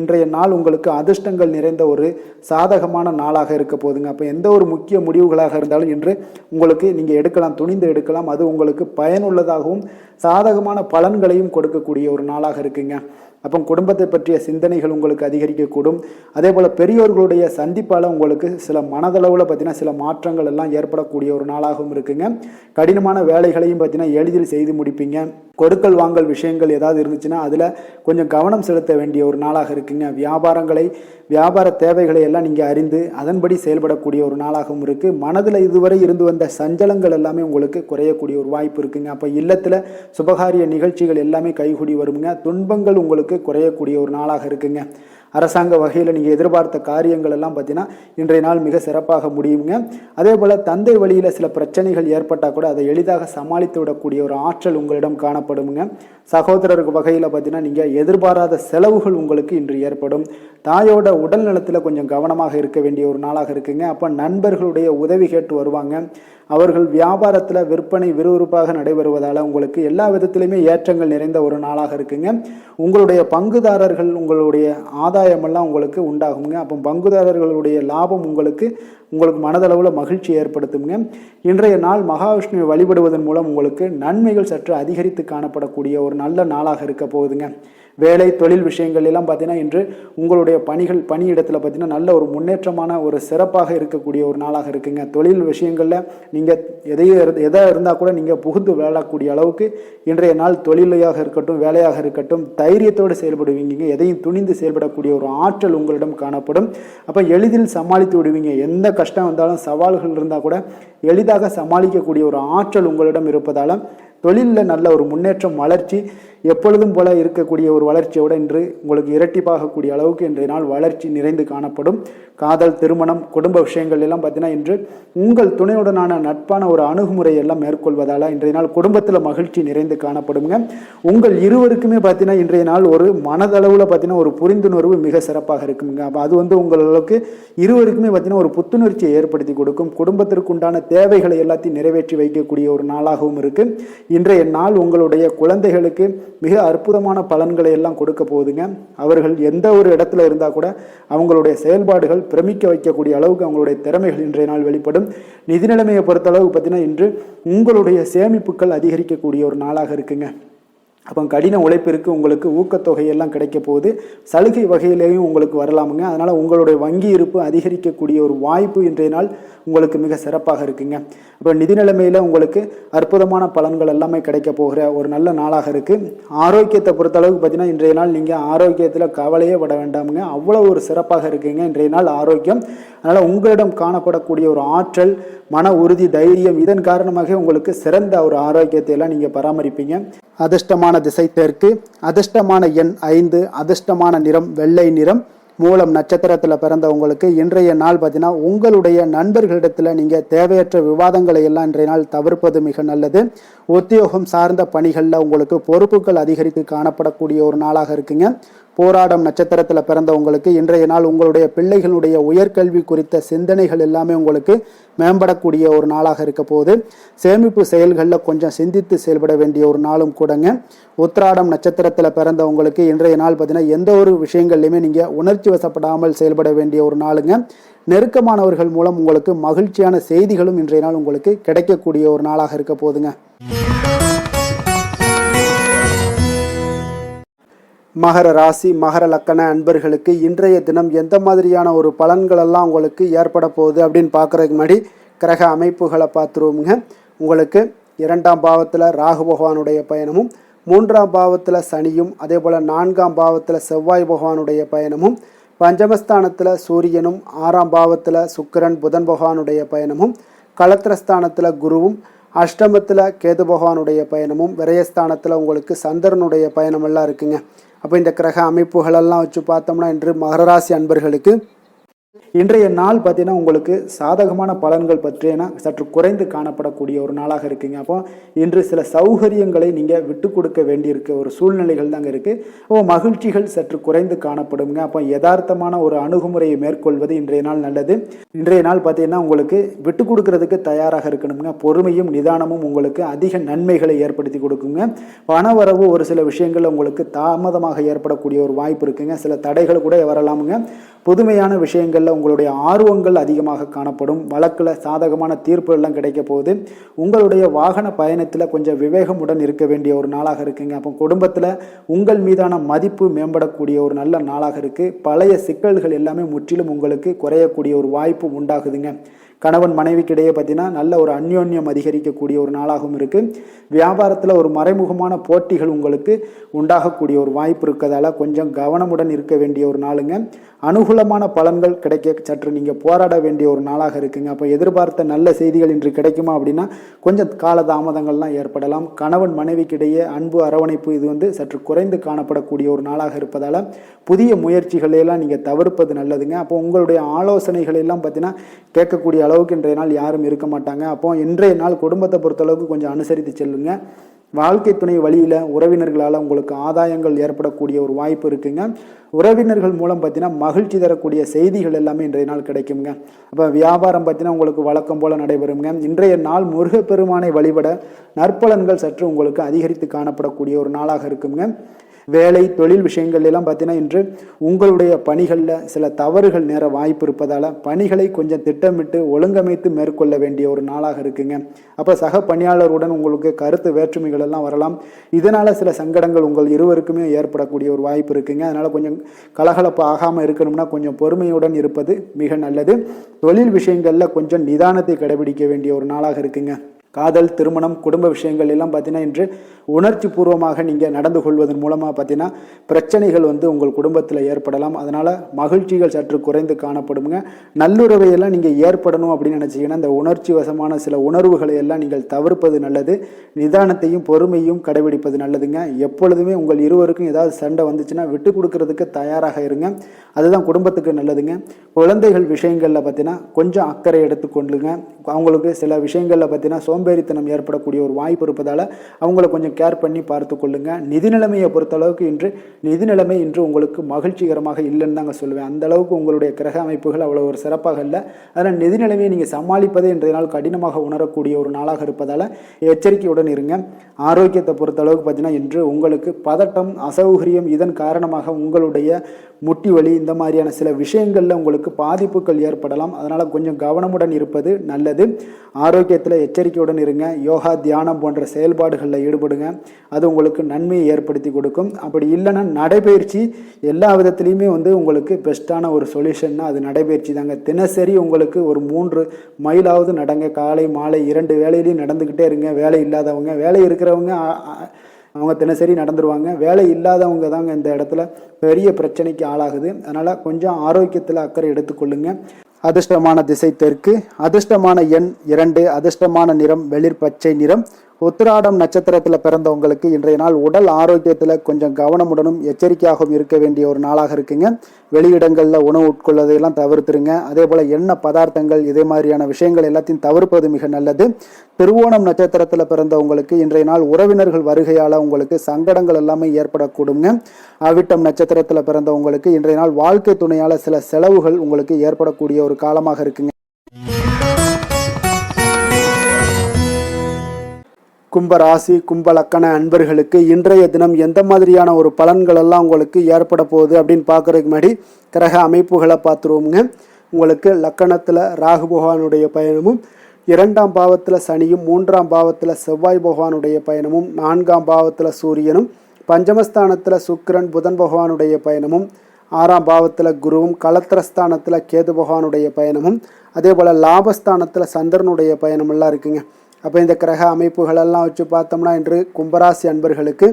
இன்றைய நாள் உங்களுக்கு அதிர்ஷ்டங்கள் நிறைந்த ஒரு சாதகமான நாளாக இருக்க போகுதுங்க. அப்போ எந்த ஒரு முக்கிய முடிவுகளாக இருந்தாலும் இன்று உங்களுக்கு நீங்கள் எடுக்கலாம், துணிந்து எடுக்கலாம். அது உங்களுக்கு பயனுள்ளதாகவும் சாதகமான பலன்களையும் கொடுக்கக்கூடிய ஒரு நாளாக இருக்குங்க. அப்போ குடும்பத்தை பற்றிய சிந்தனைகள் உங்களுக்கு அதிகரிக்கக்கூடும். அதே போல் பெரியோர்களுடைய சந்திப்பால் உங்களுக்கு சில மனதளவில் பார்த்தீங்கன்னா சில மாற்றங்கள் எல்லாம் ஏற்படக்கூடிய ஒரு நாளாகவும் இருக்குங்க. கடினமான வேலைகளையும் பார்த்தீங்கன்னா எளிதில் செய்து முடிப்பீங்க. கொடுக்கல் வாங்கல் விஷயங்கள் ஏதாவது இருந்துச்சுன்னா அதில் கொஞ்சம் கவனம் செலுத்த வேண்டிய ஒரு நாளாக இருக்குங்க. வியாபார தேவைகளை எல்லாம் நீங்கள் அறிந்து அதன்படி செயல்படக்கூடிய ஒரு நாளாகவும் இருக்குது. மனதில் இதுவரை இருந்து வந்த சஞ்சலங்கள் எல்லாமே உங்களுக்கு குறையக்கூடிய ஒரு வாய்ப்பு இருக்குங்க. அப்போ இல்லத்தில் சுபகாரிய நிகழ்ச்சிகள் எல்லாமே கைகூடி வருங்க. துன்பங்கள் உங்களுக்கு குறையக்கூடிய ஒரு நாளாக இருக்குங்க. அரசாங்க வகையில் நீங்கள் எதிர்பார்த்த காரியங்கள் எல்லாம் பார்த்தீங்கன்னா இன்றைய நாள் மிக சிறப்பாக முடியுங்க. அதே போல் தந்தை வழியில் சில பிரச்சனைகள் ஏற்பட்டால் கூட அதை எளிதாக சமாளித்து விடக்கூடிய ஒரு ஆற்றல் உங்களிடம் காணப்படுங்க. சகோதரருக்கு வகையில் பார்த்தீங்கன்னா நீங்கள் எதிர்பாராத செலவுகள் உங்களுக்கு இன்று ஏற்படும். தாயோட உடல் நலத்தில் கொஞ்சம் கவனமாக இருக்க வேண்டிய ஒரு நாளாக இருக்குங்க. அப்போ நண்பர்களுடைய உதவி கேட்டு வருவாங்க. அவர்கள் வியாபாரத்தில் விற்பனை விறுவிறுப்பாக நடைபெறுவதால் உங்களுக்கு எல்லா விதத்திலையுமே ஏற்றங்கள் நிறைந்த ஒரு நாளாக இருக்குங்க. உங்களுடைய பங்குதாரர்கள் உங்களுடைய ஆதாயமெல்லாம் உங்களுக்கு உண்டாகுங்க. அப்போ பங்குதாரர்களுடைய லாபம் உங்களுக்கு மனதளவில் மகிழ்ச்சி ஏற்படுத்துங்க. இன்றைய நாள் மகாவிஷ்ணுவை வழிபடுவதன் மூலம் உங்களுக்கு நன்மைகள் சற்று அதிகரித்து காணப்படக்கூடிய ஒரு நல்ல நாளாக இருக்க போகுதுங்க. வேலை தொழில் விஷயங்கள் எல்லாம் பார்த்தீங்கன்னா இன்று உங்களுடைய பணியிடத்தில் பார்த்தீங்கன்னா நல்ல ஒரு முன்னேற்றமான ஒரு சிறப்பாக இருக்கக்கூடிய ஒரு நாளாக இருக்குங்க. தொழில் விஷயங்களில் நீங்கள் எதாக இருந்தால் கூட நீங்கள் புகுந்து விளையாடக்கூடிய அளவுக்கு இன்றைய நாள் தொழிலையாக இருக்கட்டும் வேலையாக இருக்கட்டும் தைரியத்தோடு செயல்படுவீங்க. எதையும் துணிந்து செயல்படக்கூடிய ஒரு ஆற்றல் உங்களிடம் காணப்படும். அப்போ எளிதில் சமாளித்து விடுவீங்க. எந்த கஷ்டம் வந்தாலும் சவால்கள் இருந்தால் கூட எளிதாக சமாளிக்கக்கூடிய ஒரு ஆற்றல் உங்களிடம் இருப்பதால் தொழிலில் நல்ல ஒரு முன்னேற்றம், வளர்ச்சி எப்பொழுதும் போல இருக்கக்கூடிய ஒரு வளர்ச்சியோடு இன்று உங்களுக்கு இரட்டிப்பாகக்கூடிய அளவுக்கு இன்றைய நாள் வளர்ச்சி நிறைந்து காணப்படும். காதல், திருமணம், குடும்ப விஷயங்கள் எல்லாம் பார்த்தீங்கன்னா இன்று உங்கள் துணையுடனான நட்பான ஒரு அணுகுமுறை எல்லாம் மேற்கொள்வதால் இன்றைய நாள் குடும்பத்தில் மகிழ்ச்சி நிறைந்து காணப்படுங்க. உங்கள் இருவருக்குமே பார்த்தீங்கன்னா இன்றைய நாள் ஒரு மனதளவில் பார்த்தீங்கன்னா ஒரு புரிந்துணர்வு மிக சிறப்பாக இருக்குங்க. அப்போ அது உங்களுக்கு இருவருக்குமே பார்த்தீங்கன்னா ஒரு புத்துணர்ச்சியை ஏற்படுத்தி கொடுக்கும். குடும்பத்திற்கு உண்டான தேவைகளை எல்லாத்தையும் நிறைவேற்றி வைக்கக்கூடிய ஒரு நாளாகவும் இருக்கு. இன்றைய நாள் உங்களுடைய குழந்தைகளுக்கு மிக அற்புதமான பலன்களை எல்லாம் கொடுக்க போகுதுங்க. அவர்கள் எந்த ஒரு இடத்துல இருந்தால் கூட அவங்களுடைய செயல்பாடுகள் பிரமிக்க வைக்கக்கூடிய அளவுக்கு அவங்களுடைய திறமைகள் இன்றைய நாள் வெளிப்படும். நிதி நிலைமையை பொறுத்தளவு பார்த்தீங்கன்னா இன்று உங்களுடைய சேமிப்புகள் அதிகரிக்கக்கூடிய ஒரு நாளாக இருக்குங்க. அப்போ கடின உழைப்பிற்கு உங்களுக்கு ஊக்கத்தொகையெல்லாம் கிடைக்க போகுது. சலுகை வகையிலேயும் உங்களுக்கு வரலாமுங்க. அதனால் உங்களுடைய வங்கி இருப்பு அதிகரிக்கக்கூடிய ஒரு வாய்ப்பு இன்றைய நாள் உங்களுக்கு மிக சிறப்பாக இருக்குங்க. அப்போ நிதி நிலைமையில் உங்களுக்கு அற்புதமான பலன்கள் எல்லாமே கிடைக்க போகிற ஒரு நல்ல நாளாக இருக்குது. ஆரோக்கியத்தை பொறுத்தளவுக்கு பார்த்தீங்கன்னா இன்றைய நாள் நீங்கள் ஆரோக்கியத்தில் கவலையே பட வேண்டாமுங்க. அவ்வளோ ஒரு சிறப்பாக இருக்குங்க இன்றைய நாள் ஆரோக்கியம். அதனால் உங்களிடம் காணப்படக்கூடிய ஒரு ஆற்றல், மன உறுதி, தைரியம் இதன் காரணமாக உங்களுக்கு சிறந்த ஒரு ஆரோக்கியத்தை எல்லாம் நீங்கள் பராமரிப்பீங்க. அதிர்ஷ்டமான திசை தெற்கு, அதிர்ஷ்டமான எண் 5, அதிர்ஷ்டமான நிறம் வெள்ளை நிறம். மூலம் நட்சத்திரத்தில் பிறந்தவங்களுக்கு இன்றைய நாள் பார்த்தீங்கன்னா உங்களுடைய நண்பர்களிடத்தில் நீங்கள் தேவையற்ற விவாதங்களை எல்லாம் இன்றைய நாள் தவிர்ப்பது மிக நல்லது. உத்தியோகம் சார்ந்த பணிகளில் உங்களுக்கு பொறுப்புகள் அதிகரித்து காணப்படக்கூடிய ஒரு நாளாக இருக்குங்க. போராடம் நட்சத்திரத்தில் பிறந்தவங்களுக்கு இன்றைய நாள் உங்களுடைய பிள்ளைகளுடைய உயர்கல்வி குறித்த சிந்தனைகள் எல்லாமே உங்களுக்கு மேம்படக்கூடிய ஒரு நாளாக இருக்க போகுது. சேமிப்பு செயல்களில் கொஞ்சம் சிந்தித்து செயல்பட வேண்டிய ஒரு நாளும் கூடங்க. உத்திராடம் நட்சத்திரத்தில் பிறந்தவங்களுக்கு இன்றைய நாள் பார்த்தீங்கன்னா எந்த ஒரு விஷயங்கள்லையுமே நீங்கள் உணர்ச்சி வசப்படாமல் செயல்பட வேண்டிய ஒரு நாளுங்க. நெருக்கமானவர்கள் மூலம் உங்களுக்கு மகிழ்ச்சியான செய்திகளும் இன்றைய நாள் உங்களுக்கு கிடைக்கக்கூடிய ஒரு நாளாக இருக்க போகுதுங்க. மகர ராசி மகர லக்கண அன்பர்களுக்கு இன்றைய தினம் எந்த மாதிரியான ஒரு பலன்கள் எல்லாம் உங்களுக்கு ஏற்பட போகுது அப்படின்னு பார்க்குறதுக்கு முன்னாடி கிரக அமைப்புகளை பார்த்துருவோமுங்க. உங்களுக்கு 2ஆம் பாவத்தில் ராகு பகவானுடைய பயணமும், 3ஆம் பாவத்தில் சனியும், அதே போல் 4ஆம் பாவத்தில் செவ்வாய் பகவானுடைய பயணமும், பஞ்சமஸ்தானத்தில் சூரியனும், 6ஆம் பாவத்தில் சுக்கிரன் புதன் பகவானுடைய பயணமும், களத்திரஸ்தானத்தில் குருவும், அஷ்டமத்தில் கேது பகவானுடைய பயணமும், விரயஸ்தானத்தில் உங்களுக்கு சந்திரனுடைய பயணமெல்லாம் இருக்குங்க. அப்போ இந்த கிரக அமைப்புகளெல்லாம் வச்சு பார்த்தோம்னா இன்று மகர ராசி அன்பர்களுக்கு இன்றைய நாள் பார்த்தீங்கன்னா உங்களுக்கு சாதகமான பலன்கள் பற்றினா சற்று குறைந்து காணப்படக்கூடிய ஒரு நாளாக இருக்குங்க. அப்போ இன்று சில சௌகரியங்களை நீங்கள் விட்டு கொடுக்க வேண்டியிருக்க ஒரு சூழ்நிலைகள் தாங்க இருக்குது. அப்போ மகிழ்ச்சிகள் சற்று குறைந்து காணப்படுங்க. அப்போ யதார்த்தமான ஒரு அணுகுமுறையை மேற்கொள்வது இன்றைய நாள் நல்லது. இன்றைய நாள் பார்த்தீங்கன்னா உங்களுக்கு விட்டு கொடுக்கறதுக்கு தயாராக இருக்கணுங்க. பொறுமையும் நிதானமும் உங்களுக்கு அதிக நன்மைகளை ஏற்படுத்தி கொடுக்குங்க. பணவரவு ஒரு சில விஷயங்கள் உங்களுக்கு தாமதமாக ஏற்படக்கூடிய ஒரு வாய்ப்பு இருக்குங்க. சில தடைகள் கூட வரலாமுங்க. புதுமையான விஷயங்களில் உங்களுடைய ஆர்வங்கள் அதிகமாக காணப்படும். வழக்கில் சாதகமான தீர்ப்பு எல்லாம் கிடைக்க போகுது. உங்களுடைய வாகன பயணத்தில் கொஞ்சம் விவேகமுடன் இருக்க வேண்டிய ஒரு நாளாக இருக்குங்க. அப்போ குடும்பத்தில் உங்கள் மீதான மதிப்பு மேம்படக்கூடிய ஒரு நல்ல நாளாக இருக்குது. பழைய சிக்கல்கள் எல்லாமே முற்றிலும் உங்களுக்கு குறையக்கூடிய ஒரு வாய்ப்பு உண்டாகுதுங்க. கணவன் மனைவிக்கிடையே பார்த்தீங்கன்னா நல்ல ஒரு அந்யோன்யம் அதிகரிக்கக்கூடிய ஒரு நாளாகவும் இருக்குது. வியாபாரத்தில் ஒரு மறைமுகமான போட்டிகள் உங்களுக்கு உண்டாகக்கூடிய ஒரு வாய்ப்பு இருக்கிறதால கொஞ்சம் கவனமுடன் இருக்க வேண்டிய ஒரு நாளுங்க. அனுகூலமான பலன்கள் கிடைக்க சற்று நீங்கள் போராட வேண்டிய ஒரு நாளாக இருக்குங்க. அப்போ எதிர்பார்த்த நல்ல செய்திகள் இன்று கிடைக்குமா அப்படின்னா கொஞ்சம் கால தாமதங்கள்லாம் ஏற்படலாம். கணவன் மனைவிக்கிடையே அன்பு அரவணைப்பு இது சற்று குறைந்து காணப்படக்கூடிய ஒரு நாளாக இருப்பதால் புதிய முயற்சிகளையெல்லாம் நீங்கள் தவிர்ப்பது நல்லதுங்க. அப்போ உங்களுடைய ஆலோசனைகள் எல்லாம் பார்த்தீங்கன்னா கேட்கக்கூடிய அளவுக்கு இன்றைய நாள் யாரும் இருக்க மாட்டாங்க. அப்போ இன்றைய நாள் குடும்பத்தை பொறுத்தளவுக்கு கொஞ்சம் அனுசரித்து செல்லுங்க. வாழ்க்கை துணை வழியில் உறவினர்களால் உங்களுக்கு ஆதாயங்கள் ஏற்படக்கூடிய ஒரு வாய்ப்பு இருக்குங்க. உறவினர்கள் மூலம் பார்த்தீங்கன்னா மகிழ்ச்சி தரக்கூடிய செய்திகள் எல்லாமே இன்றைய நாள் கிடைக்குங்க. அப்போ வியாபாரம் பார்த்தீங்கன்னா உங்களுக்கு வழக்கம் போல் நடைபெறுங்க. இன்றைய நாள் முருகப்பெருமானை வழிபட நற்பலன்கள் சற்று உங்களுக்கு அதிகரித்து காணப்படக்கூடிய ஒரு நாளாக இருக்குங்க. வேலை தொழில் விஷயங்கள் எல்லாம் பார்த்தீங்கன்னா இன்று உங்களுடைய பணிகளில் சில தவறுகள் நேர வாய்ப்பு இருப்பதால் பணிகளை கொஞ்சம் திட்டமிட்டு ஒழுங்கமைத்து மேற்கொள்ள வேண்டிய ஒரு நாளாக இருக்குங்க. அப்போ சக பணியாளருடன் உங்களுக்கு கருத்து வேற்றுமைகள் எல்லாம் வரலாம். இதனால் சில சங்கடங்கள் உங்கள் இருவருக்குமே ஏற்படக்கூடிய ஒரு வாய்ப்பு இருக்குங்க. அதனால் கொஞ்சம் கலகலப்பு ஆகாமல் இருக்கணும்னா கொஞ்சம் பொறுமையுடன் இருப்பது மிக நல்லது. தொழில் விஷயங்களில் கொஞ்சம் நிதானத்தை கடைபிடிக்க வேண்டிய ஒரு நாளாக இருக்குங்க. காதல், திருமணம், குடும்ப விஷயங்கள் எல்லாம் பார்த்தீங்கன்னா இன்று உணர்ச்சி பூர்வமாக நீங்கள் நடந்து கொள்வதன் மூலமாக பார்த்தீங்கன்னா பிரச்சனைகள் உங்கள் குடும்பத்தில் ஏற்படலாம். அதனால் மகிழ்ச்சிகள் சற்று குறைந்து காணப்படுங்க. நல்லுறவையெல்லாம் நீங்கள் ஏற்படணும் அப்படின்னு நினச்சிங்கன்னா இந்த உணர்ச்சி வசமான சில உணர்வுகளை எல்லாம் நீங்கள் தவிர்ப்பது நல்லது. நிதானத்தையும் பொறுமையும் கடைபிடிப்பது நல்லதுங்க. எப்பொழுதுமே உங்கள் இருவருக்கும் ஏதாவது சண்டை வந்துச்சுன்னா விட்டு கொடுக்கறதுக்கு தயாராக இருங்க. அதுதான் குடும்பத்துக்கு நல்லதுங்க. குழந்தைகள் விஷயங்களில் பார்த்தீங்கன்னா கொஞ்சம் அக்கறை எடுத்துக்கொள்ளுங்க. அவங்களுக்கு சில விஷயங்களில் பார்த்தீங்கன்னா சோம்பேறித்தனம் ஏற்படக்கூடிய ஒரு வாய்ப்பு இருப்பதால் அவங்கள கொஞ்சம் கேர் பண்ணி பார்த்து கொள்ளுங்க. நிதி நிலைமையை பொறுத்தளவுக்கு நிதி நிலைமை இன்று உங்களுக்கு மகிழ்ச்சிகரமாக இல்லைன்னு தாங்க சொல்லுவேன். அந்த அளவுக்கு உங்களுடைய கிரக அமைப்புகள் அவ்வளோ ஒரு சிறப்பாக இல்லை. அதனால் நிதி நிலைமையை நீங்கள் சமாளிப்பதே இன்றைய நாள் கடினமாக உணரக்கூடிய ஒரு நாளாக இருப்பதால் எச்சரிக்கையுடன் இருங்க. ஆரோக்கியத்தை பொறுத்தளவுக்கு பார்த்தீங்கன்னா இன்று உங்களுக்கு பதட்டம், அசௌகரியம் இதன் காரணமாக உங்களுடைய முட்டி வலி இந்த மாதிரியான சில விஷயங்களில் உங்களுக்கு பாதிப்புகள் ஏற்படலாம். அதனால் கொஞ்சம் கவனமுடன் இருப்பது நல்லது. ஆரோக்கியத்தில் எச்சரிக்கையுடன் எச்சரிக்கையுடன் இருங்க. யோகா, தியானம் போன்ற செயல்பாடுகளில் ஈடுபடுங்க. அது உங்களுக்கு நன்மையை ஏற்படுத்தி கொடுக்கும். அப்படி இல்லைன்னா நடைபயிற்சி எல்லா விதத்துலேயுமே உங்களுக்கு பெஸ்ட்டான ஒரு சொல்யூஷன்னா அது நடைபயிற்சி தாங்க. தினசரி உங்களுக்கு ஒரு 3 மைலாவது நடங்க. காலை மாலை 2 வேளையிலையும் நடந்துக்கிட்டே இருங்க. வேலை இல்லாதவங்க, வேலை இருக்கிறவங்க அவங்க தினசரி நடந்துருவாங்க. வேலை இல்லாதவங்க தாங்க இந்த இடத்துல பெரிய பிரச்சனைக்கு ஆளாகுது. அதனால் கொஞ்சம் ஆரோக்கியத்தில் அக்கறை எடுத்துக்கொள்ளுங்க. அதிர்ஷ்டமான திசை தெற்கு, அதிர்ஷ்டமான எண் 2, அதிர்ஷ்டமான நிறம் வெளிர் பச்சை நிறம். உத்திராடம் நட்சத்திரத்தில் பிறந்தவங்களுக்கு இன்றைய நாள் உடல் ஆரோக்கியத்தில் கொஞ்சம் கவனமுடனும் எச்சரிக்கையாகவும் இருக்க வேண்டிய ஒரு நாளாக இருக்குங்க. வெளியிடங்களில் உணவு உட்கொள்வதையெல்லாம் தவிர்த்துருங்க. அதே போல் எண்ணெய் பதார்த்தங்கள் இதே மாதிரியான விஷயங்கள் எல்லாத்தையும் தவிர்ப்பது மிக நல்லது. திருவோணம் நட்சத்திரத்தில் பிறந்தவங்களுக்கு இன்றைய நாள் உறவினர்கள் வருகையால் உங்களுக்கு சங்கடங்கள் எல்லாமே ஏற்படக்கூடுங்க. அவிட்டம் நட்சத்திரத்தில் பிறந்தவங்களுக்கு இன்றைய நாள் வாழ்க்கை துணையால் சில செலவுகள் உங்களுக்கு ஏற்படக்கூடிய ஒரு காலமாக இருக்குங்க. கும்ப ராசி, கும்ப லக்கண அன்பர்களுக்கு இன்றைய தினம் எந்த மாதிரியான ஒரு பலன்கள் எல்லாம் உங்களுக்கு ஏற்பட போகுது அப்படின்னு பார்க்கறதுக்கு முன்னாடி கிரக அமைப்புகளை பார்த்துருவோங்க. உங்களுக்கு லக்கணத்தில் ராகு பகவானுடைய பயணமும், 2ஆம் பாவத்தில் சனியும், 3ஆம் பாவத்தில் செவ்வாய் பகவானுடைய பயணமும், 4ஆம் பாவத்தில் சூரியனும், பஞ்சமஸ்தானத்தில் சுக்கிரன் புதன் பகவானுடைய பயணமும், 6ஆம் பாவத்தில் குருவும், களத்திரஸ்தானத்தில் கேது பகவானுடைய பயணமும், அதே போல் லாபஸ்தானத்தில் சந்திரனுடைய பயணமெல்லாம் இருக்குங்க. அப்போ இந்த கிரக அமைப்புகளெல்லாம் வச்சு பார்த்தோம்னா இன்று கும்பராசி அன்பர்களுக்கு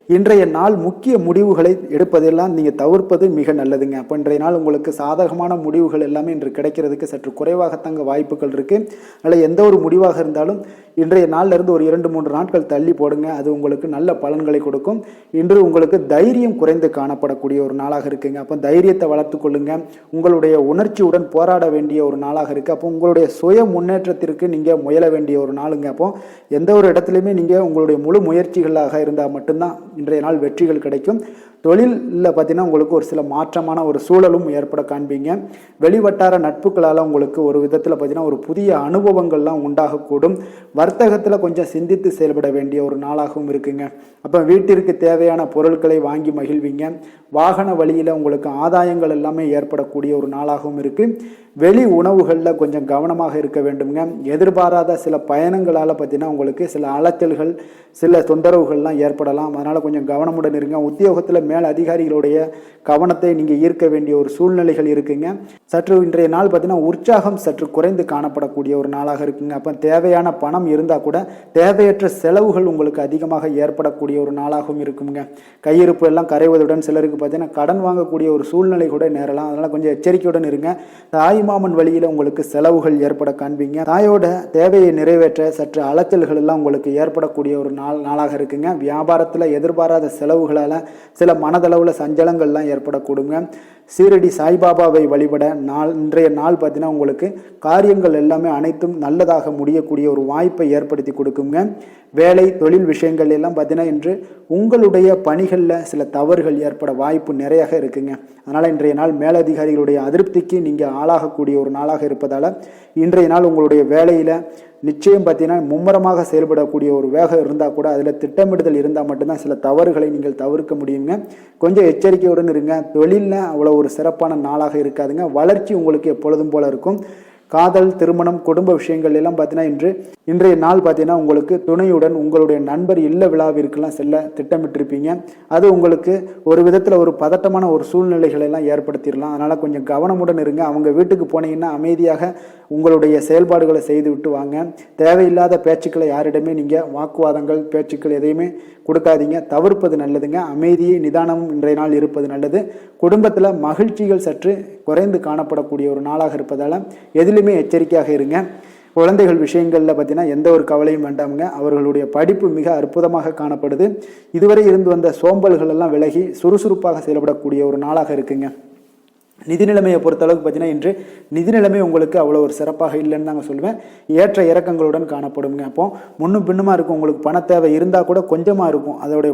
இன்றைய நாள் முக்கிய முடிவுகளை எடுப்பதெல்லாம் நீங்கள் தவிர்ப்பது மிக நல்லதுங்க. அப்போ இன்றைய நாள் உங்களுக்கு சாதகமான முடிவுகள் எல்லாமே இன்று கிடைக்கிறதுக்கு சற்று குறைவாகத்தாங்க வாய்ப்புகள் இருக்குது. அதனால் எந்த ஒரு முடிவாக இருந்தாலும் இன்றைய நாளிலிருந்து ஒரு 2-3 நாட்கள் தள்ளி போடுங்க. அது உங்களுக்கு நல்ல பலன்களை கொடுக்கும். இன்று உங்களுக்கு தைரியம் குறைந்து காணப்படக்கூடிய ஒரு நாளாக இருக்குங்க. அப்போ தைரியத்தை வளர்த்து கொள்ளுங்க. உங்களுடைய உணர்ச்சியுடன் போராட வேண்டிய ஒரு நாளாக இருக்குது. அப்போ உங்களுடைய சுய முன்னேற்றத்திற்கு நீங்கள் முயல வேண்டிய ஒரு நாளுங்க. அப்போ எந்த ஒரு இடத்துலையுமே நீங்கள் உங்களுடைய முழு முயற்சிகளாக இருந்தால் மட்டும்தான் இன்றைய நாள் வெற்றிகள் கிடைக்கும். தொழிலில் பார்த்தீங்கன்னா உங்களுக்கு ஒரு சில மாற்றமான ஒரு சூழலும் ஏற்பட காண்பீங்க. வெளிவட்டார நட்புகளால் உங்களுக்கு ஒரு விதத்தில் பார்த்தீங்கன்னா ஒரு புதிய அனுபவங்கள்லாம் உண்டாகக்கூடும். வர்த்தகத்தில் கொஞ்சம் சிந்தித்து செயல்பட வேண்டிய ஒரு நாளாகவும் இருக்குங்க. அப்போ வீட்டிற்கு தேவையான பொருட்களை வாங்கி மகிழ்வீங்க. வாகன வழியில் உங்களுக்கு ஆதாயங்கள் எல்லாமே ஏற்படக்கூடிய ஒரு நாளாகவும் இருக்குது. வெளி உணவுகளில் கொஞ்சம் கவனமாக இருக்க வேண்டுங்க. எதிர்பாராத சில பயணங்களால் பார்த்தீங்கன்னா உங்களுக்கு சில அலைச்சல்கள், சில தொந்தரவுகள்லாம் ஏற்படலாம். அதனால் கொஞ்சம் கவனமுடன் இருங்க. உத்தியோகத்தில் மேல் அதிகாரிகளுடைய கவனத்தை நீங்கள் ஈர்க்க வேண்டிய ஒரு சூழ்நிலைகள் இருக்குங்க. சற்று இன்றைய நாள் பார்த்தீங்கன்னா உற்சாகம் சற்று குறைந்து காணப்படக்கூடிய ஒரு நாளாக இருக்குங்க. அப்போ தேவையான பணம் இருந்தால் கூட தேவையற்ற செலவுகள் உங்களுக்கு அதிகமாக ஏற்படக்கூடிய ஒரு நாளாகவும் இருக்குங்க. கையிருப்பு எல்லாம் கரைவதுடன் சிலருக்கு பார்த்தீங்கன்னா கடன் வாங்கக்கூடிய ஒரு சூழ்நிலை கூட நேரலாம். அதனால் கொஞ்சம் எச்சரிக்கையுடன் இருங்க. தாய்மாமன் வழியில் உங்களுக்கு செலவுகள் ஏற்பட காண்பீங்க. தாயோட தேவையை நிறைவேற்ற சற்று அலைச்சல்கள் எல்லாம் உங்களுக்கு ஏற்படக்கூடிய ஒரு நாளாக இருக்குங்க. வியாபாரத்தில் எதிர்பாராத செலவுகளால் சில மனதளவில் சஞ்சலங்கள்லாம் ஏற்படக்கூடுங்க. சீரடி சாய்பாபாவை வழிபட இன்றைய நாள் பார்த்தீங்கன்னா உங்களுக்கு காரியங்கள் எல்லாமே அனைத்தும் நல்லதாக முடியக்கூடிய ஒரு வாய்ப்பை ஏற்படுத்தி கொடுக்குங்க. வேலை தொழில் விஷயங்கள் எல்லாம் பார்த்தீங்கன்னா இன்று உங்களுடைய பணிகளில் சில தவறுகள் ஏற்பட வாய்ப்பு நிறையாக இருக்குங்க. அதனால் இன்றைய நாள் மேலதிகாரிகளுடைய அதிருப்திக்கு நீங்கள் ஆளாகக்கூடிய ஒரு நாளாக இருப்பதால் இன்றைய நாள் உங்களுடைய வேலையில் நிச்சயம் பார்த்தீங்கன்னா மும்முரமாக செயல்படக்கூடிய ஒரு வேகம் இருந்தால் கூட அதில் திட்டமிடுதல் இருந்தால் மட்டும்தான் சில தவறுகளை நீங்கள் தவிர்க்க முடியுங்க. கொஞ்சம் எச்சரிக்கையுடன் இருங்க. தொழிலில் அவ்வளோ ஒரு சிறப்பான நாளாக இருக்காதுங்க. வளர்ச்சி உங்களுக்கு எப்பொழுதும் போல இருக்கும். காதல், திருமணம், குடும்ப விஷயங்கள் எல்லாம் பார்த்தீங்கன்னா இன்றைய நாள் பார்த்தீங்கன்னா உங்களுக்கு துணையுடன் உங்களுடைய நண்பர் இல்ல விழாவிற்கெல்லாம் செல்ல திட்டமிட்டிருப்பீங்க. அது உங்களுக்கு ஒரு விதத்தில் ஒரு பதட்டமான ஒரு சூழ்நிலைகளை எல்லாம் ஏற்படுத்திடலாம். அதனால் கொஞ்சம் கவனமுடன் இருங்க. அவங்க வீட்டுக்கு போனீங்கன்னா அமைதியாக உங்களுடைய செயல்பாடுகளை செய்து விட்டு வாங்க. தேவையில்லாத பேச்சுக்களை யாரிடமே நீங்கள் வாக்குவாதங்கள் பேச்சுக்கள் எதையுமே கொடுக்காதீங்க. தவிர்ப்பது நல்லதுங்க. அமைதியை நிதானமும் இன்றைய நாள் இருப்பது நல்லது. குடும்பத்தில் மகிழ்ச்சிகள் சற்று குறைந்து காணப்படக்கூடிய ஒரு நாளாக இருப்பதால் எதிலுமே எச்சரிக்கையாக இருங்க. குழந்தைகள் விஷயங்களில் பார்த்தீங்கன்னா எந்த ஒரு கவலையும் வேண்டாமுங்க. அவர்களுடைய படிப்பு மிக அற்புதமாக காணப்படுது. இதுவரை இருந்து வந்த சோம்பல்கள் எல்லாம் விலகி சுறுசுறுப்பாக செயல்படக்கூடிய ஒரு நாளாக இருக்குங்க. நிதி நிலைமையை பொறுத்தளவுக்கு பார்த்தீங்கன்னா இன்று நிதி நிலைமை உங்களுக்கு அவ்வளோ ஒரு சிறப்பாக இல்லைன்னு தாங்க சொல்லுவேன். ஏற்ற இறக்கங்களுடன் காணப்படுங்க. அப்போ முன்னும் பின்னுமா இருக்கும். உங்களுக்கு பண தேவை இருந்தால் கூட கொஞ்சமாக இருக்கும். அதோடைய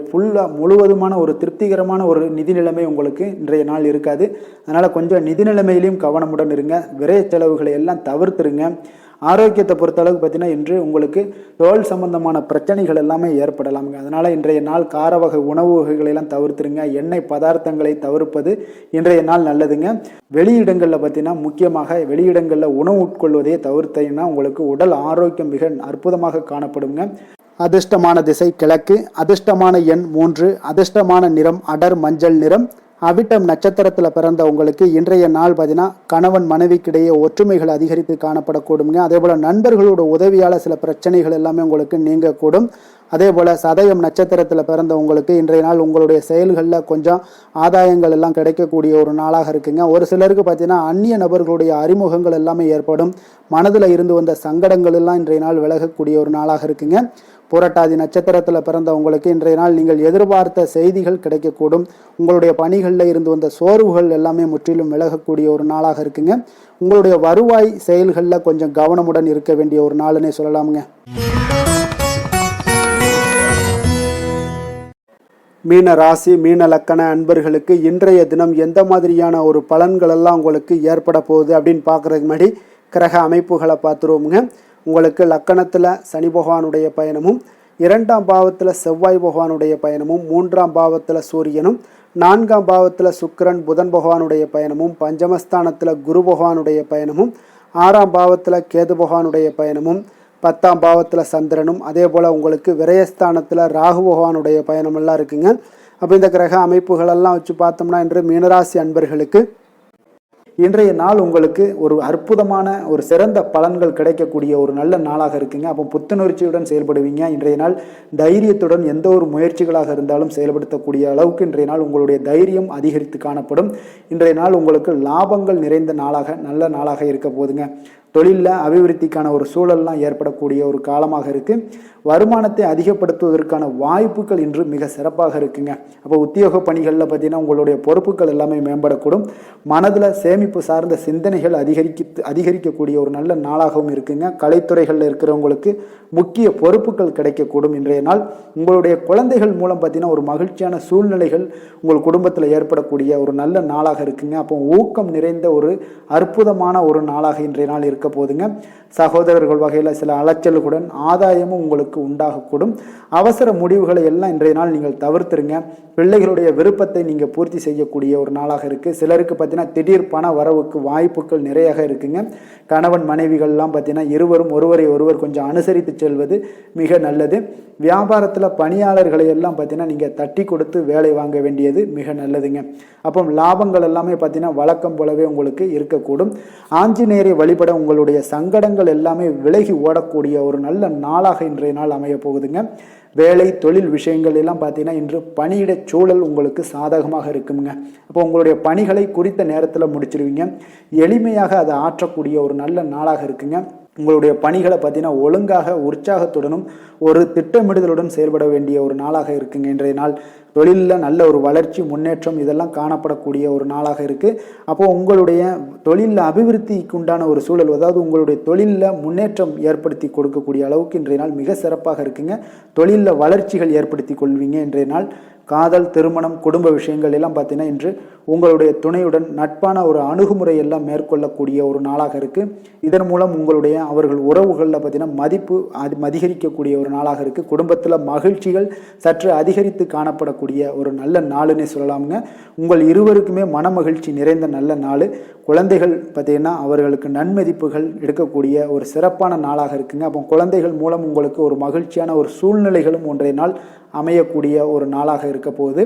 முழுவதுமான ஒரு திருப்திகரமான ஒரு நிதி நிலைமை உங்களுக்கு இன்றைய நாள் இருக்காது. அதனால் கொஞ்சம் நிதி நிலைமையிலையும் கவனமுடன் இருங்க. விரைய செலவுகளை எல்லாம் தவிர்த்துருங்க. ஆரோக்கியத்தை பொறுத்தளவுக்கு பார்த்தீங்கன்னா இன்று உங்களுக்கு தோல் சம்பந்தமான பிரச்சனைகள் எல்லாமே ஏற்படலாமுங்க. அதனால இன்றைய நாள் கார வகை உணவு வகைகளை எல்லாம் தவிர்த்துருங்க. எண்ணெய் பதார்த்தங்களை தவிர்ப்பது இன்றைய நாள் நல்லதுங்க. வெளியிடங்களில் பார்த்தீங்கன்னா முக்கியமாக வெளியிடங்களில் உணவு உட்கொள்வதையே தவிர்த்தீங்கன்னா உங்களுக்கு உடல் ஆரோக்கியம் மிக அற்புதமாக காணப்படுங்க. அதிர்ஷ்டமான திசை கிழக்கு, அதிர்ஷ்டமான எண் 3, அதிர்ஷ்டமான நிறம் அடர் மஞ்சள் நிறம். அவிட்டம் நட்சத்திரத்தில் பிறந்த உங்களுக்கு இன்றைய நாள் பார்த்தீங்கன்னா கணவன் மனைவிக்கிடையே ஒற்றுமைகள் அதிகரித்து காணப்படக்கூடுங்க. அதே போல் நண்பர்களோட உதவியால் சில பிரச்சனைகள் எல்லாமே உங்களுக்கு நீங்கக்கூடும். அதே போல் சதயம் நட்சத்திரத்தில் பிறந்த உங்களுக்கு இன்றைய நாள் உங்களுடைய செயல்களில் கொஞ்சம் ஆதாயங்கள் எல்லாம் கிடைக்கக்கூடிய ஒரு நாளாக இருக்குங்க. ஒரு சிலருக்கு பார்த்தீங்கன்னா அந்நிய நபர்களுடைய அறிமுகங்கள் எல்லாமே ஏற்படும். மனதில் இருந்து வந்த சங்கடங்கள் எல்லாம் இன்றைய நாள் விலகக்கூடிய ஒரு நாளாக இருக்குங்க. புரட்டாதி நட்சத்திரத்தில் பிறந்த உங்களுக்கு இன்றைய நாள் நீங்கள் எதிர்பார்த்த செய்திகள் கிடைக்கக்கூடும். உங்களுடைய பணிகளில் இருந்து வந்த சோர்வுகள் எல்லாமே முற்றிலும் விலகக்கூடிய ஒரு நாளாக இருக்குங்க. உங்களுடைய வருவாய் செயல்களில் கொஞ்சம் கவனமுடன் இருக்க வேண்டிய ஒரு நாளுன்னே சொல்லலாமுங்க. மீன ராசி மீன லக்கண அன்பர்களுக்கு இன்றைய தினம் எந்த மாதிரியான ஒரு பலன்கள் எல்லாம் உங்களுக்கு ஏற்பட போகுது அப்படின்னு பார்க்குறதுக்கு முன்னாடி கிரக அமைப்புகளை பார்த்துருவோமுங்க. உங்களுக்கு லக்கணத்தில் சனி பகவானுடைய பயணமும், 2ஆம் பாவத்தில் செவ்வாய் பகவானுடைய பயணமும், 3ஆம் பாவத்தில் சூரியனும், 4ஆம் பாவத்தில் சுக்கிரன் புதன் பகவானுடைய பயணமும், பஞ்சமஸ்தானத்தில் குரு பகவானுடைய பயணமும், 6ஆம் பாவத்தில் கேது பகவானுடைய பயணமும், 10ஆம் பாவத்தில் சந்திரனும், அதே போல் உங்களுக்கு விரயஸ்தானத்தில் ராகு பகவானுடைய பயணமெல்லாம் இருக்குங்க. அப்போ இந்த கிரக அமைப்புகளெல்லாம் வச்சு பார்த்தோம்னா இன்று மீனராசி அன்பர்களுக்கு இன்றைய நாள் உங்களுக்கு ஒரு அற்புதமான ஒரு சிறந்த பலன்கள் கிடைக்கக்கூடிய ஒரு நல்ல நாளாக இருக்குங்க. அப்போ புத்துணர்ச்சியுடன் செயல்படுவீங்க. இன்றைய நாள் தைரியத்துடன் எந்த ஒரு முயற்சிகளாக இருந்தாலும் செயல்படுத்தக்கூடிய அளவுக்கு இன்றைய நாள் உங்களுடைய தைரியம் அதிகரித்து காணப்படும். இன்றைய நாள் உங்களுக்கு லாபங்கள் நிறைந்த நாளாக நல்ல நாளாக இருக்க போதுங்க. தொழிலில் அபிவிருத்திக்கான ஒரு சூழல்லாம் ஏற்படக்கூடிய ஒரு காலமாக இருக்குது. வருமானத்தை அதிகப்படுத்துவதற்கான வாய்ப்புகள் இன்று மிக சிறப்பாக இருக்குங்க. அப்போ உத்தியோக பணிகளில் பார்த்தீங்கன்னா உங்களுடைய பொறுப்புகள் எல்லாமே மேம்படக்கூடும். மனதில் சேமிப்பு சார்ந்த சிந்தனைகள் அதிகரிக்கக்கூடிய ஒரு நல்ல நாளாகவும் இருக்குங்க. கலைத்துறைகளில் இருக்கிறவங்களுக்கு முக்கிய பொறுப்புகள் கிடைக்கக்கூடும். இன்றைய நாள் உங்களுடைய குழந்தைகள் மூலம் பார்த்தீங்கன்னா ஒரு மகிழ்ச்சியான சூழ்நிலைகள் உங்கள் குடும்பத்தில் ஏற்படக்கூடிய ஒரு நல்ல நாளாக இருக்குங்க. அப்போ ஊக்கம் நிறைந்த ஒரு அற்புதமான ஒரு நாளாக இன்றைய நாள் இருக்க போதுங்க. சகோதரர்கள் வகையில் சில அலைச்சல்களுடன் ஆதாயமும் உங்களுக்கு உண்டாகக்கூடும். அவசர முடிவுகளை எல்லாம் இன்றைய நாள் நீங்கள் தவிர்த்துருங்க. பிள்ளைகளுடைய விருப்பத்தை நீங்கள் பூர்த்தி செய்யக்கூடிய ஒரு நாளாக இருக்குது. சிலருக்கு பார்த்தீங்கன்னா திடீர் பண வரவுக்கு வாய்ப்புகள் நிறையாக இருக்குங்க. கணவன் மனைவிகள்லாம் பார்த்தீங்கன்னா இருவரும் ஒருவரை ஒருவர் கொஞ்சம் அனுசரித்து செல்வது மிக நல்லது. வியாபாரத்தில் பணியாளர்களை எல்லாம் பார்த்தீங்கன்னா நீங்கள் தட்டி கொடுத்து வேலை வாங்க வேண்டியது மிக நல்லதுங்க. அப்போ லாபங்கள் எல்லாமே பார்த்தீங்கன்னா வழக்கம் போலவே உங்களுக்கு இருக்கக்கூடும். ஆஞ்சநேயரை வழிபட உங்களுடைய சங்கடங்கள் எல்லாமே விலகி ஓடக்கூடிய ஒரு நல்ல நாளாக இன்றைய நாள் அமைய போகுதுங்க. வேலை தொழில் விஷயங்கள் எல்லாம் பார்த்தீங்கன்னா இன்று பணியிட சூழல் உங்களுக்கு சாதகமாக இருக்குங்க. அப்போ உங்களுடைய பணிகளை குறித்த நேரத்தில் முடிச்சிருவீங்க. எளிமையாக அதை ஆற்றக்கூடிய ஒரு நல்ல நாளாக இருக்குங்க. உங்களுடைய பணிகளை பார்த்தீங்கன்னா ஒழுங்காக உற்சாகத்துடனும் ஒரு திட்டமிடுதலுடன் செயல்பட வேண்டிய ஒரு நாளாக இருக்குங்க. இன்றைய நாள் தொழிலில் நல்ல ஒரு வளர்ச்சி முன்னேற்றம் இதெல்லாம் காணப்படக்கூடிய ஒரு நாளாக இருக்குது. அப்போது உங்களுடைய தொழிலில் அபிவிருத்திக்கு உண்டான ஒரு சூழல், அதாவது உங்களுடைய தொழிலில் முன்னேற்றம் ஏற்படுத்தி கொடுக்கக்கூடிய அளவுக்கு இன்றைய நாள் மிக சிறப்பாக இருக்குங்க. தொழிலில் வளர்ச்சிகள் ஏற்படுத்தி கொள்வீங்க. இன்றைய நாள் காதல், திருமணம், குடும்ப விஷயங்கள் எல்லாம் பார்த்தீங்கன்னா இன்று உங்களுடைய துணையுடன் நட்பான ஒரு அணுகுமுறை எல்லாம் மேற்கொள்ளக்கூடிய ஒரு நாளாக இருக்குது. இதன் மூலம் உங்களுடைய அவர்கள் உறவுகளில் பார்த்தீங்கன்னா மதிப்பு அதிகரிக்கக்கூடிய ஒரு நாளாக இருக்குது. குடும்பத்தில் மகிழ்ச்சிகள் சற்று அதிகரித்து காணப்படக்கூடிய ஒரு நல்ல நாளுன்னே சொல்லலாமுங்க. உங்கள் இருவருக்குமே மன மகிழ்ச்சி நிறைந்த நல்ல நாள். குழந்தைகள் பார்த்தீங்கன்னா அவர்களுக்கு நன்மதிப்புகள் எடுக்கக்கூடிய ஒரு சிறப்பான நாளாக இருக்குங்க. அப்போ குழந்தைகள் மூலம் உங்களுக்கு ஒரு மகிழ்ச்சியான ஒரு சூழ்நிலைகளும் ஒன்றைய நாள் அமையக்கூடிய ஒரு நாளாக இருக்க போகுது.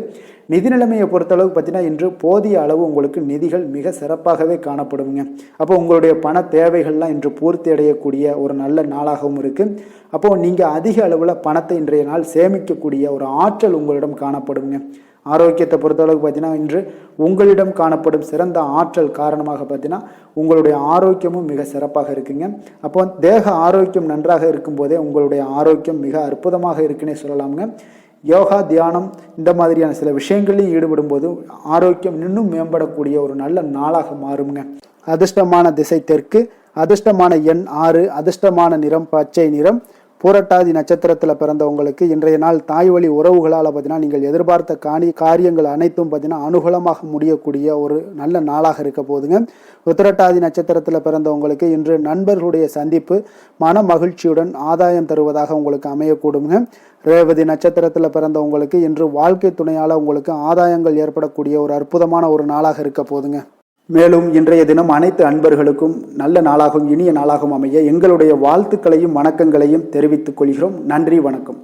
நிதி நிலைமையை பொறுத்தளவுக்கு பார்த்தீங்கன்னா இன்று போதிய அளவு உங்களுக்கு நிதிகள் மிக சிறப்பாகவே காணப்படுங்க. அப்போ உங்களுடைய பண தேவைகள்லாம் இன்று பூர்த்தி அடையக்கூடிய ஒரு நல்ல நாளாகவும் இருக்குது. அப்போது நீங்கள் அதிக அளவில் பணத்தை இன்றைய நாள் சேமிக்கக்கூடிய ஒரு ஆற்றல் உங்களிடம் காணப்படுங்க. ஆரோக்கியத்தை பொறுத்தளவுக்கு பார்த்தீங்கன்னா இன்று உங்களிடம் காணப்படும் சிறந்த ஆற்றல் காரணமாக பார்த்தீங்கன்னா உங்களுடைய ஆரோக்கியமும் மிக சிறப்பாக இருக்குங்க. அப்போ தேக ஆரோக்கியம் நன்றாக இருக்கும்போதே உங்களுடைய ஆரோக்கியம் மிக அற்புதமாக இருக்குன்னே சொல்லலாமுங்க. யோகா, தியானம் இந்த மாதிரியான சில விஷயங்களையும் ஈடுபடும் போது ஆரோக்கியம் இன்னும் மேம்படக்கூடிய ஒரு நல்ல நாளாக மாறுங்க. அதிர்ஷ்டமான திசை தெற்கு, அதிர்ஷ்டமான எண் 6, அதிர்ஷ்டமான நிறம் பச்சை நிறம். பூரட்டாதி நட்சத்திரத்தில் பிறந்தவங்களுக்கு இன்றைய நாள் தாய் வழி உறவுகளால் பார்த்தீங்கன்னா நீங்கள் எதிர்பார்த்த காரியங்கள் அனைத்தும் பார்த்தீங்கன்னா அனுகூலமாக முடியக்கூடிய ஒரு நல்ல நாளாக இருக்க போதுங்க. உத்திரட்டாதி நட்சத்திரத்தில் பிறந்தவங்களுக்கு இன்று நண்பர்களுடைய சந்திப்பு மன மகிழ்ச்சியுடன் ஆதாயம் தருவதாக உங்களுக்கு அமையக்கூடுங்க. ரேவதி நட்சத்திரத்தில் பிறந்தவங்களுக்கு இன்று வாழ்க்கை துணையால் உங்களுக்கு ஆதாயங்கள் ஏற்படக்கூடிய ஒரு அற்புதமான ஒரு நாளாக இருக்க போதுங்க. மேலும் இன்றைய தினம் அனைத்து அன்பர்களுக்கும் நல்ல நாளாகவும் இனிய நாளாகவும் அமைய எங்களுடைய வாழ்த்துக்களையும் வணக்கங்களையும் தெரிவித்துக் கொள்கிறோம். நன்றி, வணக்கம்.